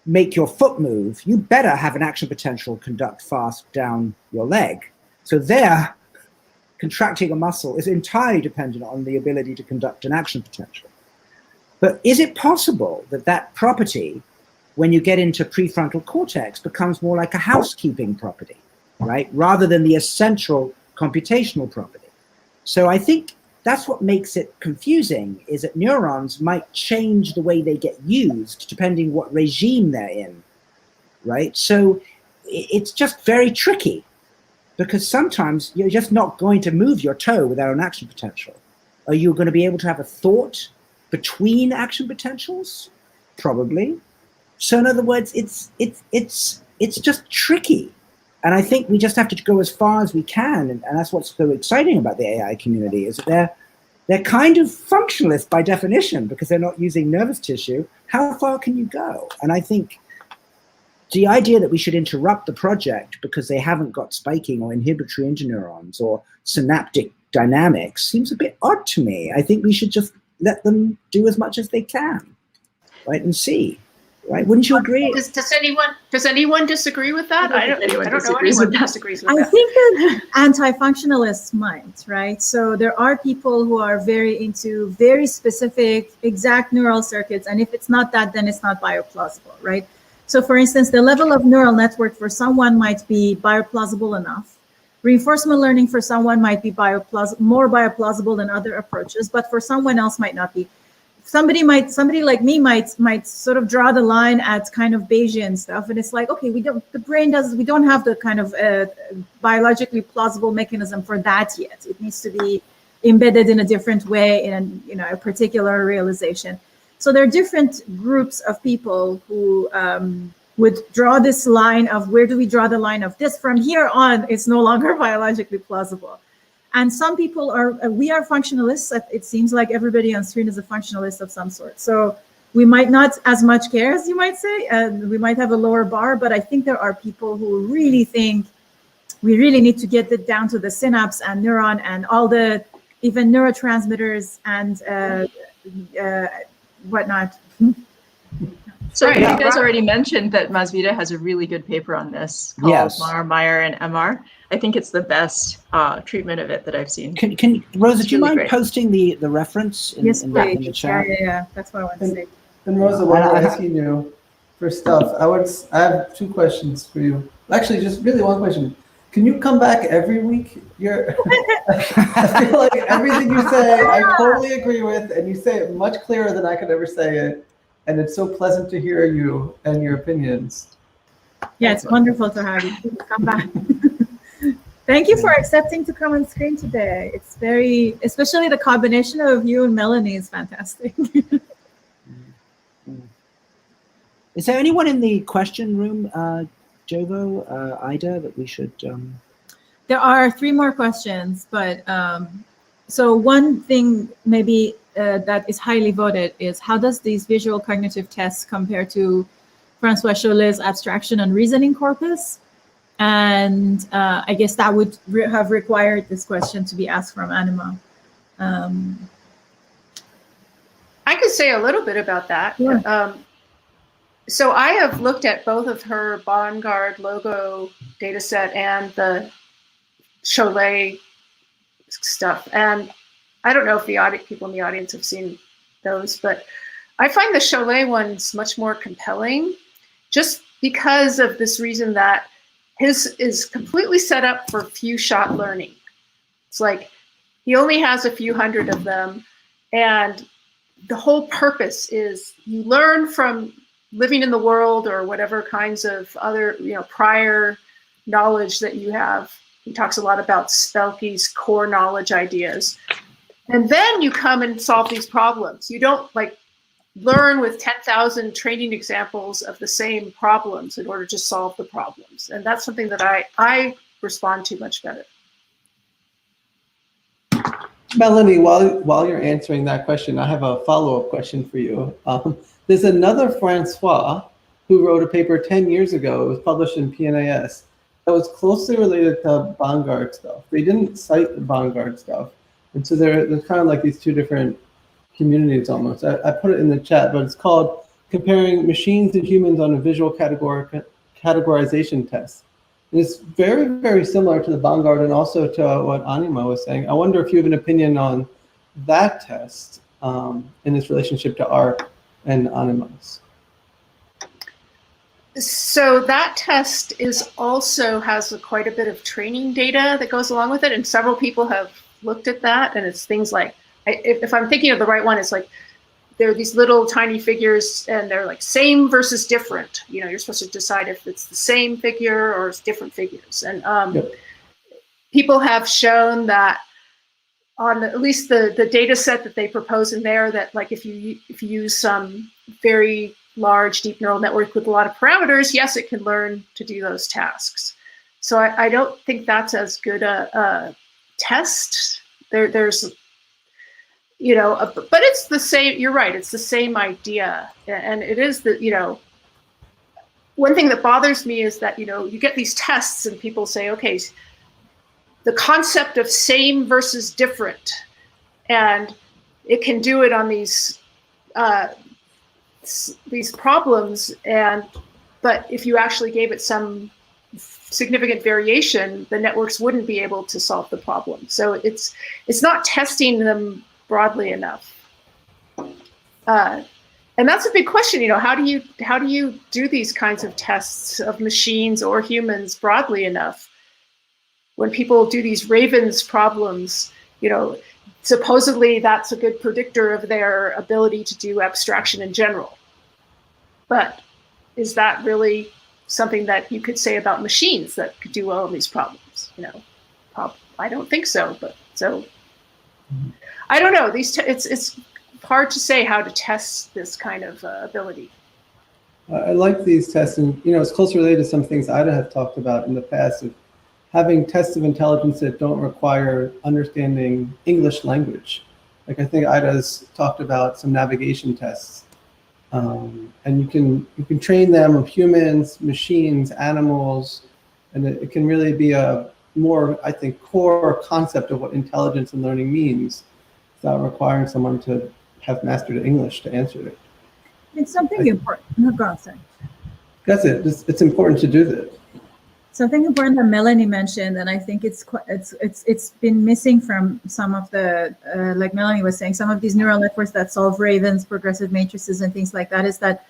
make your foot move, you better have an action potential conduct fast down your leg. So there, contracting a muscle is entirely dependent on the ability to conduct an action potential. But is it possible that that property, when you get into prefrontal cortex, becomes more like a housekeeping property, right? Rather than the essential computational property. So I think that's what makes it confusing, is that neurons might change the way they get used depending what regime they're in, right? So it's just very tricky, because sometimes you're just not going to move your toe without an action potential. Are you going to be able to have a thought between action potentials? Probably. So in other words, it's just tricky. And I think we just have to go as far as we can. And that's what's so exciting about the AI community, is that they're kind of functionalist by definition, because they're not using nervous tissue. How far can you go? And I think the idea that we should interrupt the project because they haven't got spiking or inhibitory interneurons or synaptic dynamics seems a bit odd to me. I think we should just let them do as much as they can, right, and see. Right? Wouldn't you agree? Does anyone disagree with that? I don't know anyone who disagrees with that. I think that anti-functionalists might, right? So there are people who are very into very specific, exact neural circuits, and if it's not that, then it's not bioplausible, right? So for instance, the level of neural network for someone might be bioplausible enough. Reinforcement learning for someone might be more bioplausible than other approaches, but for someone else might not be. Somebody like me might sort of draw the line at kind of Bayesian stuff, and it's like, okay, we don't have the kind of biologically plausible mechanism for that yet. It needs to be embedded in a different way in a particular realization. So there are different groups of people who would draw this line of, where do we draw the line of this? From here on, it's no longer biologically plausible. And some people we are functionalists. It seems like everybody on screen is a functionalist of some sort. So we might not as much care as you might say, and we might have a lower bar, but I think there are people who really think we really need to get it down to the synapse and neuron and all the even neurotransmitters and whatnot. So you guys already mentioned that Masvita has a really good paper on this called Yes. Meyer and MR. I think it's the best treatment of it that I've seen. Can Rosa, do you really mind great. posting the reference in the chat? Yeah. That's what I want to say. And Rosa, while we're asking you for stuff, I have two questions for you. Actually, just really one question. Can you come back every week? I feel like everything you say, I totally agree with, and you say it much clearer than I could ever say it. And it's so pleasant to hear you and your opinions. Yeah, it's wonderful to have you. Come back. Thank you for accepting to come on screen today. It's especially the combination of you and Melanie is fantastic. Is there anyone in the question room, Jovo, Ida, that we should? There are 3 more questions, but so one thing maybe that is highly voted is, how does these visual cognitive tests compare to Francois Chollet's abstraction and reasoning corpus? And I guess that would have required this question to be asked from Anima. I could say a little bit about that. Yeah. So I have looked at both of her Vanguard logo data set and the Chollet stuff. And I don't know if the people in the audience have seen those, but I find the Chollet ones much more compelling, just because of this reason that his is completely set up for few shot learning. It's like he only has a few hundred of them, And the whole purpose is you learn from living in the world or whatever kinds of other, prior knowledge that you have. He talks a lot about Spelke's core knowledge ideas. And then you come and solve these problems. You don't learn with 10,000 training examples of the same problems in order to solve the problems. And that's something that I respond to much better. Melanie, while you're answering that question, I have a follow-up question for you. There's another Francois who wrote a paper 10 years ago. It was published in PNAS that was closely related to Vanguard stuff. They didn't cite the Vanguard stuff. And so there's kind of like these two different communities almost. I put it in the chat, but it's called Comparing Machines and Humans on a Visual Categorization Test. And it's very, very similar to the Vanguard and also to what Anima was saying. I wonder if you have an opinion on that test in its relationship to art and Anima's. So that test has quite a bit of training data that goes along with it, and several people have looked at that, and it's things like, if I'm thinking of the right one, it's like there are these little tiny figures and they're like same versus different. You're supposed to decide if it's the same figure or it's different figures. And people have shown that on at least the data set that they propose in there, that like if you use some very large deep neural network with a lot of parameters, yes, it can learn to do those tasks. So I don't think that's as good a test. There's, but it's the same, you're right, it's the same idea. And it is one thing that bothers me is that, you get these tests and people say, okay, the concept of same versus different, and it can do it on these problems, but if you actually gave it some significant variation, the networks wouldn't be able to solve the problem. So it's not testing them broadly enough. And that's a big question, how do you do these kinds of tests of machines or humans broadly enough? When people do these Ravens problems, supposedly that's a good predictor of their ability to do abstraction in general. But is that really something that you could say about machines that could do all of these problems? I don't think so. But so I don't know. It's hard to say how to test this kind of ability. I like these tests, and it's closely related to some things Ida have talked about in the past of having tests of intelligence that don't require understanding English language. Like I think Ida's talked about some navigation tests. And you can train them of humans, machines, animals, and it can really be a more, I think, core concept of what intelligence and learning means without requiring someone to have mastered English to answer it. It's something important. No, go on, sorry. That's it. It's important to do that. Something important that Melanie mentioned, and I think it's been missing from some of the, like Melanie was saying, some of these neural networks that solve Ravens, progressive matrices, and things like that, is that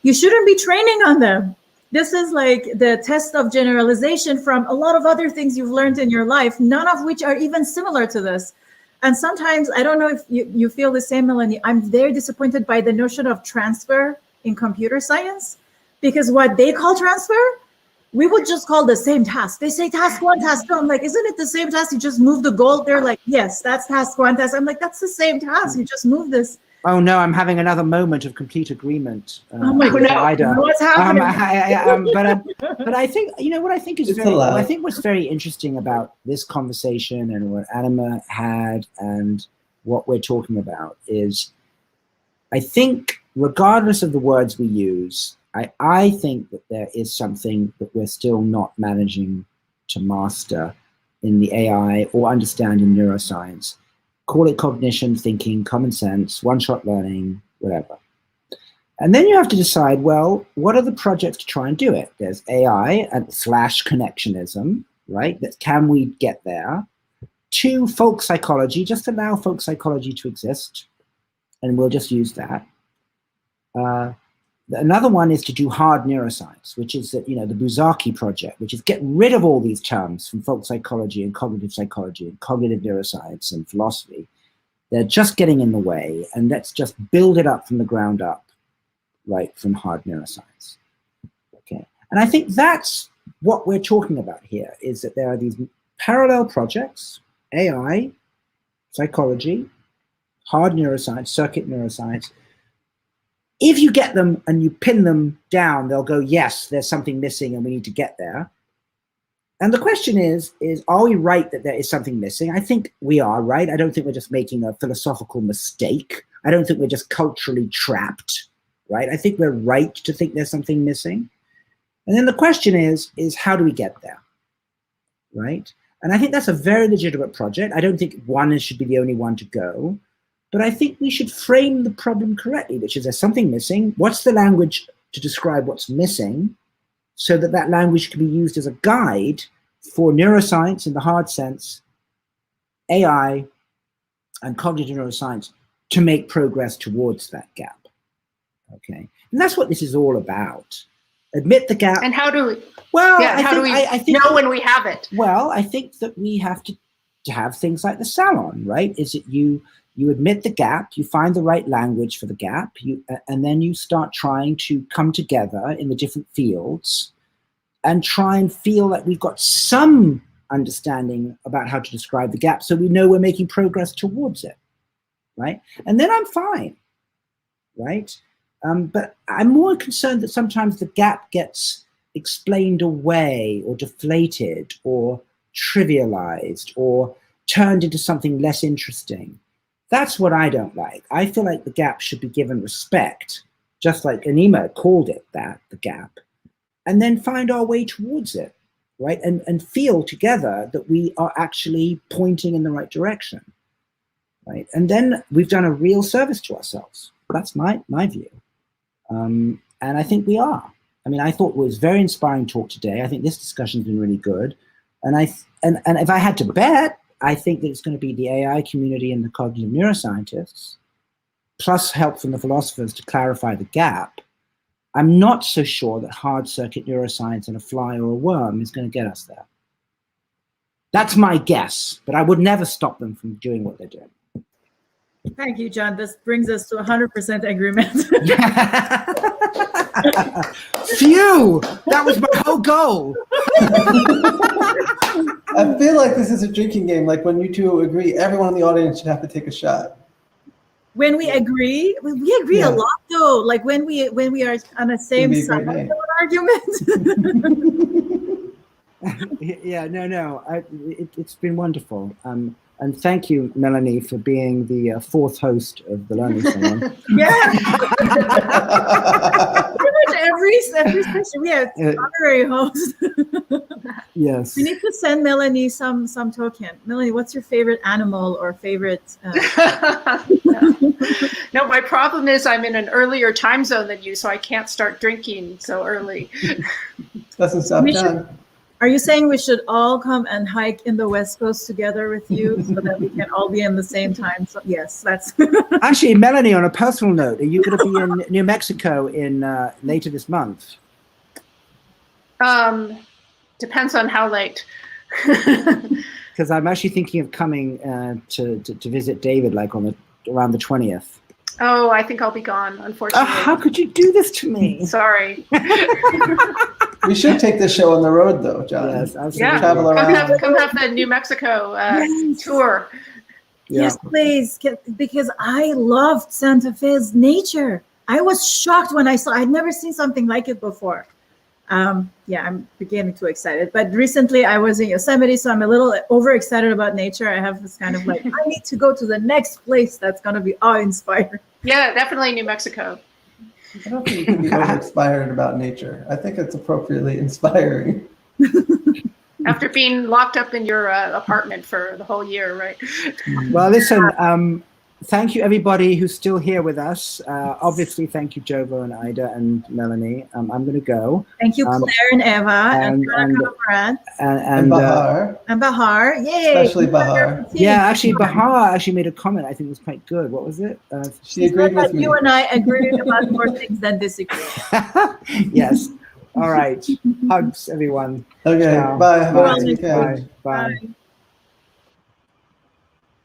you shouldn't be training on them. This is like the test of generalization from a lot of other things you've learned in your life, none of which are even similar to this. And sometimes, I don't know if you feel the same, Melanie, I'm very disappointed by the notion of transfer in computer science, because what they call transfer, we would just call the same task. They say task one, task two. I'm like, isn't it the same task? You just move the goal. They're like, yes, that's task one, task. I'm like, that's the same task. You just move this. Oh no, I'm having another moment of complete agreement. Oh my God, what's happening? But I think, what I think is what's very interesting about this conversation and what Anima had and what we're talking about is, I think regardless of the words we use, I think that there is something that we're still not managing to master in the AI or understand in neuroscience. Call it cognition, thinking, common sense, one-shot learning, whatever. And then you have to decide, well, what are the projects to try and do it? There's AI and / connectionism, right? Can we get there? 2, folk psychology, just allow folk psychology to exist, and we'll just use that. Another one is to do hard neuroscience, which is the Buzaki project, which is get rid of all these terms from folk psychology and cognitive neuroscience and philosophy, They're just getting in the way, and let's just build it up from the ground up, right, from hard neuroscience. Okay, and I think that's what we're talking about here, is that there are these parallel projects, AI, psychology, hard neuroscience, circuit neuroscience. If you get them and you pin them down, they'll go, yes, there's something missing and we need to get there. And the question is are we right that there is something missing? I think we are right. I don't think we're just making a philosophical mistake. I don't think we're just culturally trapped, right? I think we're right to think there's something missing. And then the question is how do we get there, right? And I think that's a very legitimate project. I don't think one should be the only one to go. But I think we should frame the problem correctly, which is there's something missing. What's the language to describe what's missing so that that language can be used as a guide for neuroscience in the hard sense, AI, and cognitive neuroscience to make progress towards that gap. Okay, and that's what this is all about. Admit the gap. And how do we? Well, yeah, how do we know when we have it? Well, I think that we have to have things like the Salon, right? Is it you admit the gap, you find the right language for the gap, and then you start trying to come together in the different fields and try and feel like we've got some understanding about how to describe the gap so we know we're making progress towards it, right? And then I'm fine, right? But I'm more concerned that sometimes the gap gets explained away or deflated or trivialized or turned into something less interesting. That's what I don't like. I feel like the gap should be given respect, just like Anima called it that, the gap, and then find our way towards it, right? And feel together that we are actually pointing in the right direction, right? And then we've done a real service to ourselves. That's my view. And I think we are. I mean, I thought it was a very inspiring talk today. I think this discussion's been really good. And if I had to bet, I think that it's going to be the AI community and the cognitive neuroscientists, plus help from the philosophers to clarify the gap. I'm not so sure that hard circuit neuroscience and a fly or a worm is going to get us there. That's my guess, but I would never stop them from doing what they're doing. Thank you, John. This brings us to 100% agreement. Phew! That was my whole goal. I feel like this is a drinking game. Like when you two agree, everyone in the audience should have to take a shot. When we agree, we agree a lot though. Like when we are on the same side of an argument. Yeah, no. It's been wonderful. And thank you, Melanie, for being the fourth host of the Learning Salon. Yeah. Pretty much every session we have honorary host. Yes. We need to send Melanie some token. Melanie, what's your favorite animal or favorite? No, my problem is I'm in an earlier time zone than you, so I can't start drinking so early. Doesn't stop John. Are you saying we should all come and hike in the West Coast together with you so that we can all be in the same time? So yes, that's. Actually, Melanie, on a personal note, are you going to be in New Mexico in later this month? Depends on how late. Because I'm actually thinking of coming to visit David, like around the 20th. Oh, I think I'll be gone, unfortunately. How could you do this to me? Sorry. We should take this show on the road, though, John. Yes, absolutely. Yeah, travel around. Come have the New Mexico tour. Yeah. Yes, please, because I loved Santa Fe's nature. I was shocked when I'd never seen something like it before. Yeah, I'm beginning to excited. But recently I was in Yosemite, so I'm a little overexcited about nature. I have this kind of like, I need to go to the next place that's going to be awe-inspiring. Yeah, definitely New Mexico. I don't think you can be over-inspired about nature. I think it's appropriately inspiring. After being locked up in your apartment for the whole year, right? Well, listen, thank you, everybody who's still here with us. Obviously, thank you, Jovo and Ida and Melanie. I'm going to go. Thank you, Claire and Eva and Bahar. And Bahar. Yay! Especially Bahar. Yeah, actually, Bahar actually made a comment I think was quite good. What was it? She agreed with me. You and I agreed about more things than disagree. Yes. All right. Hugs, everyone. Okay. Ciao. Bye. Have a nice Bye. weekend. Bye. Bye.